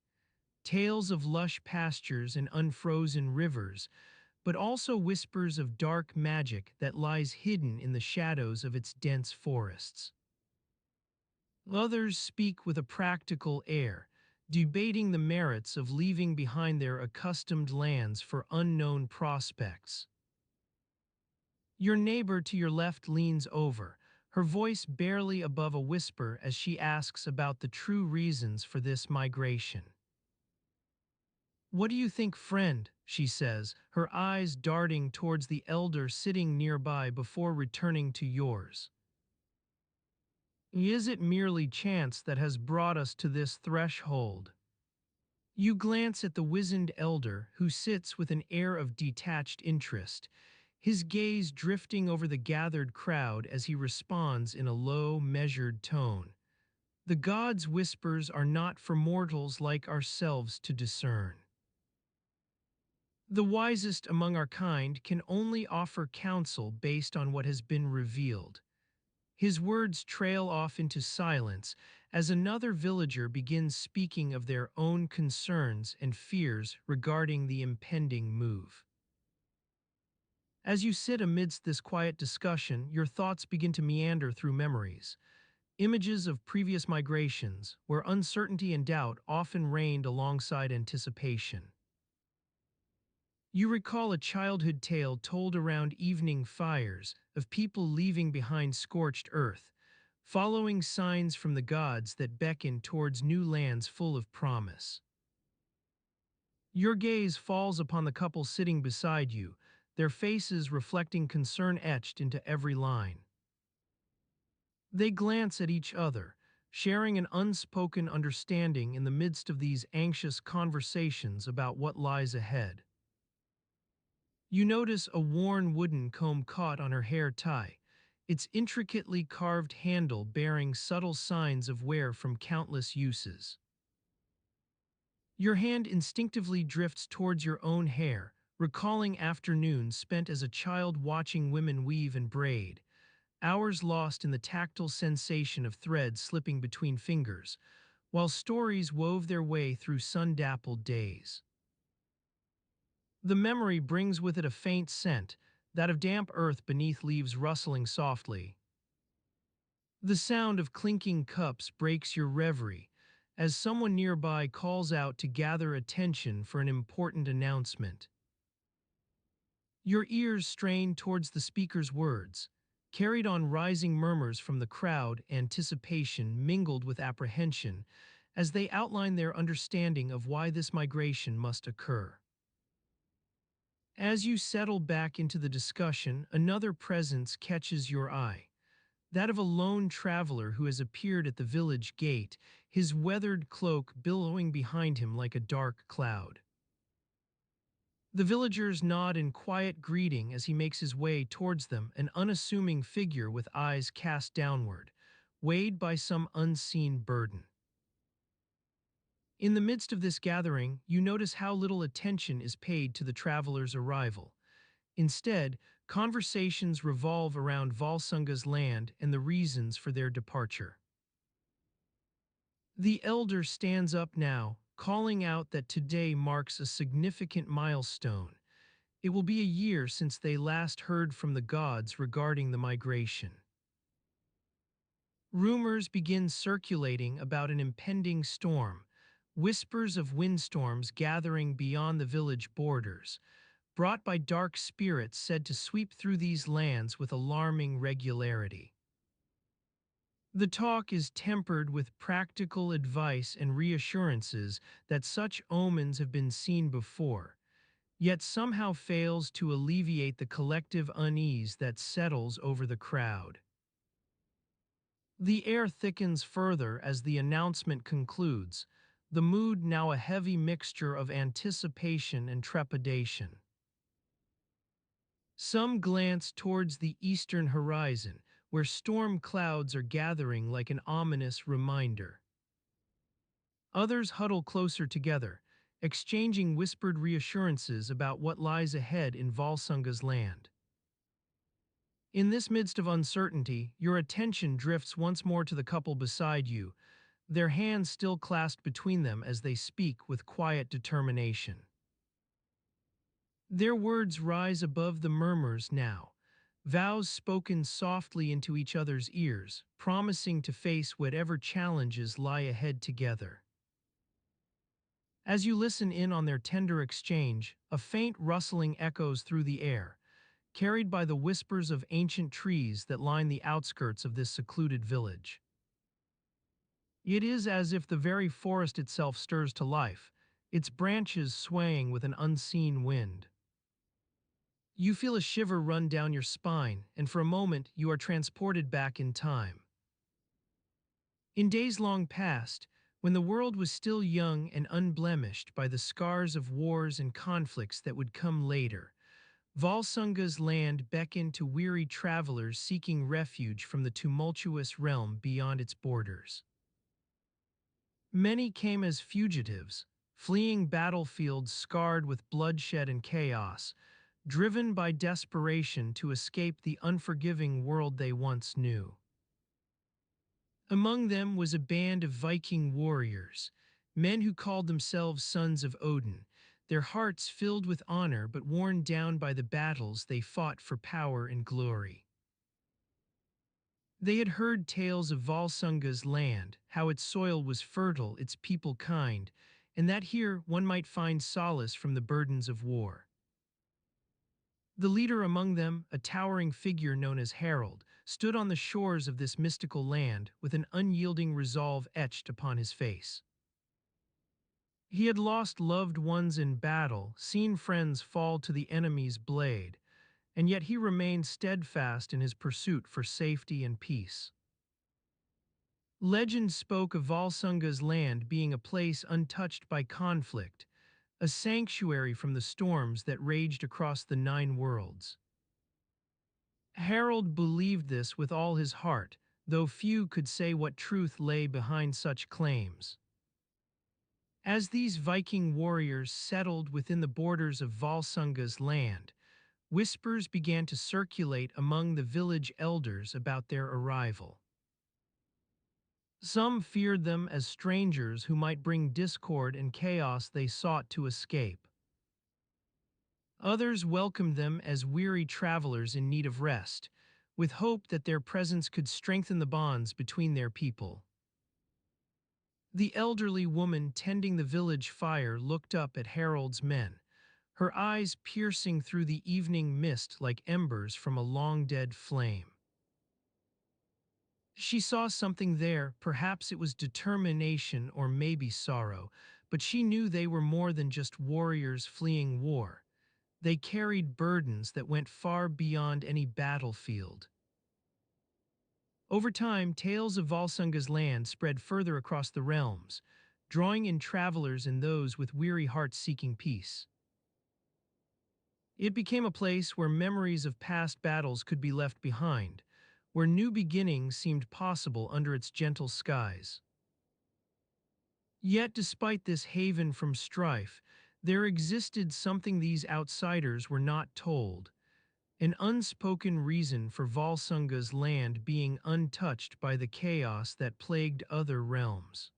Tales of lush pastures and unfrozen rivers, but also whispers of dark magic that lies hidden in the shadows of its dense forests. Others speak with a practical air, debating the merits of leaving behind their accustomed lands for unknown prospects. Your neighbor to your left leans over, her voice barely above a whisper as she asks about the true reasons for this migration. "What do you think, friend?" she says, her eyes darting towards the elder sitting nearby before returning to yours. "Is it merely chance that has brought us to this threshold?" You glance at the wizened elder who sits with an air of detached interest, his gaze drifting over the gathered crowd as he responds in a low, measured tone. "The gods' whispers are not for mortals like ourselves to discern. The wisest among our kind can only offer counsel based on what has been revealed." His words trail off into silence as another villager begins speaking of their own concerns and fears regarding the impending move. As you sit amidst this quiet discussion, your thoughts begin to meander through memories. Images of previous migrations, where uncertainty and doubt often reigned alongside anticipation. You recall a childhood tale told around evening fires of people leaving behind scorched earth, following signs from the gods that beckon towards new lands full of promise. Your gaze falls upon the couple sitting beside you, their faces reflecting concern etched into every line. They glance at each other, sharing an unspoken understanding in the midst of these anxious conversations about what lies ahead. You notice a worn wooden comb caught on her hair tie, its intricately carved handle bearing subtle signs of wear from countless uses. Your hand instinctively drifts towards your own hair, recalling afternoons spent as a child watching women weave and braid, hours lost in the tactile sensation of threads slipping between fingers, while stories wove their way through sun-dappled days. The memory brings with it a faint scent, that of damp earth beneath leaves rustling softly. The sound of clinking cups breaks your reverie, as someone nearby calls out to gather attention for an important announcement. Your ears strain towards the speaker's words, carried on rising murmurs from the crowd, anticipation mingled with apprehension, as they outline their understanding of why this migration must occur. As you settle back into the discussion, another presence catches your eye, that of a lone traveler who has appeared at the village gate, his weathered cloak billowing behind him like a dark cloud. The villagers nod in quiet greeting as he makes his way towards them, an unassuming figure with eyes cast downward, weighed by some unseen burden. In the midst of this gathering, you notice how little attention is paid to the traveler's arrival. Instead, conversations revolve around Volsunga's land and the reasons for their departure. The elder stands up now, calling out that today marks a significant milestone. It will be a year since they last heard from the gods regarding the migration. Rumors begin circulating about an impending storm, whispers of windstorms gathering beyond the village borders, brought by dark spirits said to sweep through these lands with alarming regularity. The talk is tempered with practical advice and reassurances that such omens have been seen before, yet somehow fails to alleviate the collective unease that settles over the crowd. The air thickens further as the announcement concludes, the mood now a heavy mixture of anticipation and trepidation. Some glance towards the eastern horizon, where storm clouds are gathering like an ominous reminder. Others huddle closer together, exchanging whispered reassurances about what lies ahead in Volsunga's land. In this midst of uncertainty, your attention drifts once more to the couple beside you, their hands still clasped between them as they speak with quiet determination. Their words rise above the murmurs now, vows spoken softly into each other's ears, promising to face whatever challenges lie ahead together. As you listen in on their tender exchange, a faint rustling echoes through the air, carried by the whispers of ancient trees that line the outskirts of this secluded village. It is as if the very forest itself stirs to life, its branches swaying with an unseen wind. You feel a shiver run down your spine, and for a moment you are transported back in time. In days long past, when the world was still young and unblemished by the scars of wars and conflicts that would come later, Volsunga's land beckoned to weary travelers seeking refuge from the tumultuous realm beyond its borders. Many came as fugitives, fleeing battlefields scarred with bloodshed and chaos, driven by desperation to escape the unforgiving world they once knew. Among them was a band of Viking warriors, men who called themselves sons of Odin, their hearts filled with honor but worn down by the battles they fought for power and glory. They had heard tales of Volsunga's land, how its soil was fertile, its people kind, and that here one might find solace from the burdens of war. The leader among them, a towering figure known as Harald, stood on the shores of this mystical land with an unyielding resolve etched upon his face. He had lost loved ones in battle, seen friends fall to the enemy's blade, and yet he remained steadfast in his pursuit for safety and peace. Legend spoke of Volsunga's land being a place untouched by conflict, a sanctuary from the storms that raged across the nine worlds. Harold believed this with all his heart, though few could say what truth lay behind such claims. As these Viking warriors settled within the borders of Volsunga's land, whispers began to circulate among the village elders about their arrival. Some feared them as strangers who might bring discord and chaos they sought to escape. Others welcomed them as weary travelers in need of rest, with hope that their presence could strengthen the bonds between their people. The elderly woman tending the village fire looked up at Harold's men, her eyes piercing through the evening mist like embers from a long-dead flame. She saw something there, perhaps it was determination or maybe sorrow, but she knew they were more than just warriors fleeing war. They carried burdens that went far beyond any battlefield. Over time, tales of Volsunga's land spread further across the realms, drawing in travelers and those with weary hearts seeking peace. It became a place where memories of past battles could be left behind, where new beginnings seemed possible under its gentle skies. Yet, despite this haven from strife, there existed something these outsiders were not told, an unspoken reason for Volsunga's land being untouched by the chaos that plagued other realms.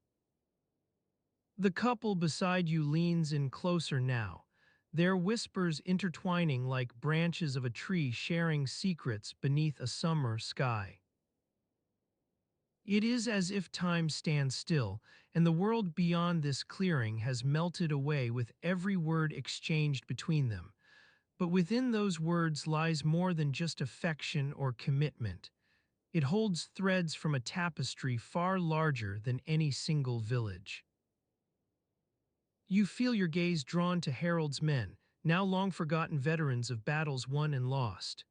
The couple beside you leans in closer now, their whispers intertwining like branches of a tree sharing secrets beneath a summer sky. It is as if time stands still, and the world beyond this clearing has melted away with every word exchanged between them. But within those words lies more than just affection or commitment. It holds threads from a tapestry far larger than any single village. You feel your gaze drawn to Harold's men, now long-forgotten veterans of battles won and lost.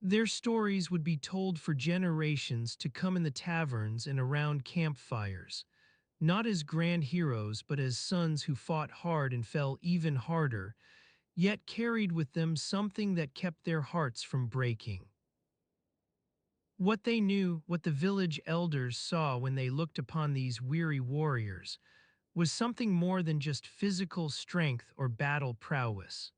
Their stories would be told for generations to come in the taverns and around campfires, not as grand heroes but as sons who fought hard and fell even harder, yet carried with them something that kept their hearts from breaking. What they knew, what the village elders saw when they looked upon these weary warriors, was something more than just physical strength or battle prowess.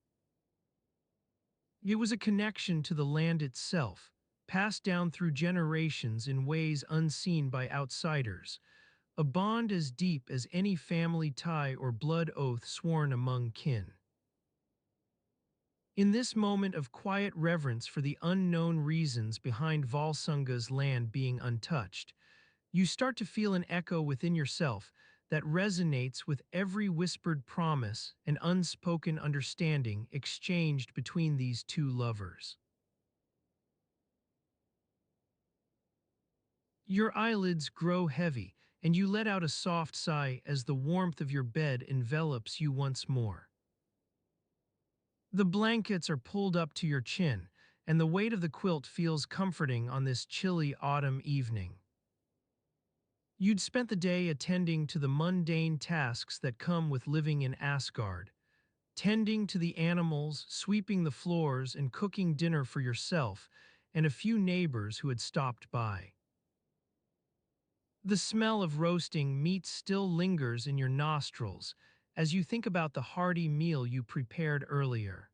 It was a connection to the land itself, passed down through generations in ways unseen by outsiders, a bond as deep as any family tie or blood oath sworn among kin. In this moment of quiet reverence for the unknown reasons behind Volsunga's land being untouched, you start to feel an echo within yourself that resonates with every whispered promise and unspoken understanding exchanged between these two lovers. Your eyelids grow heavy, and you let out a soft sigh as the warmth of your bed envelops you once more. The blankets are pulled up to your chin, and the weight of the quilt feels comforting on this chilly autumn evening. You'd spent the day attending to the mundane tasks that come with living in Asgard, tending to the animals, sweeping the floors, and cooking dinner for yourself and a few neighbors who had stopped by. The smell of roasting meat still lingers in your nostrils as you think about the hearty meal you prepared earlier.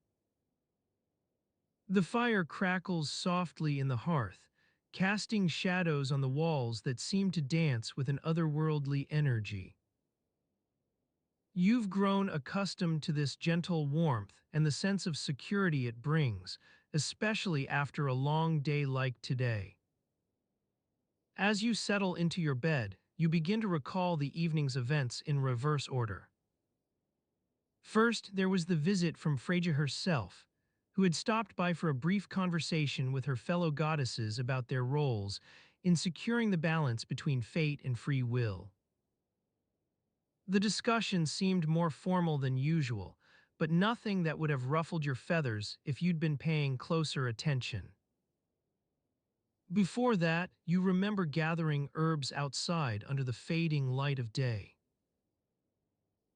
The fire crackles softly in the hearth, casting shadows on the walls that seem to dance with an otherworldly energy. You've grown accustomed to this gentle warmth and the sense of security it brings, especially after a long day like today. As you settle into your bed, you begin to recall the evening's events in reverse order. First, there was the visit from Freyja herself, who had stopped by for a brief conversation with her fellow goddesses about their roles in securing the balance between fate and free will. The discussion seemed more formal than usual, but nothing that would have ruffled your feathers if you'd been paying closer attention. Before that, you remember gathering herbs outside under the fading light of day.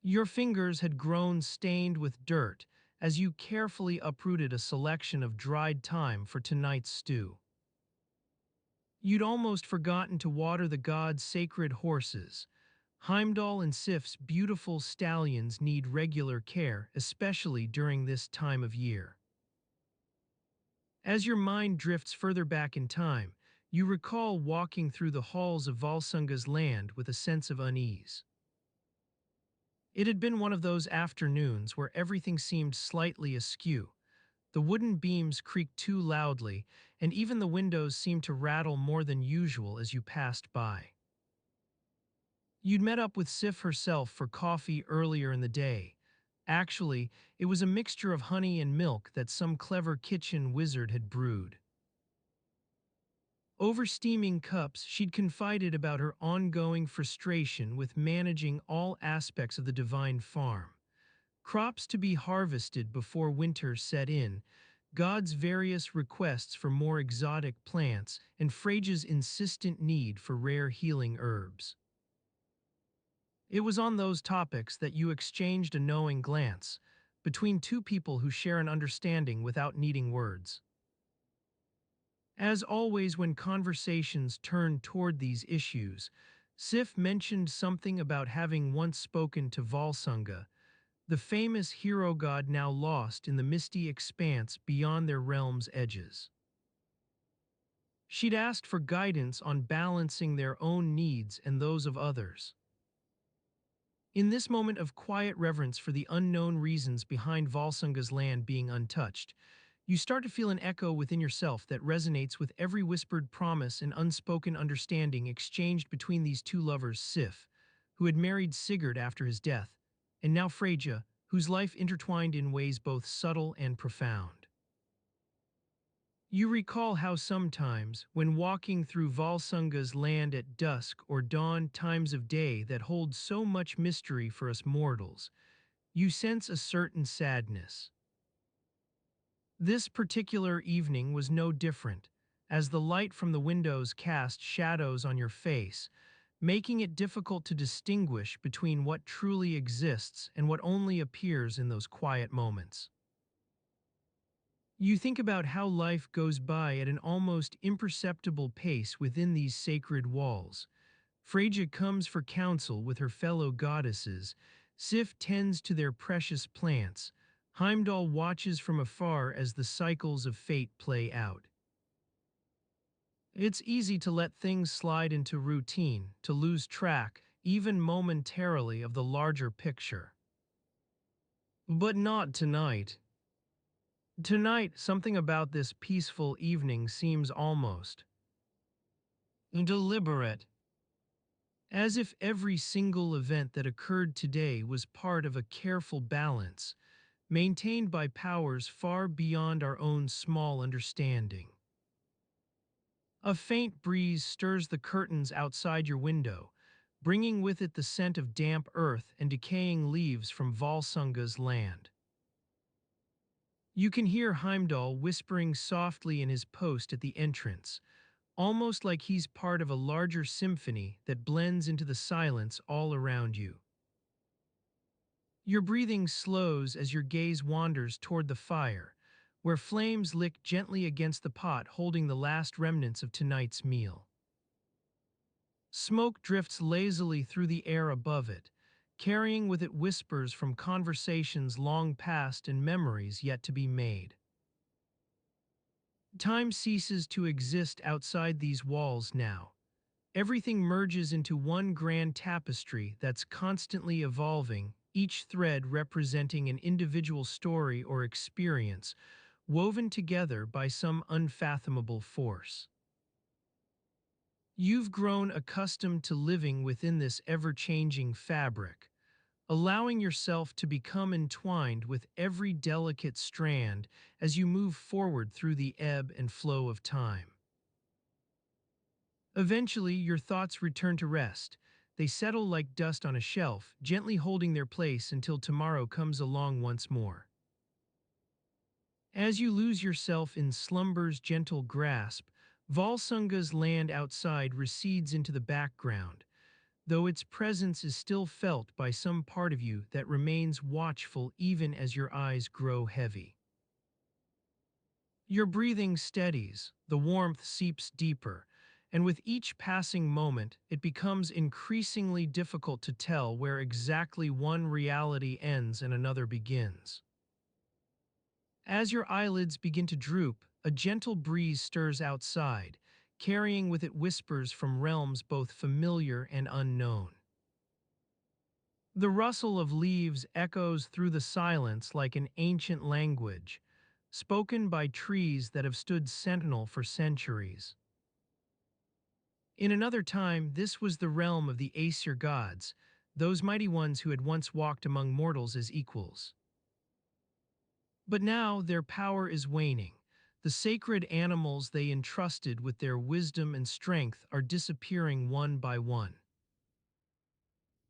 Your fingers had grown stained with dirt as you carefully uprooted a selection of dried thyme for tonight's stew. You'd almost forgotten to water the gods' sacred horses. Heimdall and Sif's beautiful stallions need regular care, especially during this time of year. As your mind drifts further back in time, you recall walking through the halls of Volsunga's land with a sense of unease. It had been one of those afternoons where everything seemed slightly askew. The wooden beams creaked too loudly, and even the windows seemed to rattle more than usual as you passed by. You'd met up with Sif herself for coffee earlier in the day. Actually, it was a mixture of honey and milk that some clever kitchen wizard had brewed. Over steaming cups, she'd confided about her ongoing frustration with managing all aspects of the divine farm. Crops to be harvested before winter set in, God's various requests for more exotic plants, and Freya's insistent need for rare healing herbs. It was on those topics that you exchanged a knowing glance, between two people who share an understanding without needing words. As always when conversations turned toward these issues, Sif mentioned something about having once spoken to Volsunga, the famous hero god now lost in the misty expanse beyond their realm's edges. She'd asked for guidance on balancing their own needs and those of others. In this moment of quiet reverence for the unknown reasons behind Volsunga's land being untouched, you start to feel an echo within yourself that resonates with every whispered promise and unspoken understanding exchanged between these two lovers, Sif, who had married Sigurd after his death, and now Freyja, whose life intertwined in ways both subtle and profound. You recall how sometimes, when walking through Volsunga's land at dusk or dawn, times of day that hold so much mystery for us mortals, you sense a certain sadness. This particular evening was no different, as the light from the windows cast shadows on your face, making it difficult to distinguish between what truly exists and what only appears in those quiet moments. You think about how life goes by at an almost imperceptible pace within these sacred walls. Freyja comes for counsel with her fellow goddesses, Sif tends to their precious plants, Heimdall watches from afar as the cycles of fate play out. It's easy to let things slide into routine, to lose track, even momentarily, of the larger picture. But not tonight. Tonight, something about this peaceful evening seems almost deliberate, as if every single event that occurred today was part of a careful balance, maintained by powers far beyond our own small understanding. A faint breeze stirs the curtains outside your window, bringing with it the scent of damp earth and decaying leaves from Volsunga's land. You can hear Heimdall whispering softly in his post at the entrance, almost like he's part of a larger symphony that blends into the silence all around you. Your breathing slows as your gaze wanders toward the fire, where flames lick gently against the pot holding the last remnants of tonight's meal. Smoke drifts lazily through the air above it, carrying with it whispers from conversations long past and memories yet to be made. Time ceases to exist outside these walls now. Everything merges into one grand tapestry that's constantly evolving, each thread representing an individual story or experience, woven together by some unfathomable force. You've grown accustomed to living within this ever-changing fabric, allowing yourself to become entwined with every delicate strand as you move forward through the ebb and flow of time. Eventually, your thoughts return to rest. They settle like dust on a shelf, gently holding their place until tomorrow comes along once more. As you lose yourself in slumber's gentle grasp, Volsunga's land outside recedes into the background, though its presence is still felt by some part of you that remains watchful even as your eyes grow heavy. Your breathing steadies, the warmth seeps deeper, and with each passing moment, it becomes increasingly difficult to tell where exactly one reality ends and another begins. As your eyelids begin to droop, a gentle breeze stirs outside, carrying with it whispers from realms both familiar and unknown. The rustle of leaves echoes through the silence like an ancient language, spoken by trees that have stood sentinel for centuries. In another time, this was the realm of the Aesir gods, those mighty ones who had once walked among mortals as equals. But now their power is waning. The sacred animals they entrusted with their wisdom and strength are disappearing one by one.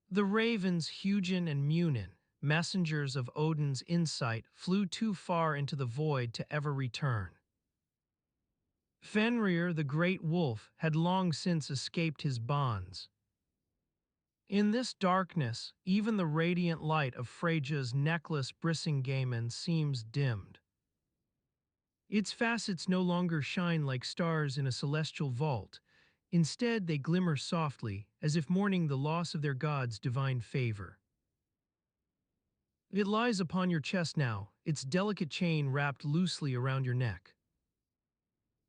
The ravens Hugin and Munin, messengers of Odin's insight, flew too far into the void to ever return. Fenrir, the great wolf, had long since escaped his bonds. In this darkness, even the radiant light of Freyja's necklace Brisingamen seems dimmed. Its facets no longer shine like stars in a celestial vault. Instead, they glimmer softly, as if mourning the loss of their god's divine favor. It lies upon your chest now, its delicate chain wrapped loosely around your neck.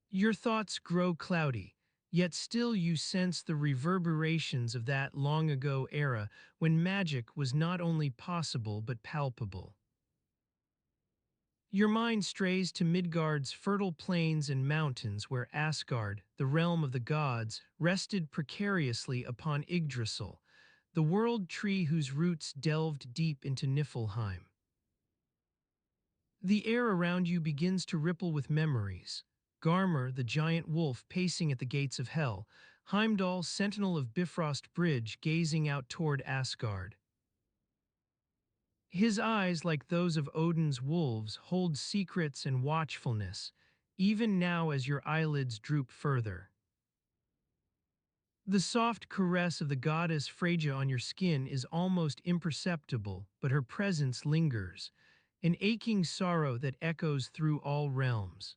Your thoughts grow cloudy, yet still you sense the reverberations of that long ago era when magic was not only possible but palpable. Your mind strays to Midgard's fertile plains and mountains where Asgard, the realm of the gods, rested precariously upon Yggdrasil, the world tree whose roots delved deep into Niflheim. The air around you begins to ripple with memories. Garmr, the giant wolf pacing at the gates of hell, Heimdall, sentinel of Bifrost Bridge, gazing out toward Asgard. His eyes, like those of Odin's wolves, hold secrets and watchfulness, even now as your eyelids droop further. The soft caress of the goddess Freyja on your skin is almost imperceptible, but her presence lingers, an aching sorrow that echoes through all realms.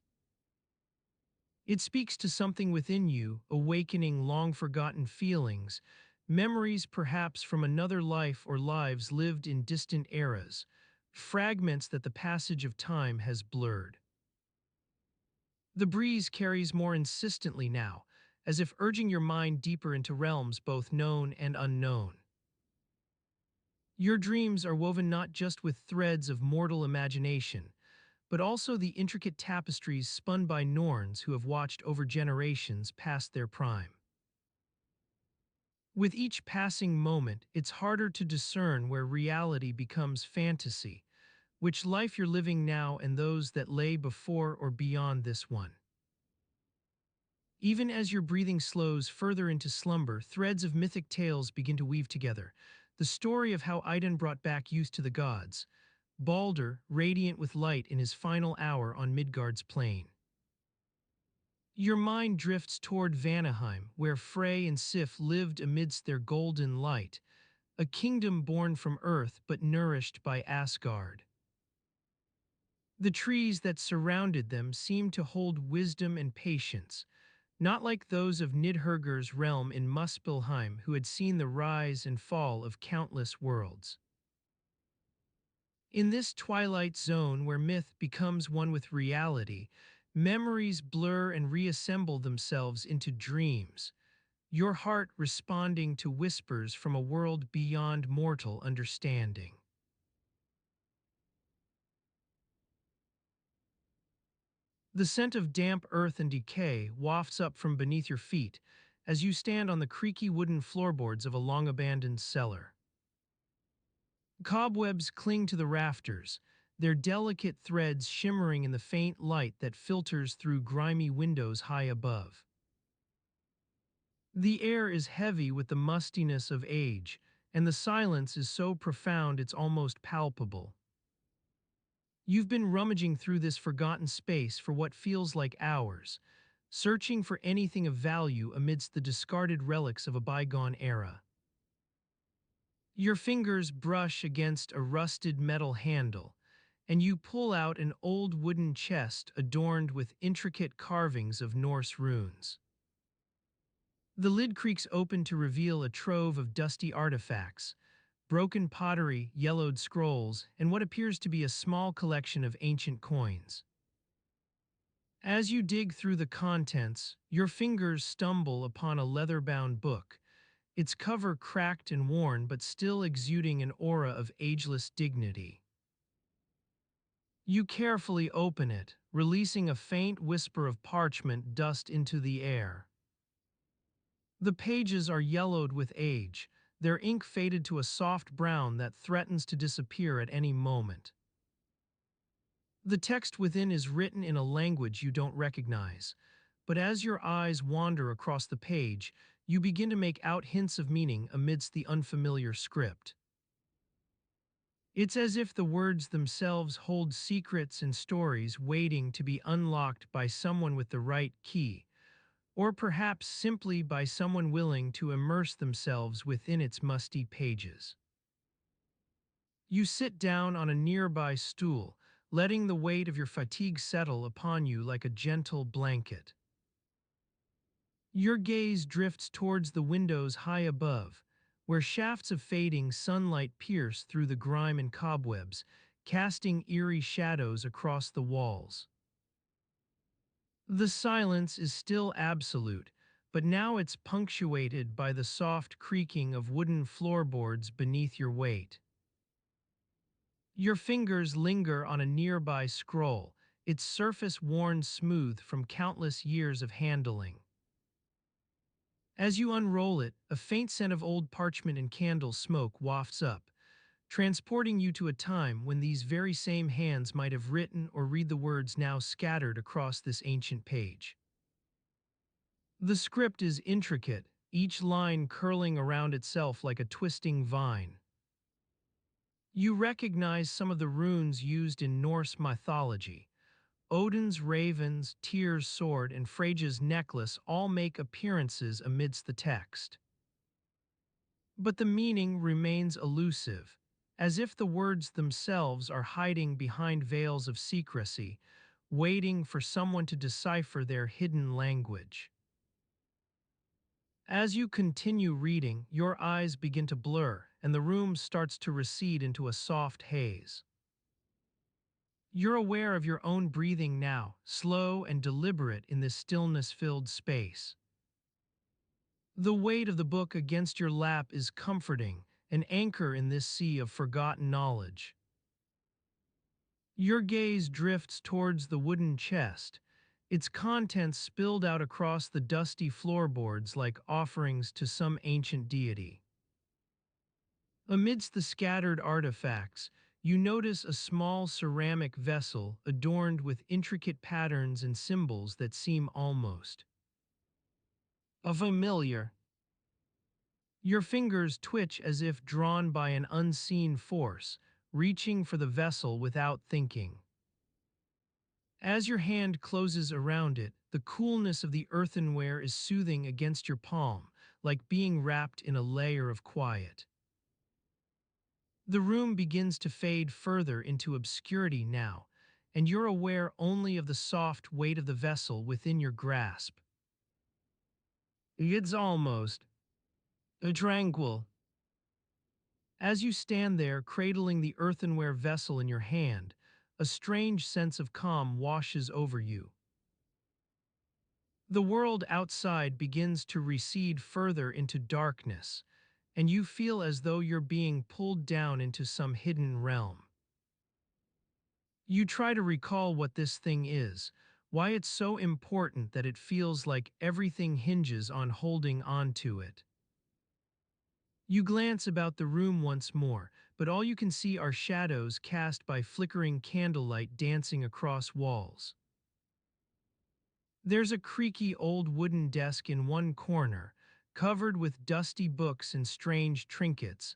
It speaks to something within you, awakening long-forgotten feelings, memories perhaps from another life or lives lived in distant eras, fragments that the passage of time has blurred. The breeze carries more insistently now, as if urging your mind deeper into realms both known and unknown. Your dreams are woven not just with threads of mortal imagination, but also the intricate tapestries spun by Norns who have watched over generations past their prime. With each passing moment, it's harder to discern where reality becomes fantasy, which life you're living now and those that lay before or beyond this one. Even as your breathing slows further into slumber, threads of mythic tales begin to weave together. The story of how Idun brought back youth to the gods, Balder radiant with light in his final hour on Midgard's plain. Your mind drifts toward Vanaheim, where Frey and Sif lived amidst their golden light, a kingdom born from earth but nourished by Asgard. The trees that surrounded them seemed to hold wisdom and patience, not like those of Nidhöggur's realm in Muspelheim who had seen the rise and fall of countless worlds. In this twilight zone where myth becomes one with reality, memories blur and reassemble themselves into dreams, your heart responding to whispers from a world beyond mortal understanding. The scent of damp earth and decay wafts up from beneath your feet as you stand on the creaky wooden floorboards of a long-abandoned cellar. Cobwebs cling to the rafters, their delicate threads shimmering in the faint light that filters through grimy windows high above. The air is heavy with the mustiness of age, and the silence is so profound it's almost palpable. You've been rummaging through this forgotten space for what feels like hours, searching for anything of value amidst the discarded relics of a bygone era. Your fingers brush against a rusted metal handle, and you pull out an old wooden chest adorned with intricate carvings of Norse runes. The lid creaks open to reveal a trove of dusty artifacts, broken pottery, yellowed scrolls, and what appears to be a small collection of ancient coins. As you dig through the contents, your fingers stumble upon a leather-bound book, its cover cracked and worn but still exuding an aura of ageless dignity. You carefully open it, releasing a faint whisper of parchment dust into the air. The pages are yellowed with age, their ink faded to a soft brown that threatens to disappear at any moment. The text within is written in a language you don't recognize, but as your eyes wander across the page, you begin to make out hints of meaning amidst the unfamiliar script. It's as if the words themselves hold secrets and stories waiting to be unlocked by someone with the right key, or perhaps simply by someone willing to immerse themselves within its musty pages. You sit down on a nearby stool, letting the weight of your fatigue settle upon you like a gentle blanket. Your gaze drifts towards the windows high above, where shafts of fading sunlight pierce through the grime and cobwebs, casting eerie shadows across the walls. The silence is still absolute, but now it's punctuated by the soft creaking of wooden floorboards beneath your weight. Your fingers linger on a nearby scroll, its surface worn smooth from countless years of handling. As you unroll it, a faint scent of old parchment and candle smoke wafts up, transporting you to a time when these very same hands might have written or read the words now scattered across this ancient page. The script is intricate, each line curling around itself like a twisting vine. You recognize some of the runes used in Norse mythology. Odin's ravens, Tyr's sword, and Freyja's necklace all make appearances amidst the text. But the meaning remains elusive, as if the words themselves are hiding behind veils of secrecy, waiting for someone to decipher their hidden language. As you continue reading, your eyes begin to blur, and the room starts to recede into a soft haze. You're aware of your own breathing now, slow and deliberate in this stillness-filled space. The weight of the book against your lap is comforting, an anchor in this sea of forgotten knowledge. Your gaze drifts towards the wooden chest, its contents spilled out across the dusty floorboards like offerings to some ancient deity. Amidst the scattered artifacts, you notice a small ceramic vessel adorned with intricate patterns and symbols that seem almost familiar. Your fingers twitch as if drawn by an unseen force, reaching for the vessel without thinking. As your hand closes around it, the coolness of the earthenware is soothing against your palm, like being wrapped in a layer of quiet. The room begins to fade further into obscurity now, and you're aware only of the soft weight of the vessel within your grasp. It's almost tranquil. As you stand there cradling the earthenware vessel in your hand, a strange sense of calm washes over you. The world outside begins to recede further into darkness, and you feel as though you're being pulled down into some hidden realm. You try to recall what this thing is, why it's so important that it feels like everything hinges on holding on to it. You glance about the room once more, but all you can see are shadows cast by flickering candlelight dancing across walls. There's a creaky old wooden desk in one corner, covered with dusty books and strange trinkets,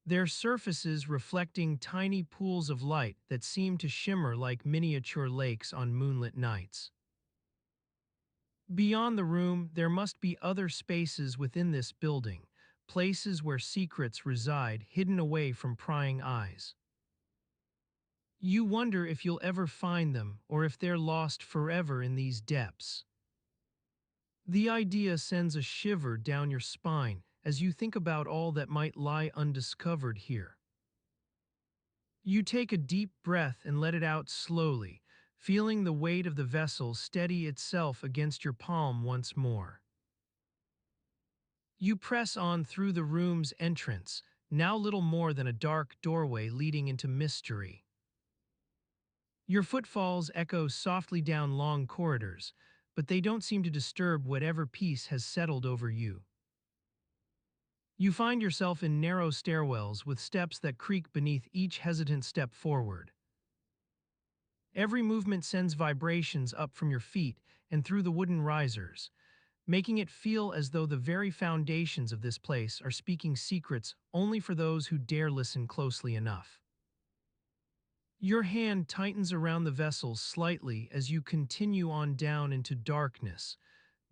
their surfaces reflecting tiny pools of light that seem to shimmer like miniature lakes on moonlit nights. Beyond the room, there must be other spaces within this building, places where secrets reside hidden away from prying eyes. You wonder if you'll ever find them or if they're lost forever in these depths. The idea sends a shiver down your spine as you think about all that might lie undiscovered here. You take a deep breath and let it out slowly, feeling the weight of the vessel steady itself against your palm once more. You press on through the room's entrance, now little more than a dark doorway leading into mystery. Your footfalls echo softly down long corridors, but they don't seem to disturb whatever peace has settled over you. You find yourself in narrow stairwells with steps that creak beneath each hesitant step forward. Every movement sends vibrations up from your feet and through the wooden risers, making it feel as though the very foundations of this place are speaking secrets only for those who dare listen closely enough. Your hand tightens around the vessel slightly as you continue on down into darkness,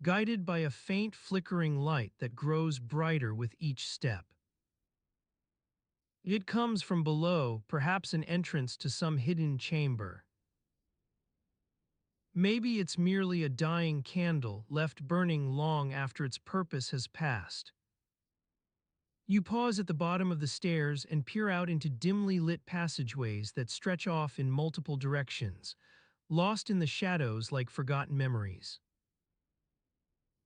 guided by a faint flickering light that grows brighter with each step. It comes from below, perhaps an entrance to some hidden chamber. Maybe it's merely a dying candle left burning long after its purpose has passed. You pause at the bottom of the stairs and peer out into dimly lit passageways that stretch off in multiple directions, lost in the shadows like forgotten memories.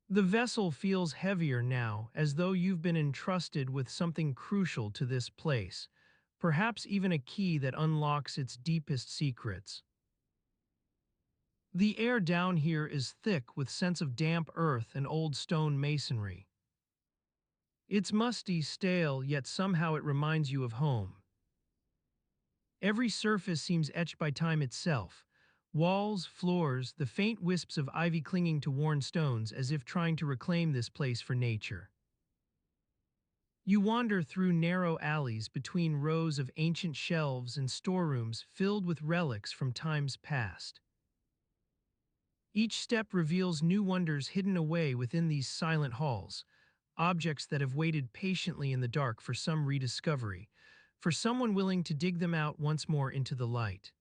The vessel feels heavier now, as though you've been entrusted with something crucial to this place, perhaps even a key that unlocks its deepest secrets. The air down here is thick with scents of damp earth and old stone masonry. It's musty, stale, yet somehow it reminds you of home. Every surface seems etched by time itself. Walls, floors, the faint wisps of ivy clinging to worn stones as if trying to reclaim this place for nature. You wander through narrow alleys between rows of ancient shelves and storerooms filled with relics from times past. Each step reveals new wonders hidden away within these silent halls, objects that have waited patiently in the dark for some rediscovery, for someone willing to dig them out once more into the light.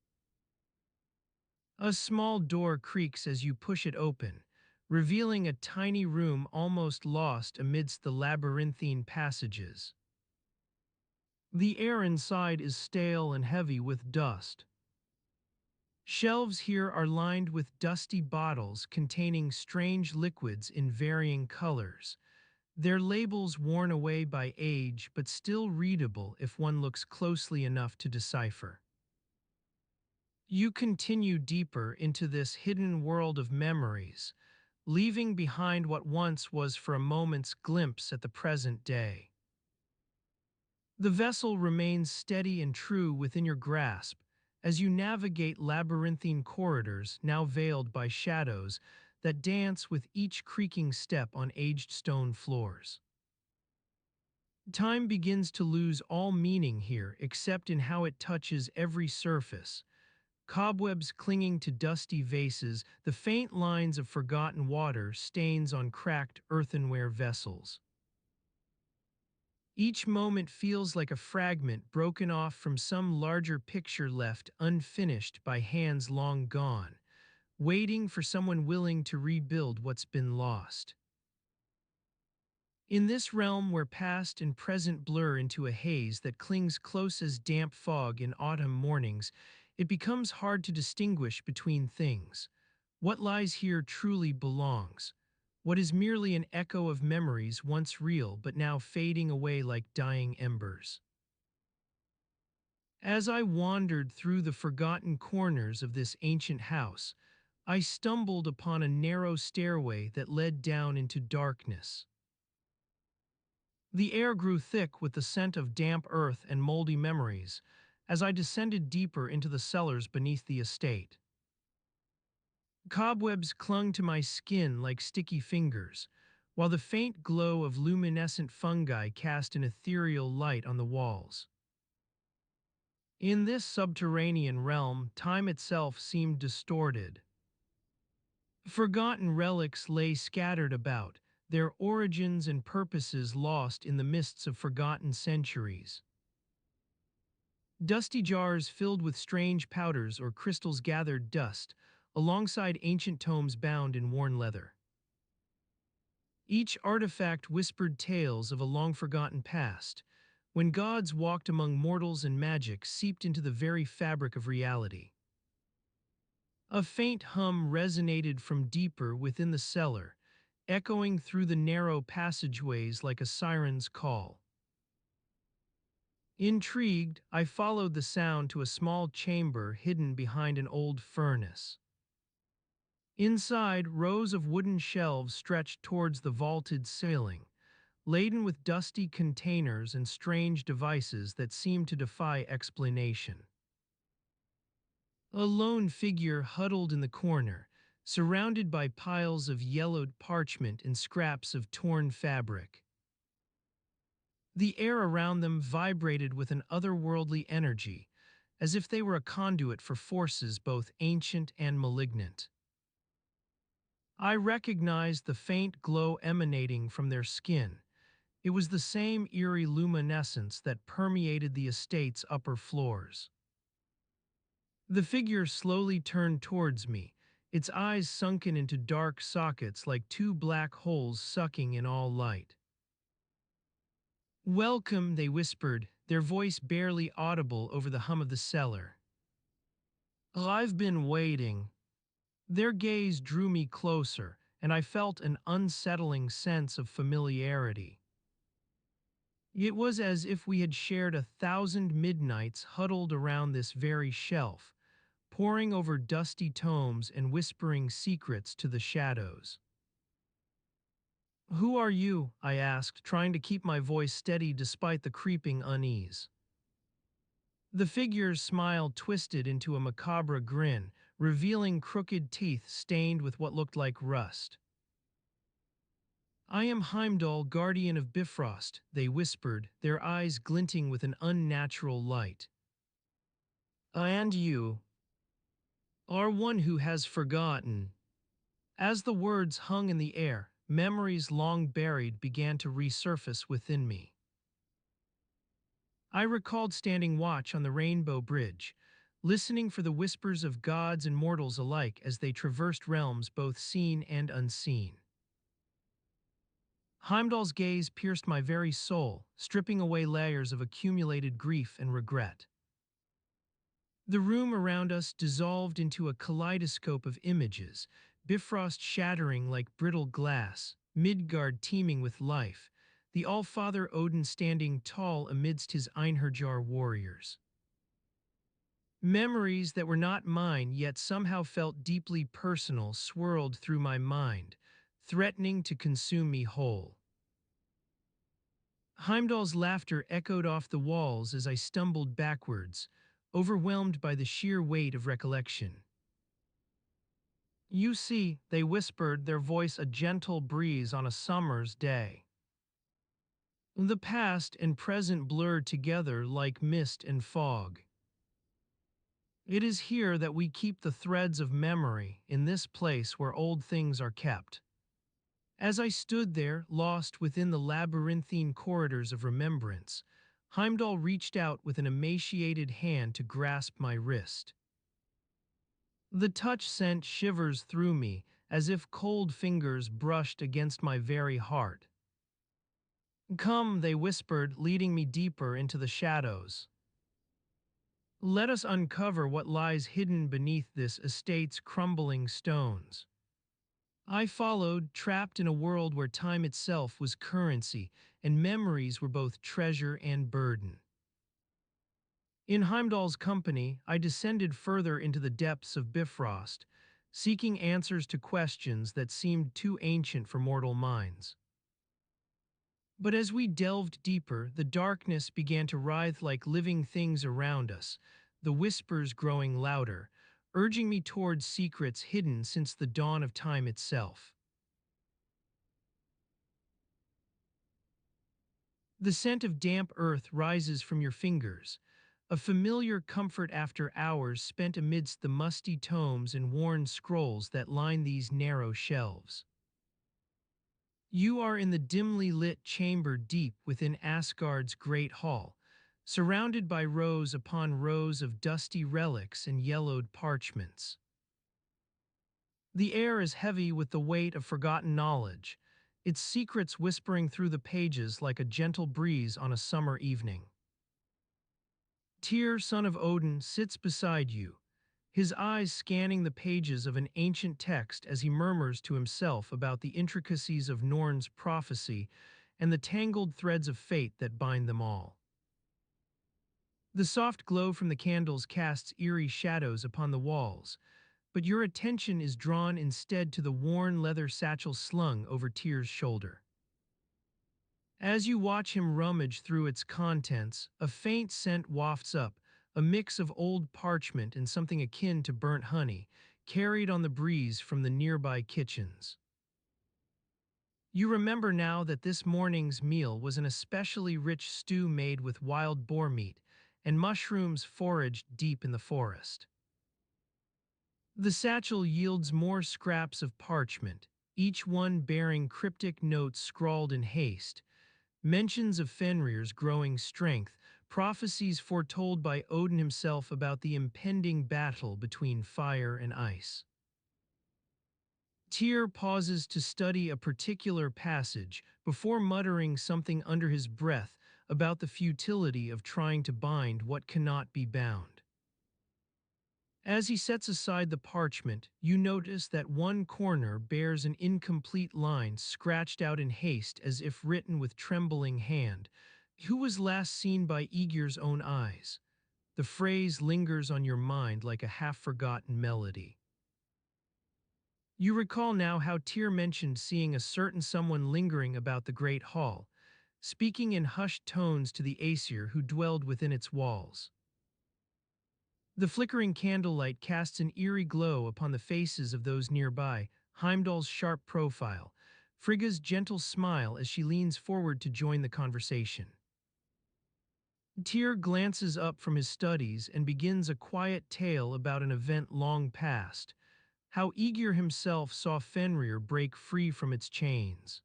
A small door creaks as you push it open, revealing a tiny room almost lost amidst the labyrinthine passages. The air inside is stale and heavy with dust. Shelves here are lined with dusty bottles containing strange liquids in varying colors, their labels worn away by age but still readable if one looks closely enough to decipher. You continue deeper into this hidden world of memories, leaving behind what once was for a moment's glimpse at the present day. The vessel remains steady and true within your grasp as you navigate labyrinthine corridors now veiled by shadows that dance with each creaking step on aged stone floors. Time begins to lose all meaning here except in how it touches every surface. Cobwebs clinging to dusty vases, the faint lines of forgotten water stains on cracked earthenware vessels. Each moment feels like a fragment broken off from some larger picture left unfinished by hands long gone, waiting for someone willing to rebuild what's been lost. In this realm where past and present blur into a haze that clings close as damp fog in autumn mornings, it becomes hard to distinguish between things. What lies here truly belongs. What is merely an echo of memories once real but now fading away like dying embers. As I wandered through the forgotten corners of this ancient house, I stumbled upon a narrow stairway that led down into darkness. The air grew thick with the scent of damp earth and moldy memories as I descended deeper into the cellars beneath the estate. Cobwebs clung to my skin like sticky fingers, while the faint glow of luminescent fungi cast an ethereal light on the walls. In this subterranean realm, time itself seemed distorted. Forgotten relics lay scattered about, their origins and purposes lost in the mists of forgotten centuries. Dusty jars filled with strange powders or crystals gathered dust, alongside ancient tomes bound in worn leather. Each artifact whispered tales of a long-forgotten past, when gods walked among mortals and magic seeped into the very fabric of reality. A faint hum resonated from deeper within the cellar, echoing through the narrow passageways like a siren's call. Intrigued, I followed the sound to a small chamber hidden behind an old furnace. Inside, rows of wooden shelves stretched towards the vaulted ceiling, laden with dusty containers and strange devices that seemed to defy explanation. A lone figure huddled in the corner, surrounded by piles of yellowed parchment and scraps of torn fabric. The air around them vibrated with an otherworldly energy, as if they were a conduit for forces both ancient and malignant. I recognized the faint glow emanating from their skin. It was the same eerie luminescence that permeated the estate's upper floors. The figure slowly turned towards me, its eyes sunken into dark sockets like two black holes sucking in all light. "Welcome," they whispered, their voice barely audible over the hum of the cellar. "I've been waiting." Their gaze drew me closer, and I felt an unsettling sense of familiarity. It was as if we had shared 1,000 midnights huddled around this very shelf, poring over dusty tomes and whispering secrets to the shadows. "Who are you?" I asked, trying to keep my voice steady despite the creeping unease. The figure's smile twisted into a macabre grin, revealing crooked teeth stained with what looked like rust. "I am Heimdall, guardian of Bifrost," they whispered, their eyes glinting with an unnatural light. "And you are one who has forgotten." As the words hung in the air, memories long buried began to resurface within me. I recalled standing watch on the Rainbow Bridge, listening for the whispers of gods and mortals alike as they traversed realms both seen and unseen. Heimdall's gaze pierced my very soul, stripping away layers of accumulated grief and regret. The room around us dissolved into a kaleidoscope of images, Bifrost shattering like brittle glass, Midgard teeming with life, the All-Father Odin standing tall amidst his Einherjar warriors. Memories that were not mine yet somehow felt deeply personal swirled through my mind, threatening to consume me whole. Heimdall's laughter echoed off the walls as I stumbled backwards, overwhelmed by the sheer weight of recollection. "You see," they whispered, their voice a gentle breeze on a summer's day. "The past and present blurred together like mist and fog. It is here that we keep the threads of memory, in this place where old things are kept." As I stood there, lost within the labyrinthine corridors of remembrance, Heimdall reached out with an emaciated hand to grasp my wrist. The touch sent shivers through me, as if cold fingers brushed against my very heart. "Come," they whispered, leading me deeper into the shadows. "Let us uncover what lies hidden beneath this estate's crumbling stones." I followed, trapped in a world where time itself was currency and memories were both treasure and burden. In Heimdall's company, I descended further into the depths of Bifrost, seeking answers to questions that seemed too ancient for mortal minds. But as we delved deeper, the darkness began to writhe like living things around us, the whispers growing louder, urging me towards secrets hidden since the dawn of time itself. The scent of damp earth rises from your fingers, a familiar comfort after hours spent amidst the musty tomes and worn scrolls that line these narrow shelves. You are in the dimly lit chamber deep within Asgard's great hall, surrounded by rows upon rows of dusty relics and yellowed parchments. The air is heavy with the weight of forgotten knowledge, its secrets whispering through the pages like a gentle breeze on a summer evening. Tyr, son of Odin, sits beside you, his eyes scanning the pages of an ancient text as he murmurs to himself about the intricacies of Norn's prophecy and the tangled threads of fate that bind them all. The soft glow from the candles casts eerie shadows upon the walls, but your attention is drawn instead to the worn leather satchel slung over Tyr's shoulder. As you watch him rummage through its contents, a faint scent wafts up, a mix of old parchment and something akin to burnt honey, carried on the breeze from the nearby kitchens. You remember now that this morning's meal was an especially rich stew made with wild boar meat and mushrooms foraged deep in the forest. The satchel yields more scraps of parchment, each one bearing cryptic notes scrawled in haste, mentions of Fenrir's growing strength, prophecies foretold by Odin himself about the impending battle between fire and ice. Tyr pauses to study a particular passage before muttering something under his breath about the futility of trying to bind what cannot be bound. As he sets aside the parchment, you notice that one corner bears an incomplete line scratched out in haste as if written with trembling hand. Who was last seen by Aegir's own eyes? The phrase lingers on your mind like a half-forgotten melody. You recall now how Tyr mentioned seeing a certain someone lingering about the great hall, speaking in hushed tones to the Aesir who dwelled within its walls. The flickering candlelight casts an eerie glow upon the faces of those nearby, Heimdall's sharp profile, Frigga's gentle smile as she leans forward to join the conversation. Tyr glances up from his studies and begins a quiet tale about an event long past, how Aegir himself saw Fenrir break free from its chains.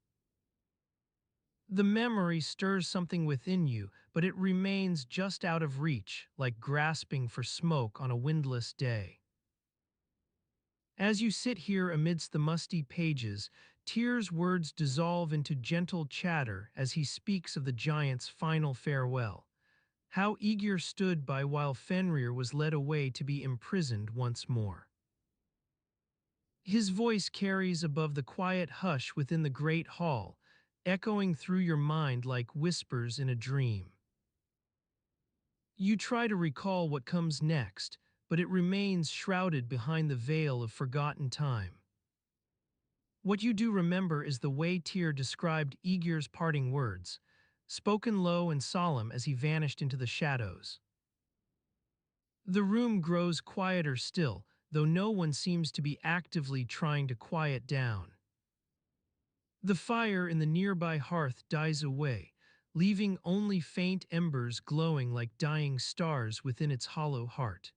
The memory stirs something within you, but it remains just out of reach, like grasping for smoke on a windless day. As you sit here amidst the musty pages, Tyr's words dissolve into gentle chatter as he speaks of the giant's final farewell, how Aegir stood by while Fenrir was led away to be imprisoned once more. His voice carries above the quiet hush within the great hall, echoing through your mind like whispers in a dream. You try to recall what comes next, but it remains shrouded behind the veil of forgotten time. What you do remember is the way Tyr described Aegir's parting words, spoken low and solemn as he vanished into the shadows. The room grows quieter still, though no one seems to be actively trying to quiet down. The fire in the nearby hearth dies away, leaving only faint embers glowing like dying stars within its hollow heart.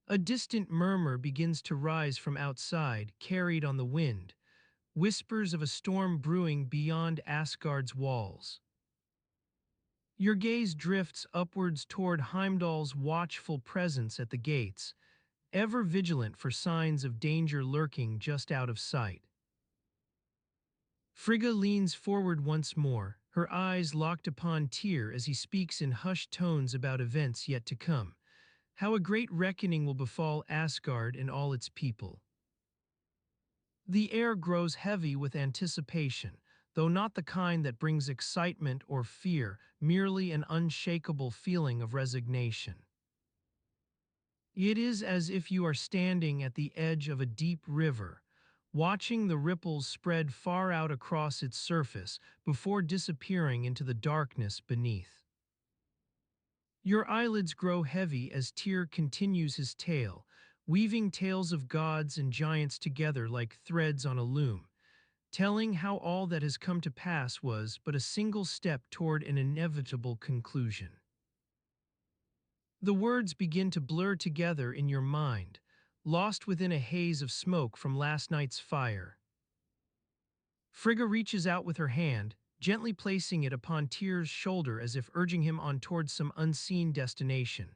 A distant murmur begins to rise from outside, carried on the wind, whispers of a storm brewing beyond Asgard's walls. Your gaze drifts upwards toward Heimdall's watchful presence at the gates, ever vigilant for signs of danger lurking just out of sight. Frigga leans forward once more, her eyes locked upon Tyr as he speaks in hushed tones about events yet to come, how a great reckoning will befall Asgard and all its people. The air grows heavy with anticipation, though not the kind that brings excitement or fear, merely an unshakable feeling of resignation. It is as if you are standing at the edge of a deep river, watching the ripples spread far out across its surface before disappearing into the darkness beneath. Your eyelids grow heavy as Tyr continues his tale, weaving tales of gods and giants together like threads on a loom, telling how all that has come to pass was but a single step toward an inevitable conclusion. The words begin to blur together in your mind, lost within a haze of smoke from last night's fire. Frigga reaches out with her hand, gently placing it upon Tyr's shoulder as if urging him on towards some unseen destination,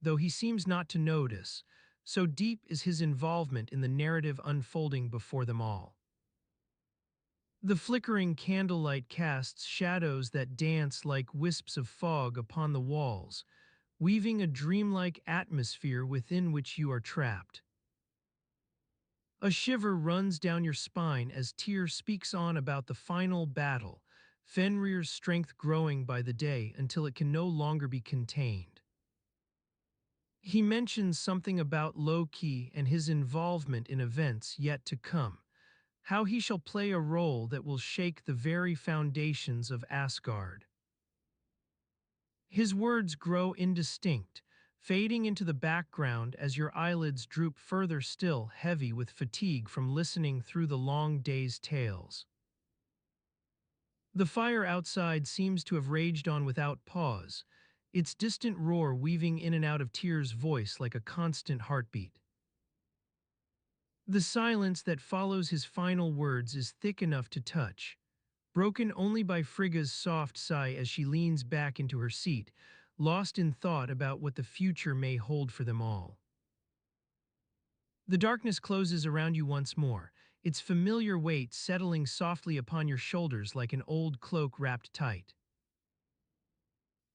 though he seems not to notice, so deep is his involvement in the narrative unfolding before them all. The flickering candlelight casts shadows that dance like wisps of fog upon the walls, weaving a dreamlike atmosphere within which you are trapped. A shiver runs down your spine as Tyr speaks on about the final battle, Fenrir's strength growing by the day until it can no longer be contained. He mentions something about Loki and his involvement in events yet to come, how he shall play a role that will shake the very foundations of Asgard. His words grow indistinct, fading into the background as your eyelids droop further still, heavy with fatigue from listening through the long day's tales. The fire outside seems to have raged on without pause, its distant roar weaving in and out of Tyr's voice like a constant heartbeat. The silence that follows his final words is thick enough to touch, broken only by Frigga's soft sigh as she leans back into her seat, lost in thought about what the future may hold for them all. The darkness closes around you once more, its familiar weight settling softly upon your shoulders like an old cloak wrapped tight.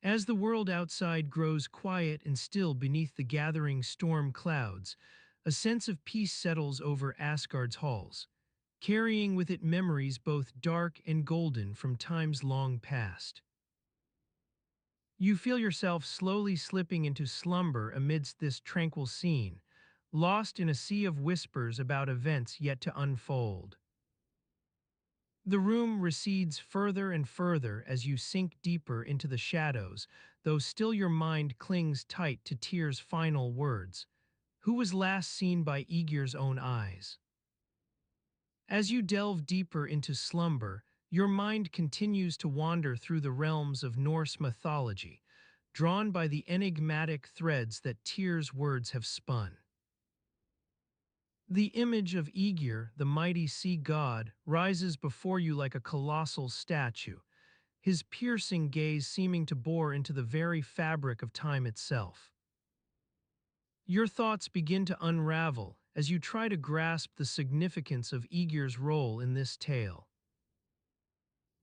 As the world outside grows quiet and still beneath the gathering storm clouds, a sense of peace settles over Asgard's halls, carrying with it memories both dark and golden from times long past. You feel yourself slowly slipping into slumber amidst this tranquil scene, lost in a sea of whispers about events yet to unfold. The room recedes further and further as you sink deeper into the shadows, though still your mind clings tight to Tyr's final words, who was last seen by Aegir's own eyes. As you delve deeper into slumber, your mind continues to wander through the realms of Norse mythology, drawn by the enigmatic threads that Tyr's words have spun. The image of Aegir, the mighty sea god, rises before you like a colossal statue, his piercing gaze seeming to bore into the very fabric of time itself. Your thoughts begin to unravel as you try to grasp the significance of Aegir's role in this tale.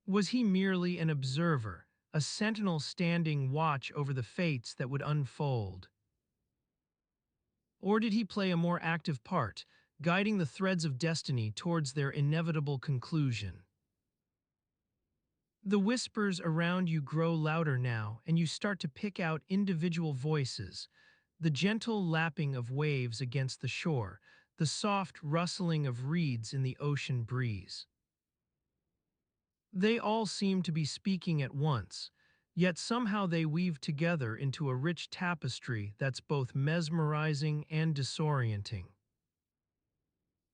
Was he merely an observer, a sentinel standing watch over the fates that would unfold? Or did he play a more active part, guiding the threads of destiny towards their inevitable conclusion? The whispers around you grow louder now, and you start to pick out individual voices, the gentle lapping of waves against the shore, the soft rustling of reeds in the ocean breeze. They all seem to be speaking at once, yet somehow they weave together into a rich tapestry that's both mesmerizing and disorienting.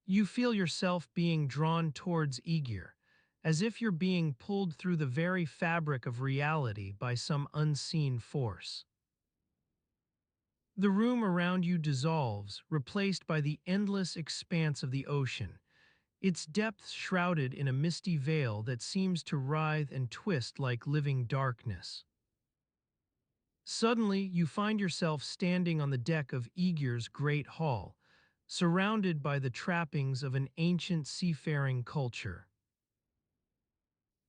You feel yourself being drawn towards Aegir, as if you're being pulled through the very fabric of reality by some unseen force. The room around you dissolves, replaced by the endless expanse of the ocean, its depths shrouded in a misty veil that seems to writhe and twist like living darkness. Suddenly, you find yourself standing on the deck of Aegir's great hall, surrounded by the trappings of an ancient seafaring culture.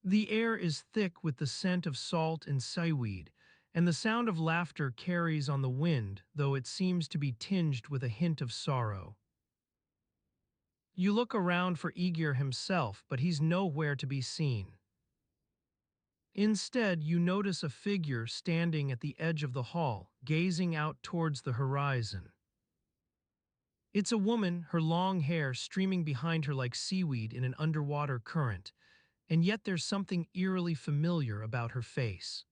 The air is thick with the scent of salt and seaweed, and the sound of laughter carries on the wind, though it seems to be tinged with a hint of sorrow. You look around for Aegir himself, but he's nowhere to be seen. Instead, you notice a figure standing at the edge of the hall, gazing out towards the horizon. It's a woman, her long hair streaming behind her like seaweed in an underwater current, and yet there's something eerily familiar about her face.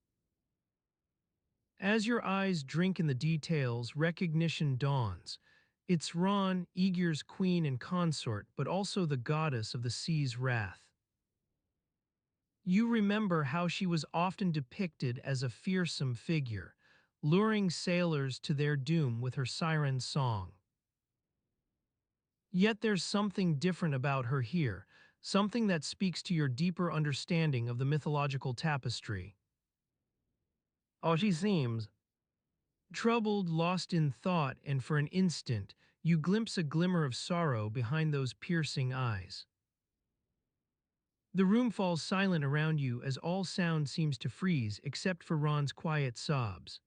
As your eyes drink in the details, recognition dawns. It's Ran, Aegir's queen and consort, but also the goddess of the sea's wrath. You remember how she was often depicted as a fearsome figure, luring sailors to their doom with her siren song. Yet there's something different about her here, something that speaks to your deeper understanding of the mythological tapestry. Oh, she seems troubled, lost in thought, and for an instant, you glimpse a glimmer of sorrow behind those piercing eyes. The room falls silent around you as all sound seems to freeze except for Ron's quiet sobs.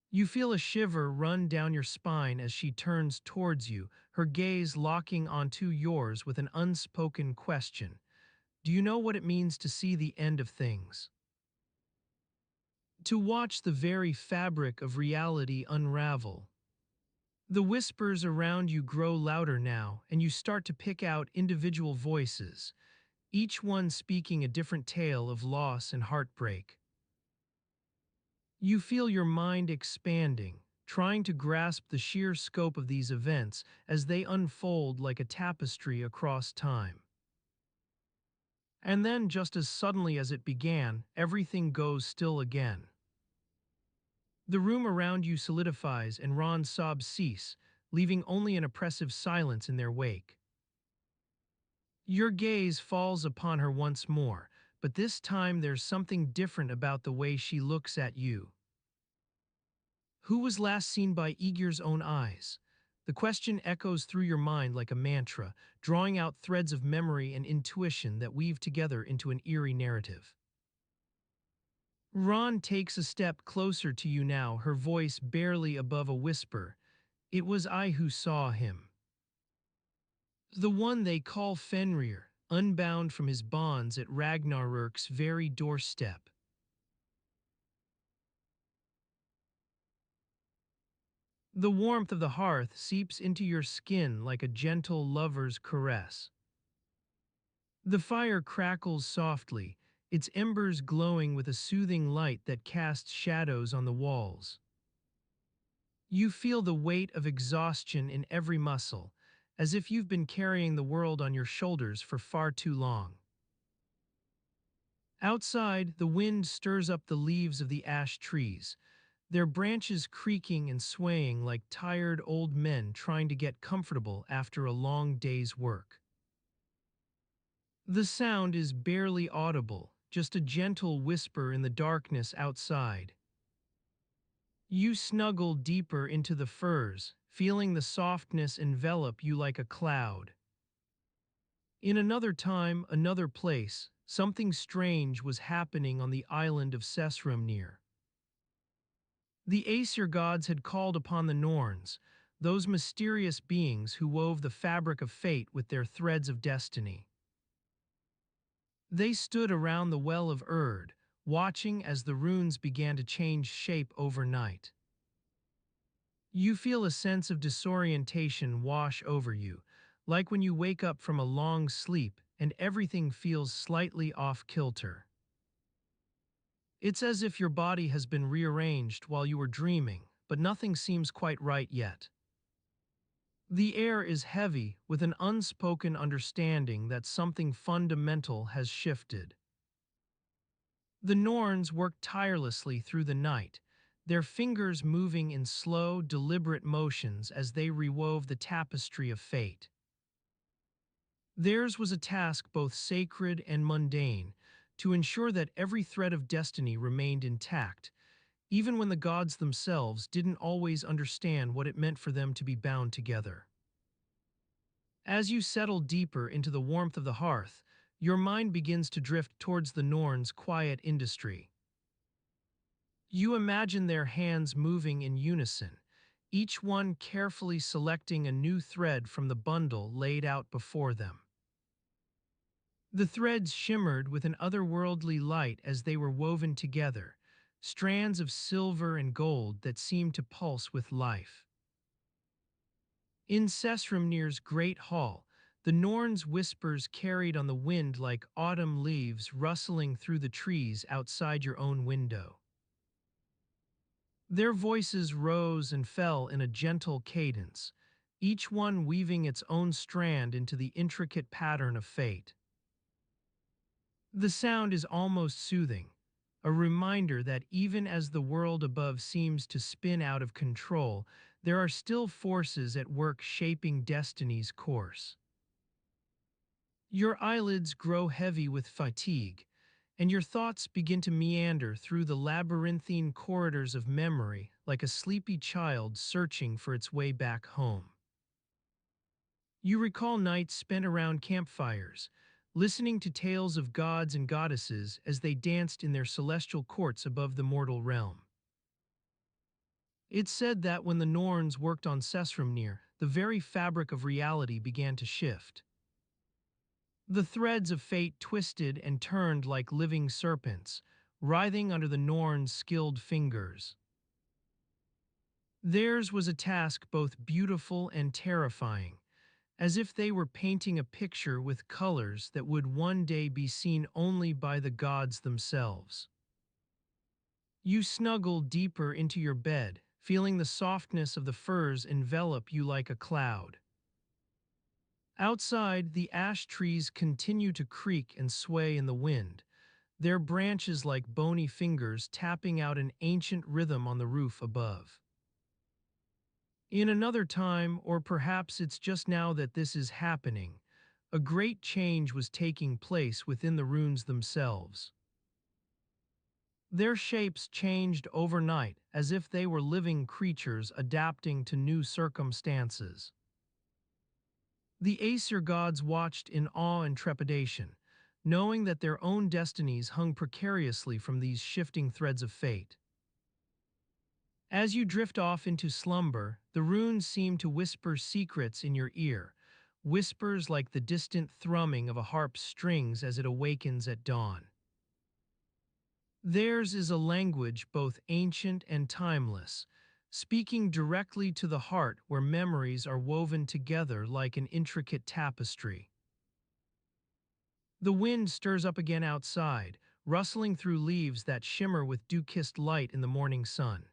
You feel a shiver run down your spine as she turns towards you, her gaze locking onto yours with an unspoken question. Do you know what it means to see the end of things? To watch the very fabric of reality unravel. The whispers around you grow louder now, and you start to pick out individual voices, each one speaking a different tale of loss and heartbreak. You feel your mind expanding, trying to grasp the sheer scope of these events as they unfold like a tapestry across time. And then, just as suddenly as it began, everything goes still again. The room around you solidifies and Ron's sobs cease, leaving only an oppressive silence in their wake. Your gaze falls upon her once more, but this time there's something different about the way she looks at you. Who was last seen by Aegir's own eyes? The question echoes through your mind like a mantra, drawing out threads of memory and intuition that weave together into an eerie narrative. Ron takes a step closer to you now, her voice barely above a whisper. It was I who saw him. The one they call Fenrir, unbound from his bonds at Ragnarok's very doorstep. The warmth of the hearth seeps into your skin like a gentle lover's caress. The fire crackles softly, its embers glowing with a soothing light that casts shadows on the walls. You feel the weight of exhaustion in every muscle, as if you've been carrying the world on your shoulders for far too long. Outside, the wind stirs up the leaves of the ash trees, their branches creaking and swaying like tired old men trying to get comfortable after a long day's work. The sound is barely audible, just a gentle whisper in the darkness outside. You snuggle deeper into the furs, feeling the softness envelop you like a cloud. In another time, another place, something strange was happening on the island of Sessrumnir. The Aesir gods had called upon the Norns, those mysterious beings who wove the fabric of fate with their threads of destiny. They stood around the well of Urd, watching as the runes began to change shape overnight. You feel a sense of disorientation wash over you, like when you wake up from a long sleep and everything feels slightly off-kilter. It's as if your body has been rearranged while you were dreaming, but nothing seems quite right yet. The air is heavy with an unspoken understanding that something fundamental has shifted. The Norns worked tirelessly through the night, their fingers moving in slow, deliberate motions as they rewove the tapestry of fate. Theirs was a task both sacred and mundane, to ensure that every thread of destiny remained intact, even when the gods themselves didn't always understand what it meant for them to be bound together. As you settle deeper into the warmth of the hearth, your mind begins to drift towards the Norns' quiet industry. You imagine their hands moving in unison, each one carefully selecting a new thread from the bundle laid out before them. The threads shimmered with an otherworldly light as they were woven together, strands of silver and gold that seemed to pulse with life. In Sessrumnir's great hall, the Norns' whispers carried on the wind like autumn leaves rustling through the trees outside your own window. Their voices rose and fell in a gentle cadence, each one weaving its own strand into the intricate pattern of fate. The sound is almost soothing, a reminder that even as the world above seems to spin out of control, there are still forces at work shaping destiny's course. Your eyelids grow heavy with fatigue, and your thoughts begin to meander through the labyrinthine corridors of memory like a sleepy child searching for its way back home. You recall nights spent around campfires, listening to tales of gods and goddesses as they danced in their celestial courts above the mortal realm. It's said that when the Norns worked on Sessrumnir, the very fabric of reality began to shift. The threads of fate twisted and turned like living serpents, writhing under the Norns' skilled fingers. Theirs was a task both beautiful and terrifying, as if they were painting a picture with colors that would one day be seen only by the gods themselves. You snuggle deeper into your bed, feeling the softness of the furs envelop you like a cloud. Outside, the ash trees continue to creak and sway in the wind, their branches like bony fingers tapping out an ancient rhythm on the roof above. In another time, or perhaps it's just now that this is happening, a great change was taking place within the runes themselves. Their shapes changed overnight as if they were living creatures adapting to new circumstances. The Aesir gods watched in awe and trepidation, knowing that their own destinies hung precariously from these shifting threads of fate. As you drift off into slumber, the runes seem to whisper secrets in your ear, whispers like the distant thrumming of a harp's strings as it awakens at dawn. Theirs is a language both ancient and timeless, speaking directly to the heart where memories are woven together like an intricate tapestry. The wind stirs up again outside, rustling through leaves that shimmer with dew-kissed light in the morning sun.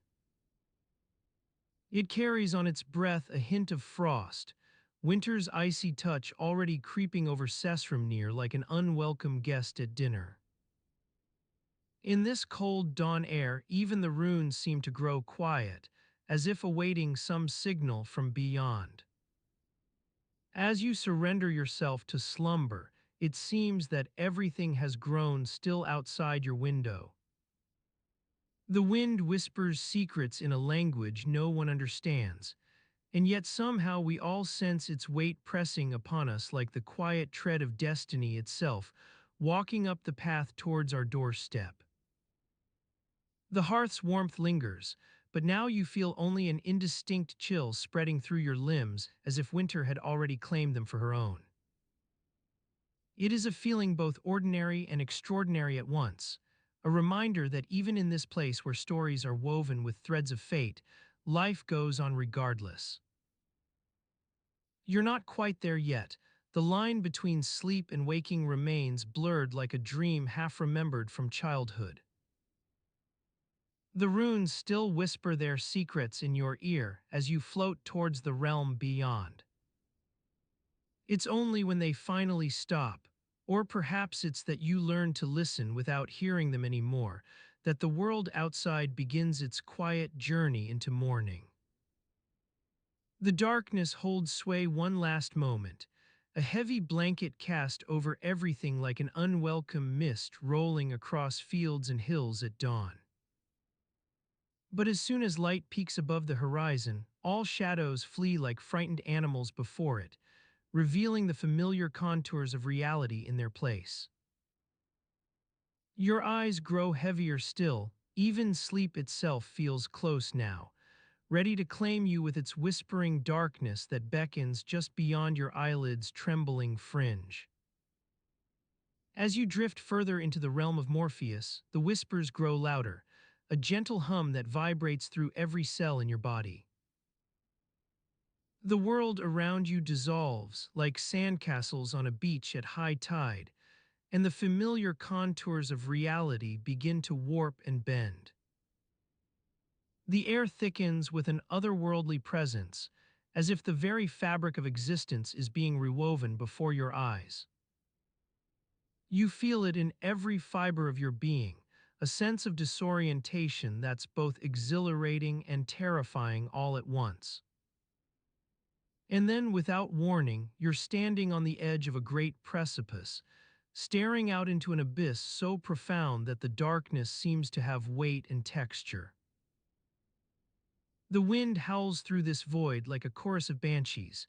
It carries on its breath a hint of frost, winter's icy touch already creeping over Sessrumnir like an unwelcome guest at dinner. In this cold dawn air, even the runes seem to grow quiet, as if awaiting some signal from beyond. As you surrender yourself to slumber, it seems that everything has grown still outside your window. The wind whispers secrets in a language no one understands, and yet somehow we all sense its weight pressing upon us like the quiet tread of destiny itself, walking up the path towards our doorstep. The hearth's warmth lingers, but now you feel only an indistinct chill spreading through your limbs as if winter had already claimed them for her own. It is a feeling both ordinary and extraordinary at once, a reminder that even in this place where stories are woven with threads of fate, life goes on regardless. You're not quite there yet. The line between sleep and waking remains blurred like a dream half remembered from childhood. The runes still whisper their secrets in your ear as you float towards the realm beyond. It's only when they finally stop, or perhaps it's that you learn to listen without hearing them anymore, that the world outside begins its quiet journey into morning. The darkness holds sway one last moment, a heavy blanket cast over everything like an unwelcome mist rolling across fields and hills at dawn. But as soon as light peaks above the horizon, all shadows flee like frightened animals before it, revealing the familiar contours of reality in their place. Your eyes grow heavier still, even sleep itself feels close now, ready to claim you with its whispering darkness that beckons just beyond your eyelids' trembling fringe. As you drift further into the realm of Morpheus, the whispers grow louder, a gentle hum that vibrates through every cell in your body. The world around you dissolves like sandcastles on a beach at high tide, and the familiar contours of reality begin to warp and bend. The air thickens with an otherworldly presence, as if the very fabric of existence is being rewoven before your eyes. You feel it in every fiber of your being, a sense of disorientation that's both exhilarating and terrifying all at once. And then, without warning, you're standing on the edge of a great precipice, staring out into an abyss so profound that the darkness seems to have weight and texture. The wind howls through this void like a chorus of banshees,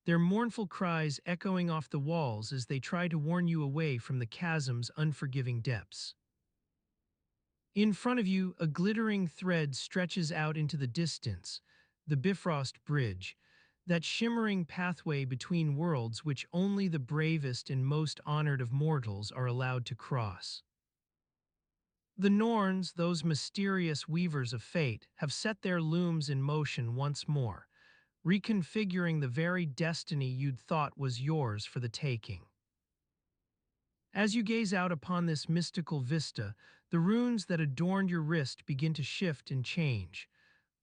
their mournful cries echoing off the walls as they try to warn you away from the chasm's unforgiving depths. In front of you, a glittering thread stretches out into the distance, the Bifrost Bridge, that shimmering pathway between worlds which only the bravest and most honored of mortals are allowed to cross. The Norns, those mysterious weavers of fate, have set their looms in motion once more, reconfiguring the very destiny you'd thought was yours for the taking. As you gaze out upon this mystical vista, the runes that adorned your wrist begin to shift and change,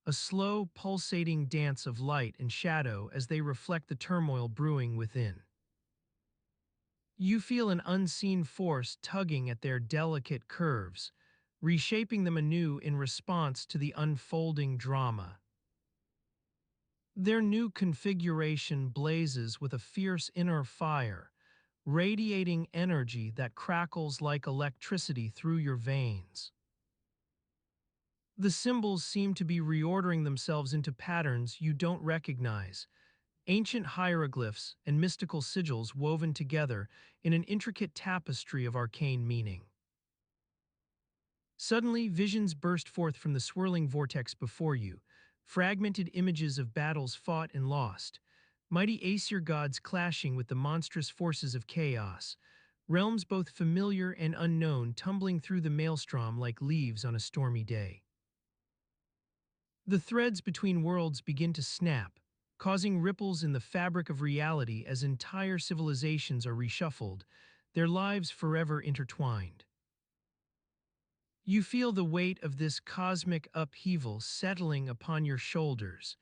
a slow, pulsating dance of light and shadow as they reflect the turmoil brewing within. You feel an unseen force tugging at their delicate curves, reshaping them anew in response to the unfolding drama. Their new configuration blazes with a fierce inner fire, radiating energy that crackles like electricity through your veins. The symbols seem to be reordering themselves into patterns you don't recognize, ancient hieroglyphs and mystical sigils woven together in an intricate tapestry of arcane meaning. Suddenly, visions burst forth from the swirling vortex before you, fragmented images of battles fought and lost, mighty Aesir gods clashing with the monstrous forces of chaos, realms both familiar and unknown tumbling through the maelstrom like leaves on a stormy day. The threads between worlds begin to snap, causing ripples in the fabric of reality as entire civilizations are reshuffled, their lives forever intertwined. You feel the weight of this cosmic upheaval settling upon your shoulders,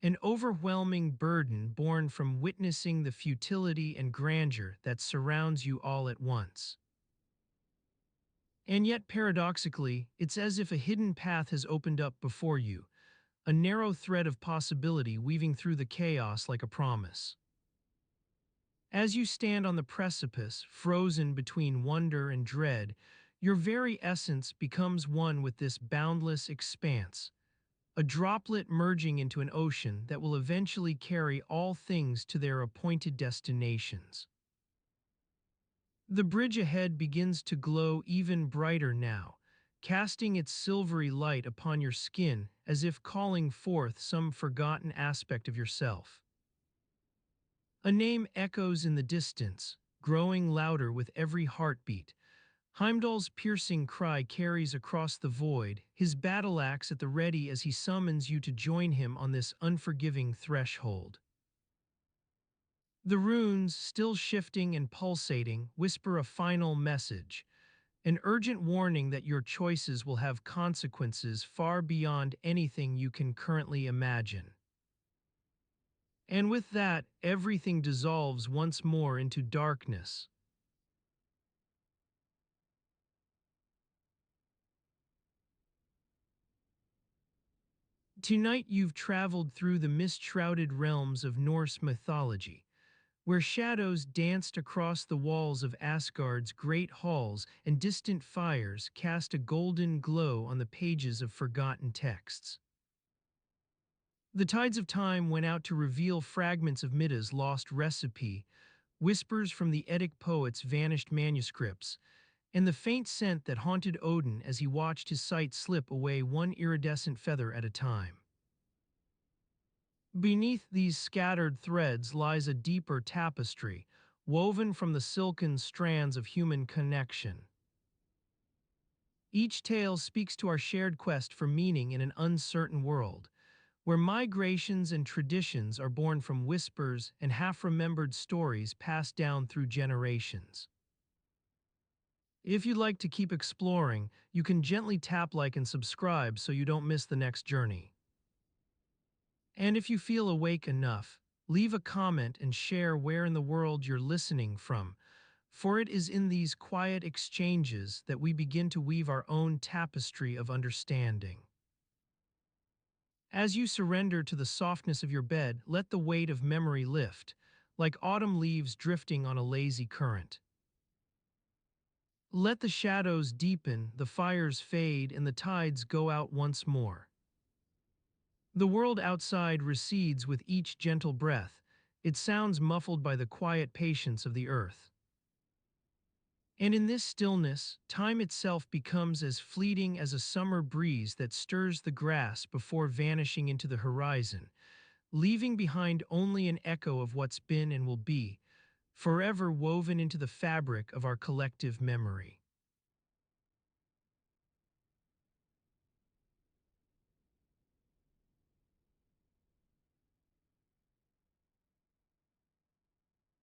an overwhelming burden born from witnessing the futility and grandeur that surrounds you all at once. And yet, paradoxically, it's as if a hidden path has opened up before you, a narrow thread of possibility weaving through the chaos like a promise. As you stand on the precipice, frozen between wonder and dread, your very essence becomes one with this boundless expanse, a droplet merging into an ocean that will eventually carry all things to their appointed destinations. The bridge ahead begins to glow even brighter now, casting its silvery light upon your skin as if calling forth some forgotten aspect of yourself. A name echoes in the distance, growing louder with every heartbeat. Heimdall's piercing cry carries across the void, his battle axe at the ready as he summons you to join him on this unforgiving threshold. The runes, still shifting and pulsating, whisper a final message, an urgent warning that your choices will have consequences far beyond anything you can currently imagine. And with that, everything dissolves once more into darkness. Tonight you've traveled through the mist-shrouded realms of Norse mythology, where shadows danced across the walls of Asgard's great halls and distant fires cast a golden glow on the pages of forgotten texts. The tides of time went out to reveal fragments of Middas' lost recipe, whispers from the Eddic poets' vanished manuscripts, and the faint scent that haunted Odin as he watched his sight slip away one iridescent feather at a time. Beneath these scattered threads lies a deeper tapestry, woven from the silken strands of human connection. Each tale speaks to our shared quest for meaning in an uncertain world, where migrations and traditions are born from whispers and half-remembered stories passed down through generations. If you'd like to keep exploring, you can gently tap like and subscribe so you don't miss the next journey. And if you feel awake enough, leave a comment and share where in the world you're listening from, for it is in these quiet exchanges that we begin to weave our own tapestry of understanding. As you surrender to the softness of your bed, let the weight of memory lift, like autumn leaves drifting on a lazy current. Let the shadows deepen, the fires fade, and the tides go out once more. The world outside recedes with each gentle breath, its sounds muffled by the quiet patience of the earth. And in this stillness, time itself becomes as fleeting as a summer breeze that stirs the grass before vanishing into the horizon, leaving behind only an echo of what's been and will be, forever woven into the fabric of our collective memory.